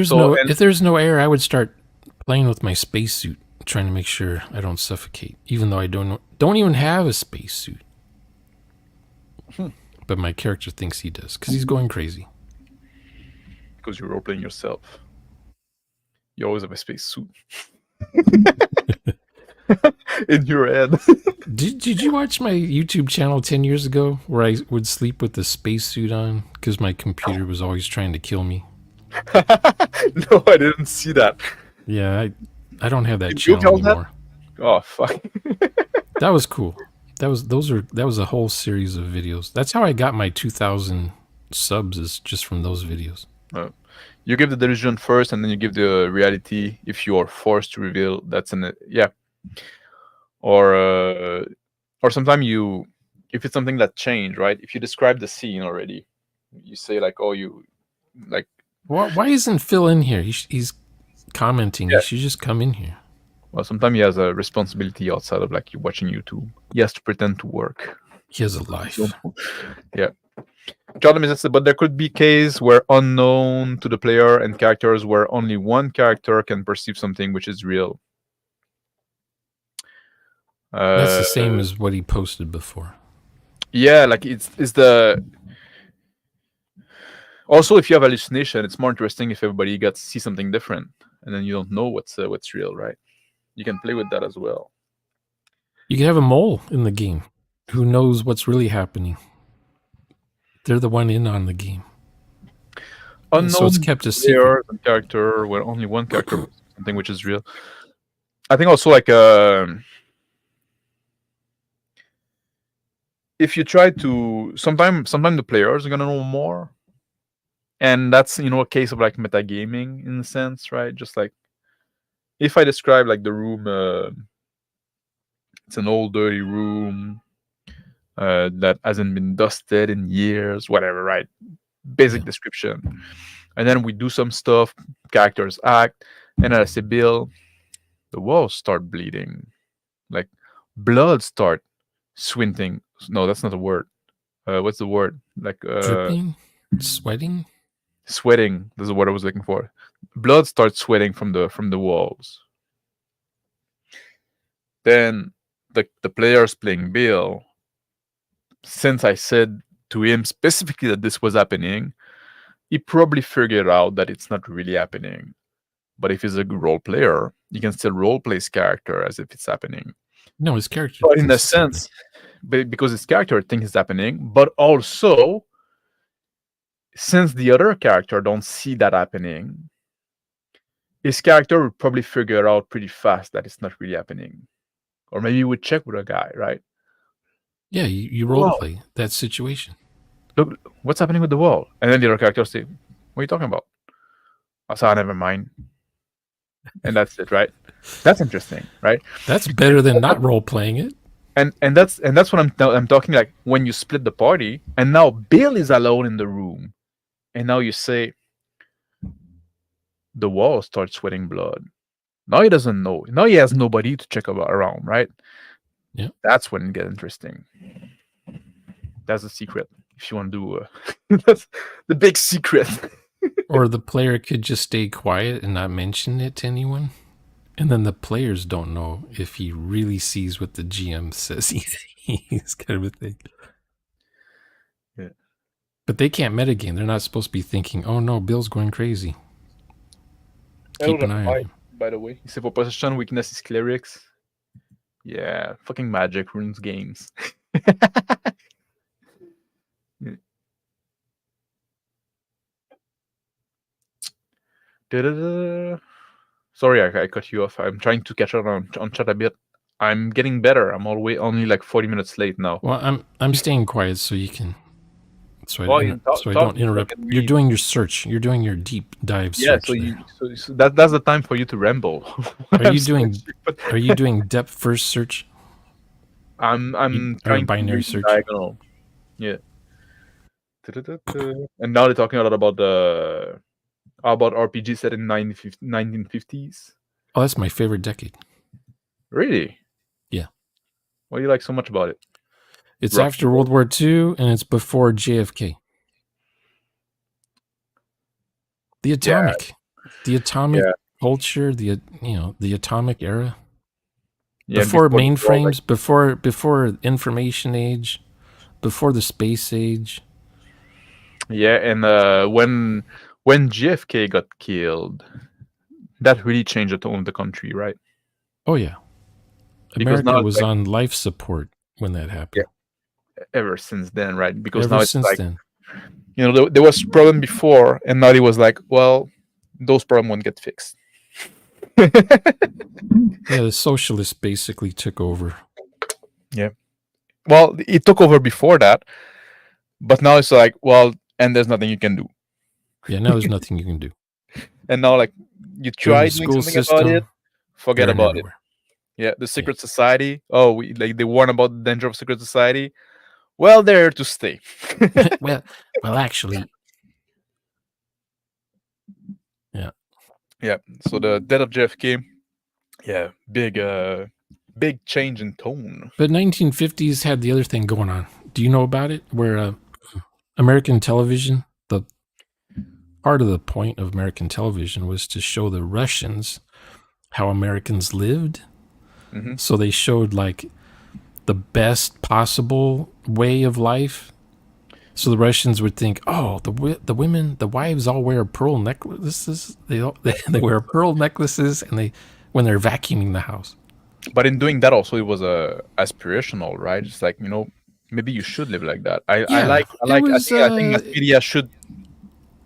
there's no air, I would start playing with my spacesuit, trying to make sure I don't suffocate, even though I don't even have a spacesuit. But my character thinks he does because he's going crazy. Because you're role-playing yourself. You always have a spacesuit in your head. Did you watch my YouTube channel 10 years ago where I would sleep with the spacesuit on because my computer was always trying to kill me? No, I didn't see that. Yeah, I don't have that channel anymore. That? Oh fuck. That was cool. That was a whole series of videos. That's how I got my 2,000 subs, is just from those videos. You give the delusion first, and then you give the reality if you are forced to reveal. That's or sometimes if it's something that changed, right? If you describe the scene already, you say like, oh, you like. Why isn't Phil in here? He's commenting. He should just come in here. Well, sometimes he has a responsibility outside of like you watching YouTube. He has to pretend to work. He has a life. Yeah. Jordan is, but there could be cases where unknown to the player and characters where only one character can perceive something which is real. That's the same as what he posted before. Yeah, like it's the. Also, if you have hallucination, it's more interesting if everybody gets to see something different, and then you don't know what's real, right? You can play with that as well. You can have a mole in the game who knows what's really happening. They're the one in on the game. Unknown so it's kept a secret. And character where only one character something which is real. I think also like if you try to sometimes the players are gonna know more. And that's a case of like metagaming in a sense, right? Just like if I describe like the room, it's an old dirty room that hasn't been dusted in years, whatever, right? Basic description. And then we do some stuff, characters act, and I say, Bill, the walls start bleeding. Like blood start swinting. No, that's not a word. What's the word? Like dripping? Sweating? Sweating. This is what I was looking for. Blood starts sweating from the walls. Then the players playing Bill, since I said to him specifically that this was happening, he probably figured out that it's not really happening. But if he's a good role player, he can still role play his character as if it's happening. No, his character. But in a sense, because his character thinks it's happening, but also since the other character don't see that happening, his character would probably figure out pretty fast that it's not really happening. Or maybe you would check with a guy, right? Yeah, you role play that situation. Look, what's happening with the wall? And then the other character say, what are you talking about? I said, never mind. And that's it, right? That's interesting, right? That's better than not role playing it. And that's what I'm talking, like when you split the party and now Bill is alone in the room, and now you say the wall starts sweating blood. Now he doesn't know. Now he has nobody to check around, right? Yeah. That's when it gets interesting. That's the secret. If you want to do that's the big secret. Or the player could just stay quiet and not mention it to anyone. And then the players don't know if he really sees what the GM says he sees, kind of a thing. Yeah. But they can't metagame. They're not supposed to be thinking, oh no, Bill's going crazy. Keep an eye on him. By the way, for possession weakness is clerics. Yeah, fucking magic ruins games. Sorry, I cut you off. I'm trying to catch up on chat a bit. I'm getting better. I'm only like 40 minutes late now. Well, I'm staying quiet so you can, so Well, I don't interrupt. You're doing your search. You're doing your deep dive search. So that's the time for you to ramble. Are you doing depth first search? I'm Or trying binary to search? diagonal. Yeah. And now they're talking a lot about RPG set in 1950s. Oh, that's my favorite decade. Really? Yeah. What do you like so much about it? It's after World War II and it's before JFK. The atomic culture, the atomic era. Yeah, before mainframes, before information age, before the space age. Yeah, and when JFK got killed, that really changed the tone of the country, right? Oh yeah, America was on life support when that happened. Yeah, ever since then, right? Because ever now it's since like, then, there was problem before, and now it was like, well, those problems won't get fixed. Yeah, the socialists basically took over. Yeah. Well, it took over before that, but now it's like, well, and there's nothing you can do. Yeah, now there's nothing you can do. And now, like, you try doing something about it, forget about it. Yeah, the secret society. Oh, they warn about the danger of secret society. Well, they're here to stay. well, actually, yeah. Yeah. So the death of JFK. Yeah, big change in tone. But 1950s had the other thing going on. Do you know about it? Where American television, the part of the point of American television was to show the Russians how Americans lived. Mm-hmm. So they showed like the best possible way of life. So the Russians would think, oh, the women, the wives all wear pearl necklaces. They wear pearl necklaces, and when they're vacuuming the house. But in doing that, also it was aspirational, right? It's like, maybe you should live like that. I think mass media should.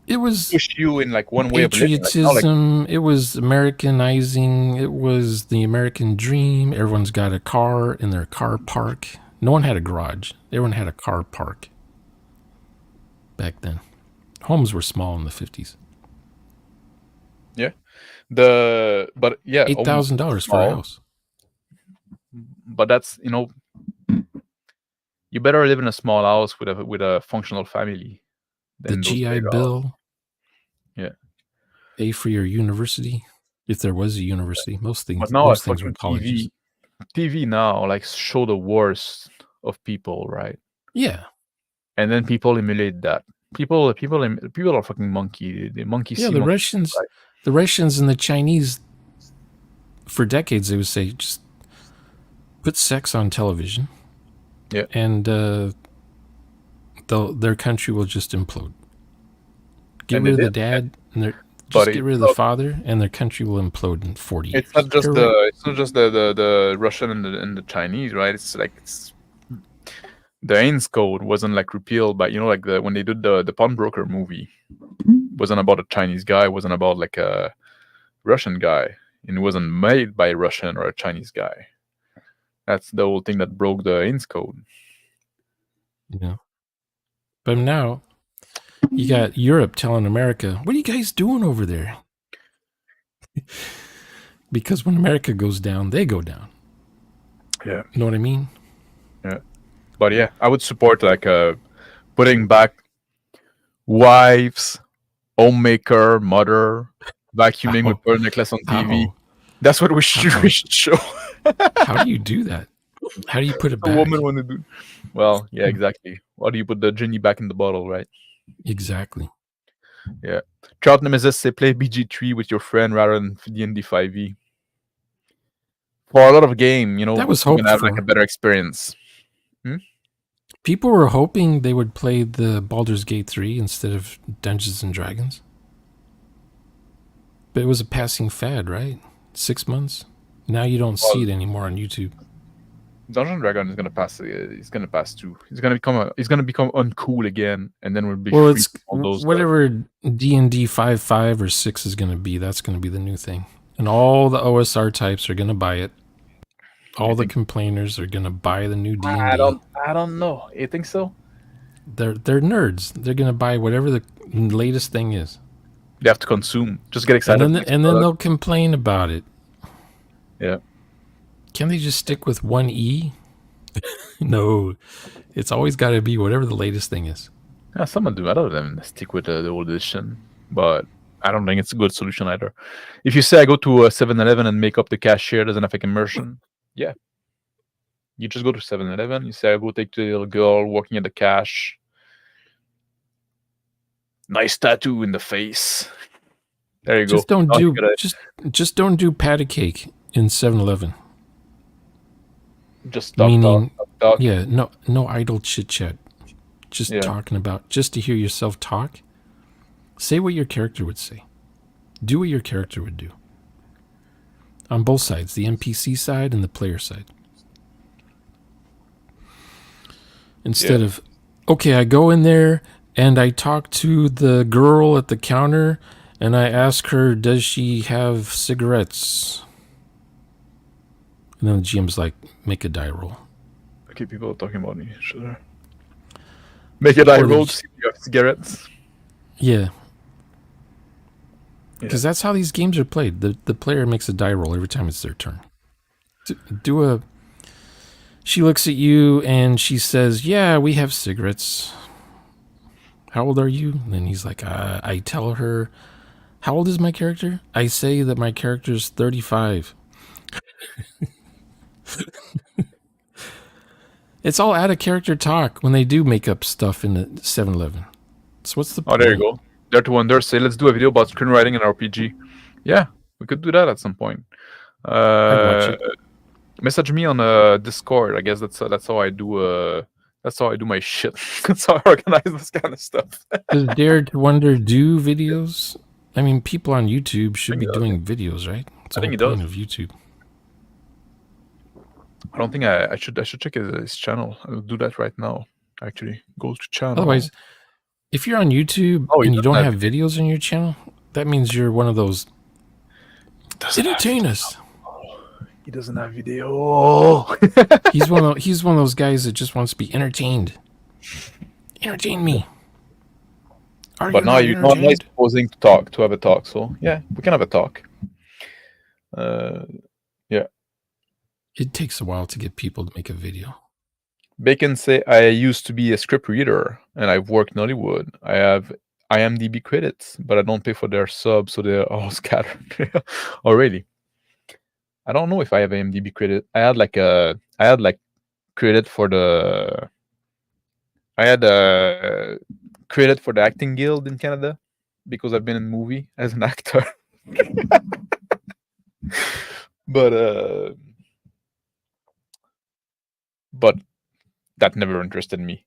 It was push you in like one way of living. Patriotism. It was Americanizing. It was the American dream. Everyone's got a car in their car park. No one had a garage. Everyone had a car park. Back then, homes were small in the 50s. Yeah, $8,000 for a house. But that's you better live in a small house with a functional family. The GI Bill. Yeah. Pay for your university, if there was a university. Most things. But now, most things were colleges. TV now like show the worst of people, right? Yeah. And then people emulate that. People are fucking monkey. The monkey. Yeah, the Russians, right? The Russians and the Chinese. For decades, they would say, just put sex on television. Yeah. And their country will just implode. Get rid of the dad, and get rid of the father, and their country will implode in 40 years. It's not just the Russian and the Chinese, right? It's like the Ains Code wasn't like repealed by when they did the pawnbroker movie, wasn't about a Chinese guy, wasn't about like a Russian guy, and it wasn't made by a Russian or a Chinese guy. That's the whole thing that broke the Ains Code. Yeah. But now you got Europe telling America, what are you guys doing over there? Because when America goes down, they go down. Yeah. You know what I mean? Yeah. But yeah, I would support like putting back wives, homemaker, mother, vacuuming with pearl necklace on TV. That's what we should show. How do you do that? How do you put it back? A woman want to do. Well, yeah, exactly. How do you put the genie back in the bottle, right? Exactly. Yeah. Trout Nemesis say play BG3 with your friend rather than D&D 5e. For a lot of game, that was hopeful. Have like a better experience. People were hoping they would play the Baldur's Gate 3 instead of Dungeons and Dragons. But it was a passing fad, right? 6 months. Now you don't see it anymore on YouTube. Dungeons and Dragons is gonna pass. He's gonna pass too. He's gonna become uncool again, and then we'll be. Well, it's whatever D&D 5.5 or 6 is gonna be. That's gonna be the new thing. And all the OSR types are going to buy it. All the complainers are going to buy the new D&D. I don't know. You think so? They're nerds. They're going to buy whatever the latest thing is. They have to consume. Just get excited. And then they'll complain about it. Yeah. Can't they just stick with one E? No. It's always got to be whatever the latest thing is. Yeah, some do. A lot of them stick with the old edition, but I don't think it's a good solution either. If you say I go to a 7-Eleven and make up the cashier doesn't affect immersion, yeah. You just go to 7-Eleven, you say I go take the little girl working at the cash. Nice tattoo in the face. There you Just go. Just don't do patty cake in 7-Eleven. Just talk. Yeah, no idle chit chat. Just talking about, just to hear yourself talk. Say what your character would say. Do what your character would do. On both sides, the NPC side and the player side. Instead of, okay, I go in there and I talk to the girl at the counter and I ask her, does she have cigarettes? And then the GM's like, make a die roll. Okay, people are talking about each other. Make a die roll to see if you have cigarettes. Yeah. Because that's how these games are played. The player makes a die roll every time it's their turn. She looks at you and she says, yeah, we have cigarettes. How old are you? And then he's like, I tell her, how old is my character? I say that my character's 35. It's all out of character talk when they do make up stuff in the 7-Eleven. So what's the point? Oh, there you go. Dare to Wonder say, let's do a video about screenwriting and RPG. Yeah, we could do that at some point. I'd watch it. Message me on Discord. I guess that's how I do. That's how I do my shit. That's how I organize this kind of stuff. Does Dare to Wonder do videos? I mean, people on YouTube should be doing videos, right? I think he does. Of YouTube. I don't think I should check his channel. I'll do that right now. Actually, go to channel. Otherwise, if you're on YouTube and you don't have videos on your channel, that means you're one of those. Entertain us. He doesn't have video. He's one of those guys that just wants to be entertained. Entertain me. But now you're not supposing to have a talk. So yeah, we can have a talk. Yeah. It takes a while to get people to make a video. Bacon say, I used to be a script reader and I've worked in Hollywood. I have IMDb credits, but I don't pay for their subs, so they're all scattered. Already. I don't know if I have IMDb credit. I had credit for the. I had a credit for the acting guild in Canada because I've been in a movie as an actor. But that never interested me.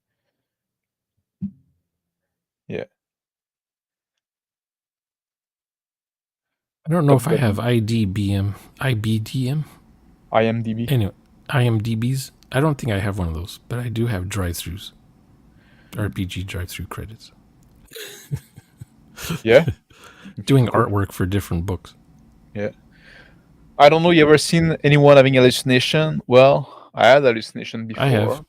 Yeah. I don't know if I have IBDM. IMDb. Anyway, IMDb's. I don't think I have one of those, but I do have drive-thrus. RPG drive-through credits. Yeah. Doing artwork for different books. Yeah. I don't know. You ever seen anyone having hallucination? Well, I had hallucination before. I have.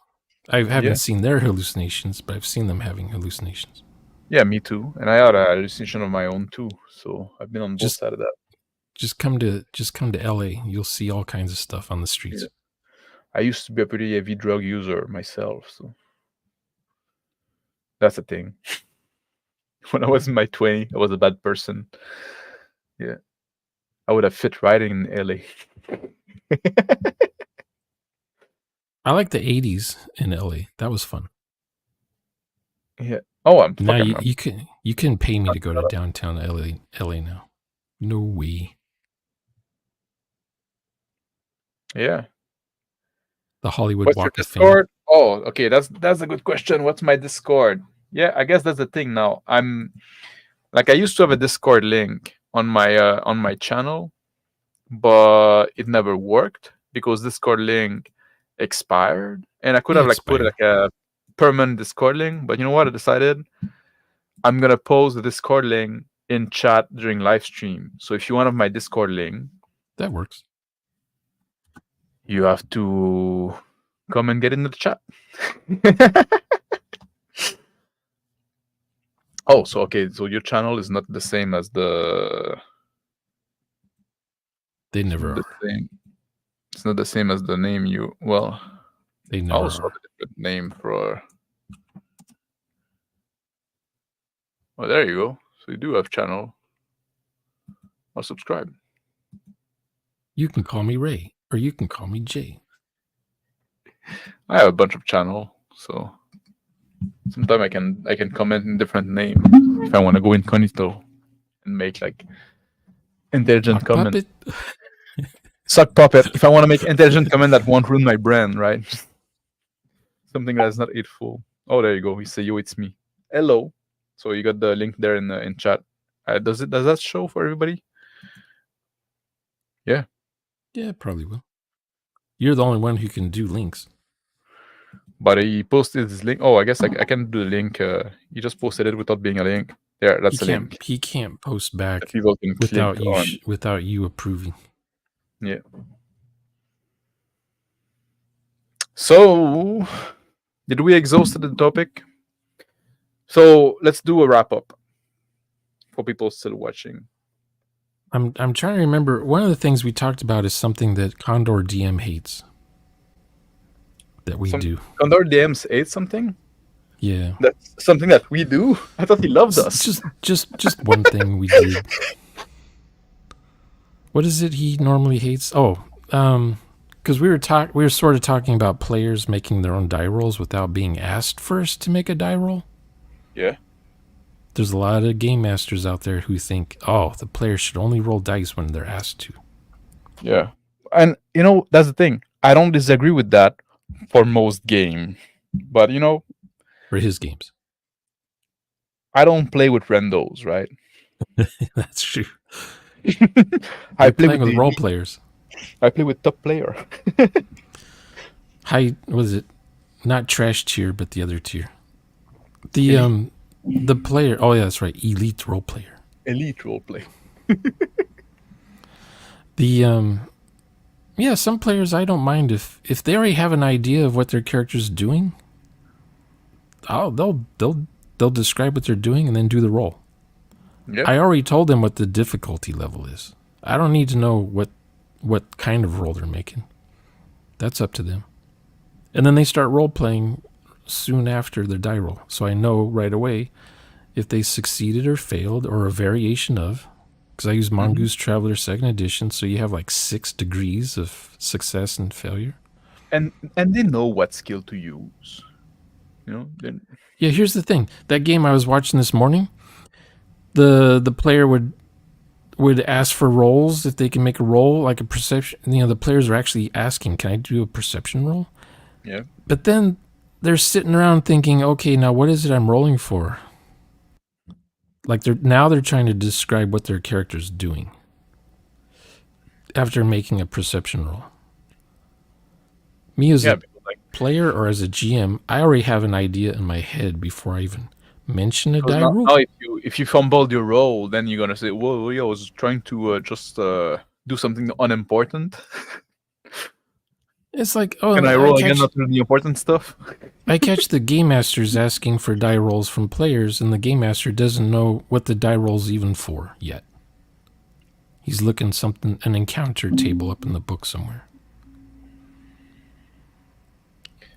I haven't seen their hallucinations, but I've seen them having hallucinations. Yeah, me too. And I had a hallucination of my own too. So I've been on both sides of that. Just come to LA. You'll see all kinds of stuff on the streets. Yeah. I used to be a pretty heavy drug user myself, so that's the thing. When I was in my 20s, I was a bad person. Yeah. I would have fit right in LA. I like the 80s in LA. That was fun. Yeah. Oh, now you can pay me to go to downtown LA now. No way. Yeah. The Hollywood Walk of Fame. Oh, okay. That's a good question. What's my Discord? Yeah, I guess that's the thing now. I used to have a Discord link on my channel, but it never worked because Discord link expired, and I could have put a permanent Discord link. But you know what? I decided I'm gonna post the Discord link in chat during live stream. So if you want to have my Discord link, That works. you have to come and get into the chat. Oh, so okay, so your channel is not the same as the. They never the are. same. It's not the same as the name you. Well, They never also are. a different name for. Oh, there you go. So you do have channel. Or subscribe. You can call me Ray, or you can call me Jay. I have a bunch of channel, so sometimes I can comment in different names if I want to go incognito and make like intelligent Sock comment. puppet? Suck puppet. If I want to make intelligent comment that won't ruin my brand, right? Something that's not hateful. Oh, there you go. We say, "Yo, it's me." Hello. So you got the link there in chat. Does that show for everybody? Yeah. Yeah, probably will. You're the only one who can do links. But he posted his link. Oh, I guess I can do the link. He just posted it without being a link. There, that's the link. He can't post back People can without click you on. without you approving. Yeah. So, did we exhaust the topic? So let's do a wrap up for people still watching. I'm trying to remember. One of the things we talked about is something that Condor DM hates. That we do. Condor DMs ate something? Yeah. That's something that we do? I thought he loved us. Just one thing we did. What is it he normally hates? Oh, because we were sort of talking about players making their own die rolls without being asked first to make a die roll. Yeah. There's a lot of game masters out there who think, oh, the players should only roll dice when they're asked to. Yeah. And, that's the thing. I don't disagree with that for most game. But, For his games. I don't play with randos, right? That's true. I play with role players. I play with top player. What is it? Not trash tier, but the other tier. The player. Oh yeah, that's right. Elite role player. Elite role play. Yeah, some players I don't mind if they already have an idea of what their character's doing. Oh, they'll describe what they're doing and then do the roll. Yep. I already told them what the difficulty level is. I don't need to know what kind of roll they're making. That's up to them. And then they start role playing soon after their die roll, so I know right away if they succeeded or failed or a variation of. Because I use Mongoose Traveler 2nd Edition, so you have like 6 degrees of success and failure. And they know what skill to use. Yeah, here's the thing. That game I was watching this morning, the player would ask for rolls if they can make a roll, like a perception. The players are actually asking, can I do a perception roll? Yeah. But then they're sitting around thinking, okay, now what is it I'm rolling for? Like they're trying to describe what their character's doing after making a perception roll. Me as a player or as a GM, I already have an idea in my head before I even mention a die roll. Now if you fumbled your roll, then you're gonna say, "Whoa, I was trying to just do something unimportant." It's like, oh, can I roll again not do the important stuff? I catch the game masters asking for die rolls from players, and the game master doesn't know what the die roll's even for yet. He's looking an encounter table up in the book somewhere.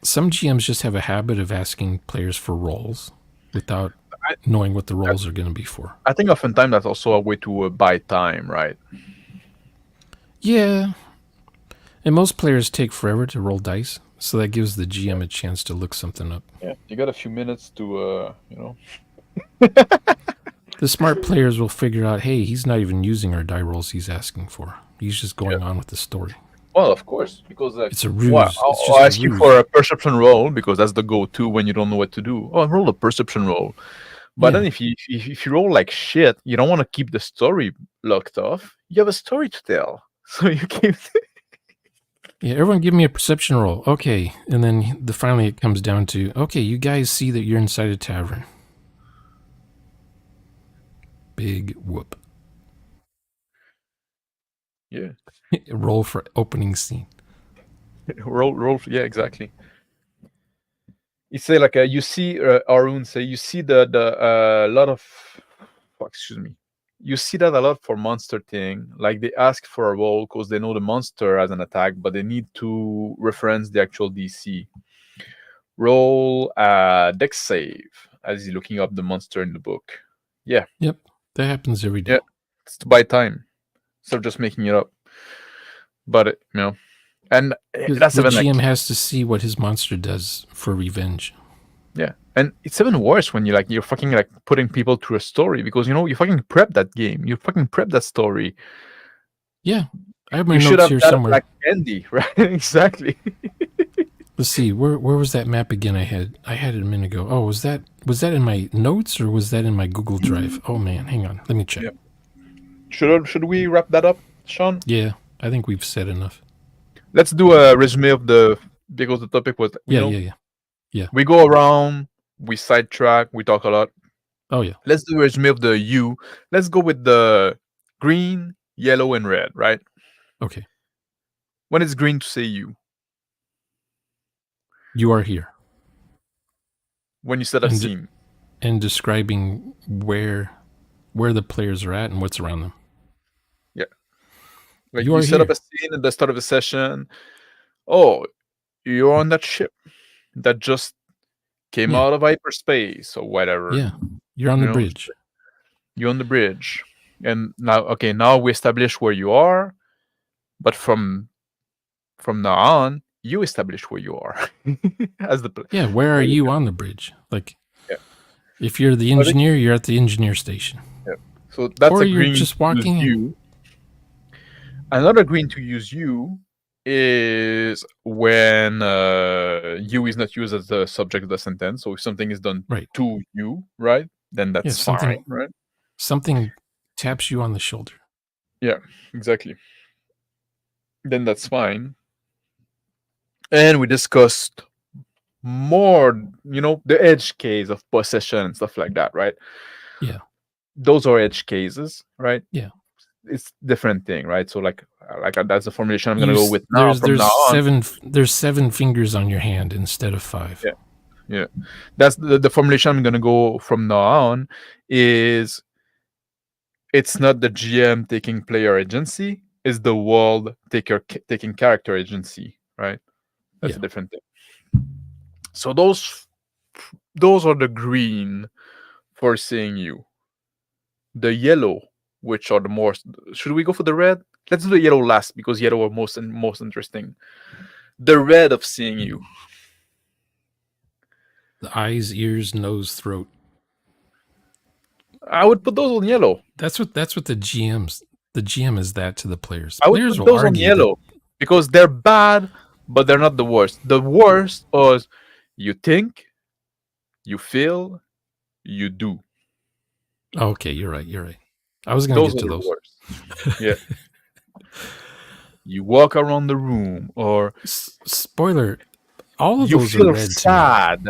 Some GMs just have a habit of asking players for rolls without knowing what the rolls are going to be for. I think oftentimes that's also a way to buy time, right? Yeah. And most players take forever to roll dice, so that gives the GM a chance to look something up. Yeah, you got a few minutes to, The smart players will figure out, hey, he's not even using our die rolls he's asking for. He's just going on with the story. Well, of course, because it's a ruse. I'll ask you for a perception roll because that's the go-to when you don't know what to do. Oh, roll a perception roll. But then if you roll like shit, you don't want to keep the story locked off. You have a story to tell, so you keep. Yeah, everyone give me a perception roll. Okay, and then finally it comes down to, okay, you guys see that you're inside a tavern. big whoop. Yeah. Roll for opening scene. roll. Yeah, exactly. You say like you see Arun say you see the lot of excuse me. You see that a lot for monster thing. Like they ask for a roll because they know the monster has an attack, but they need to reference the actual DC. Roll dex save as he's looking up the monster in the book. Yeah. Yep, that happens every day. Yeah. It's to buy time. So just making it up. But and that's the even GM like, has to see what his monster does for revenge. yeah, and it's even worse when you're fucking like putting people through a story because you fucking prep that game, you fucking prep that story. Yeah, I have my You should notes have here that somewhere. like Andy, right? Exactly. Let's see, where was that map again? I had it a minute ago. Oh, was that in my notes or was that in my Google Drive? Oh man, hang on, let me check. Yeah. Should we wrap that up, Sean? Yeah, I think we've said enough. Let's do a resume of because the topic was Yeah. We go around, we sidetrack, we talk a lot. Oh yeah. Let's do a resume of the U. Let's go with the green, yellow, and red, right? Okay. When it's green to say you. You are here. When you set a scene. And describing where the players are at and what's around them. Yeah. Like you set up a scene at the start of a session. Oh, you're on that ship that just came out of hyperspace or whatever. Yeah. You're on the bridge. You're on the bridge. And now we establish where you are, but from now on, you establish where you are as the where are you on the bridge? Like, if you're the engineer, you're at the engineer station. Yeah. So that's or a you're green just walking in. You. Another green to use you is when you is not used as the subject of the sentence. So if something is done to you, right, then that's fine, right? Something taps you on the shoulder. Yeah, exactly. Then that's fine. And we discussed more, the edge case of possession and stuff like that, right? Yeah. Those are edge cases, right? Yeah. It's different thing, right? So like that's the formulation I'm going to go with now. There's 7 fingers on your hand instead of 5. Yeah. That's the formulation I'm going to go from now on is it's not the GM taking player agency, it's the world taking character agency, right? That's a different thing. So those are the green for seeing you. The yellow, which are the more. Should we go for the red? Let's do the yellow last because yellow are most interesting. The red of seeing you. The eyes, ears, nose, throat. I would put those on yellow. That's what the GM is that to the players. I would put those on yellow because they're bad, but they're not the worst. The worst is you think, you feel, you do. Okay, you're right. I was going to get to those. Worst. Yeah. You walk around the room, or spoiler, all of you those feel are red sad.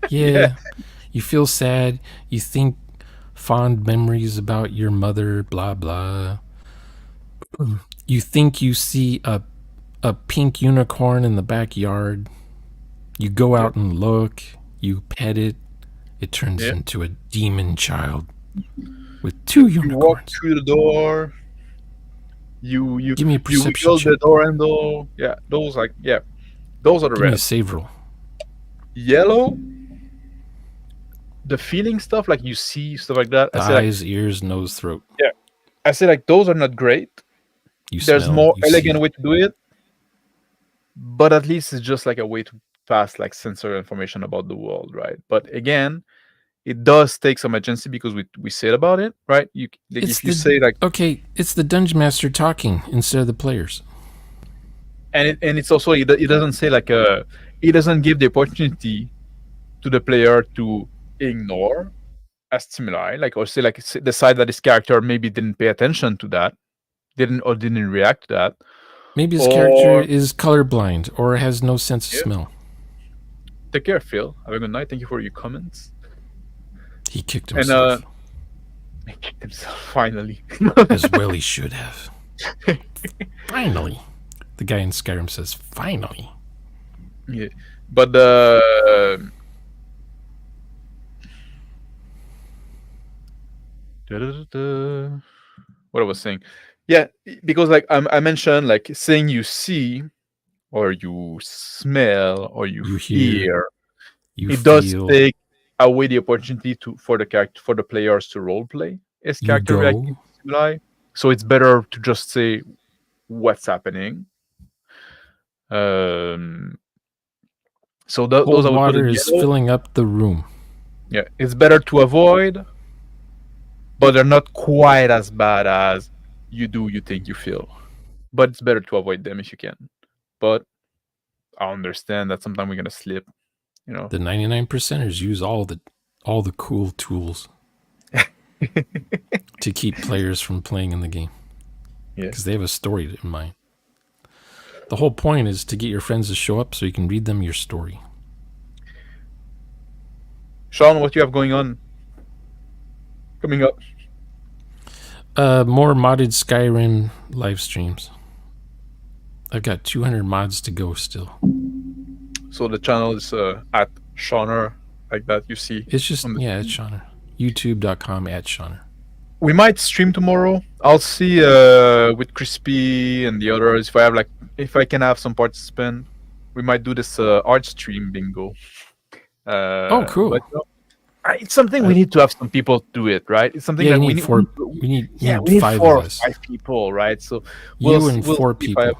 Yeah. You feel sad. You think fond memories about your mother. Blah blah. You think you see a pink unicorn in the backyard. You go out and look. You pet it. It turns into a demon child with 2 unicorns. You walk through the door. You give me a perception you the door handle. Yeah, those are the give red. Me a save roll. Yellow. The feeling stuff, like you see stuff like that. The eyes, ears, nose, throat. Yeah, I say like those are not great. There's more elegant way to do it, but at least it's just like a way to pass like sensory information about the world, right? But again, it does take some agency because we said about it, right? Okay, it's the dungeon master talking instead of the players, and it's also it doesn't say like it doesn't give the opportunity to the player to ignore a stimuli, like or say like decide that his character maybe didn't pay attention to that, didn't react to that. Maybe his character is colorblind or has no sense of smell. Take care, Phil. Have a good night. Thank you for your comments. He kicked himself. himself finally. As well he should have. Finally. The guy in Skyrim says, finally. Yeah, but what I was saying, yeah, because like I mentioned, like saying you see, or you smell, or you hear, you it feel, does take away the opportunity for the players to role play as you character go. reacting stimuli. So it's better to just say what's happening. So those Cold I would put water in is yellow. filling up the room. Yeah, it's better to avoid, but they're not quite as bad as you think you feel. But it's better to avoid them if you can. But I understand that sometimes we're gonna slip. The 99%ers use all the cool tools to keep players from playing in the game. Yeah. Because they have a story in mind. The whole point is to get your friends to show up so you can read them your story. Sean, what you have going on coming up? More modded Skyrim live streams. I've got 200 mods to go still. So the channel is at Shauner, like that. You see, it's just it's Shauner. YouTube.com/Shauner. We might stream tomorrow. I'll see with Crispy and the others if I can have some participant. We might do this art stream bingo. Oh, cool! But, it's something we need to have some people do it, right? It's something that we need 5 4 or 5 people, right? So we'll 4 people.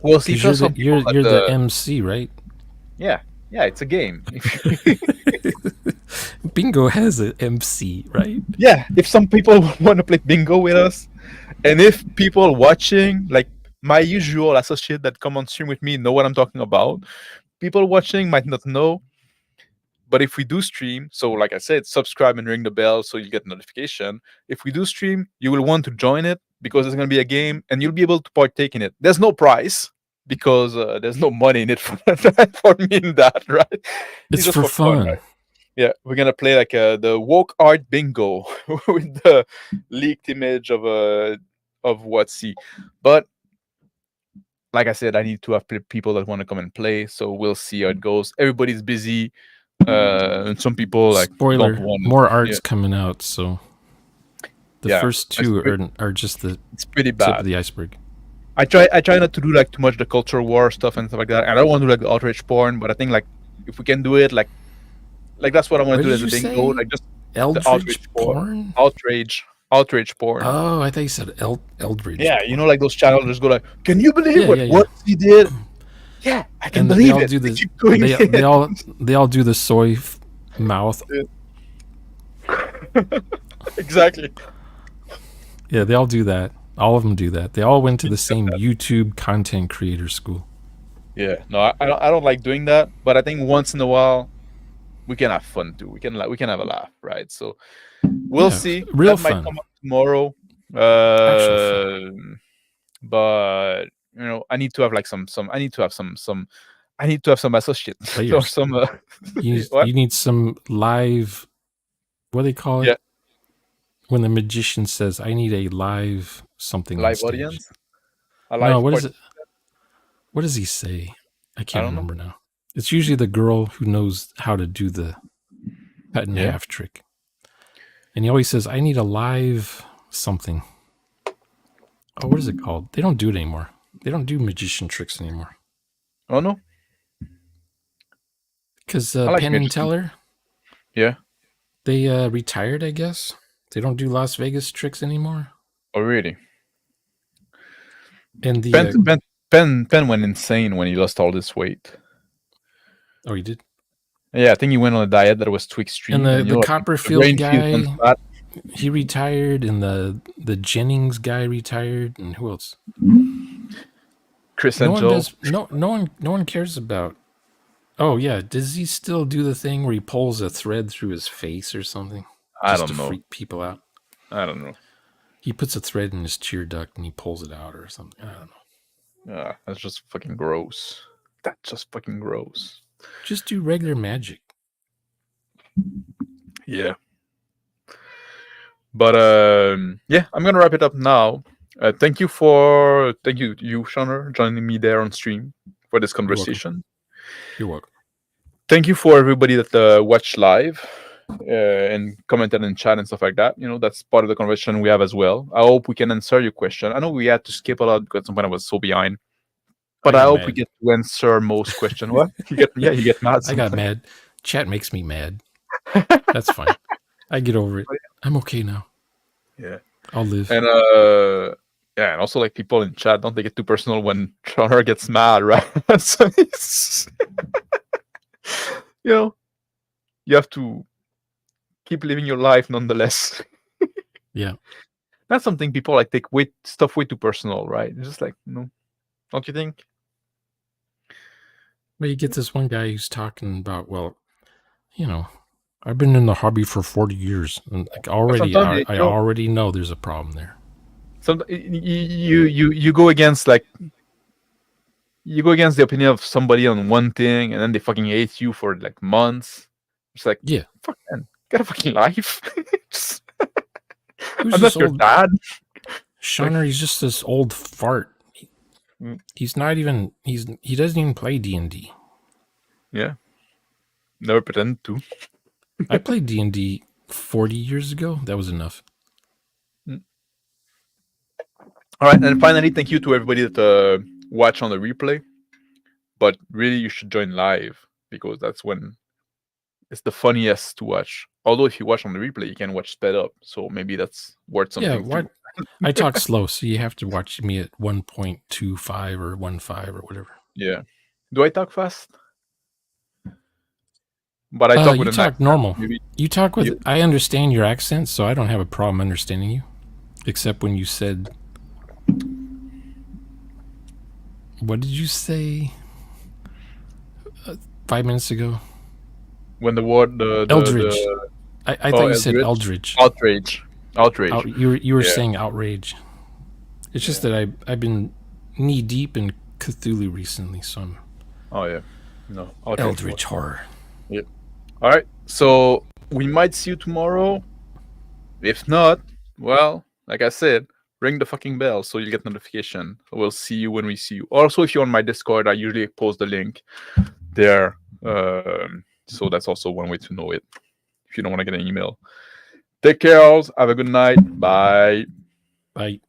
We'll see. You're the MC, right? Yeah, it's a game. Bingo has an MC, right? Yeah, if some people want to play bingo with us, and if people watching, like my usual associate that come on stream with me, know what I'm talking about. People watching might not know, but if we do stream, so like I said, subscribe and ring the bell so you get notification. If we do stream, you will want to join it because there's going to be a game and you'll be able to partake in it. There's no prize because there's no money in it for me in that, right? It's for fun. Right? Yeah, we're gonna play like the woke art bingo with the leaked image of WWII. But like I said, I need to have people that want to come and play. So we'll see how it goes. Everybody's busy. And some people spoiler, don't want more art's coming out. So the first 2 are just it's pretty bad. Tip of the iceberg. I try not to do like too much the culture war stuff and stuff like that. I don't want to do like the outrage porn, but I think like if we can do it like that's what I want to do as a bingo, like just Eldritch porn. Outrage porn. Oh, I thought you said Eldritch. Yeah, porn. Like those channels just go like, "Can you believe what he did?" Yeah, I can believe it. They all do the soy mouth. Exactly. Yeah, they all do that. All of them do that. They all went to the same YouTube content creator school. Yeah, no, I don't like doing that, but I think once in a while we can have fun too. We can have a laugh, right? So we'll see. Real that fun. Might come up tomorrow. But I need to have like some. I need to have some. I need to have some associates or some. You need some live. What do they call it? Yeah. When the magician says, "I need a live something." Live audience. What is it? What does he say? I can't remember now. It's usually the girl who knows how to do the cut in half trick. And he always says, I need a live something. Oh, what is it called? They don't do it anymore. They don't do magician tricks anymore. Oh, no? Because Penn and Teller, they retired, I guess. They don't do Las Vegas tricks anymore. Oh, really? And the Penn went insane when he lost all this weight. Oh, he did? Yeah, I think he went on a diet that was too extreme. And the Copperfield guy, he retired, and the Jennings guy retired, and who else? Chris and Joe. No one cares about. Oh yeah, does he still do the thing where he pulls a thread through his face or something? I don't know. Freak people out. I don't know. He puts a thread in his tear duct and he pulls it out or something. I don't know. That's just fucking gross. That's just fucking gross. Just do regular magic. Yeah. But yeah, I'm gonna wrap it up now. Thank you, Shoner, joining me there on stream for this conversation. You're welcome. Thank you for everybody that watched live and commented in chat and stuff like that. That's part of the conversation we have as well. I hope we can answer your question. I know we had to skip a lot because at some point I was so behind, but I hope we get to answer most questions. What? You get mad. I got mad. Chat makes me mad. That's fine. I get over it. I'm okay now. Yeah, I'll live. And yeah, and also like people in chat, don't take it too personal when Troner gets mad, right? So you have to keep living your life nonetheless. Yeah, that's something people like take stuff way too personal, right? It's just like, don't you think? Well, you get this one guy who's talking about, well, I've been in the hobby for 40 years, and like already, I already know there's a problem there. So you go against the opinion of somebody on one thing, and then they fucking hate you for like months. It's like, yeah, fuck man, get a fucking life. Who's Unless you're dad. Shoner, he's just this old fart. He's not even. He doesn't even play D&D. Yeah, never pretend to. I played D&D 40 years ago. That was enough. All right, and finally, thank you to everybody that watch on the replay. But really, you should join live because that's when it's the funniest to watch. Although if you watch on the replay, you can watch sped up, so maybe that's worth something. Yeah, I talk slow, so you have to watch me at 1.25 or 1.5 or whatever. Yeah. Do I talk fast? But I talk with you talk accent. normal. Maybe. You talk with. I understand your accent, so I don't have a problem understanding you, except when you said. What did you say? 5 minutes ago. When the word Eldridge. I thought you said Eldridge. Outrage. You were saying outrage. It's just that I've been knee deep in Cthulhu recently, so I'm. Oh yeah. No. Eldritch horror. Yep. All right. So we might see you tomorrow. If not, well, like I said, ring the fucking bell so you get notification. We'll see you when we see you. Also, if you're on my Discord, I usually post the link there. So that's also one way to know it. If you don't want to get an email. Take care, all. Have a good night. Bye. Bye.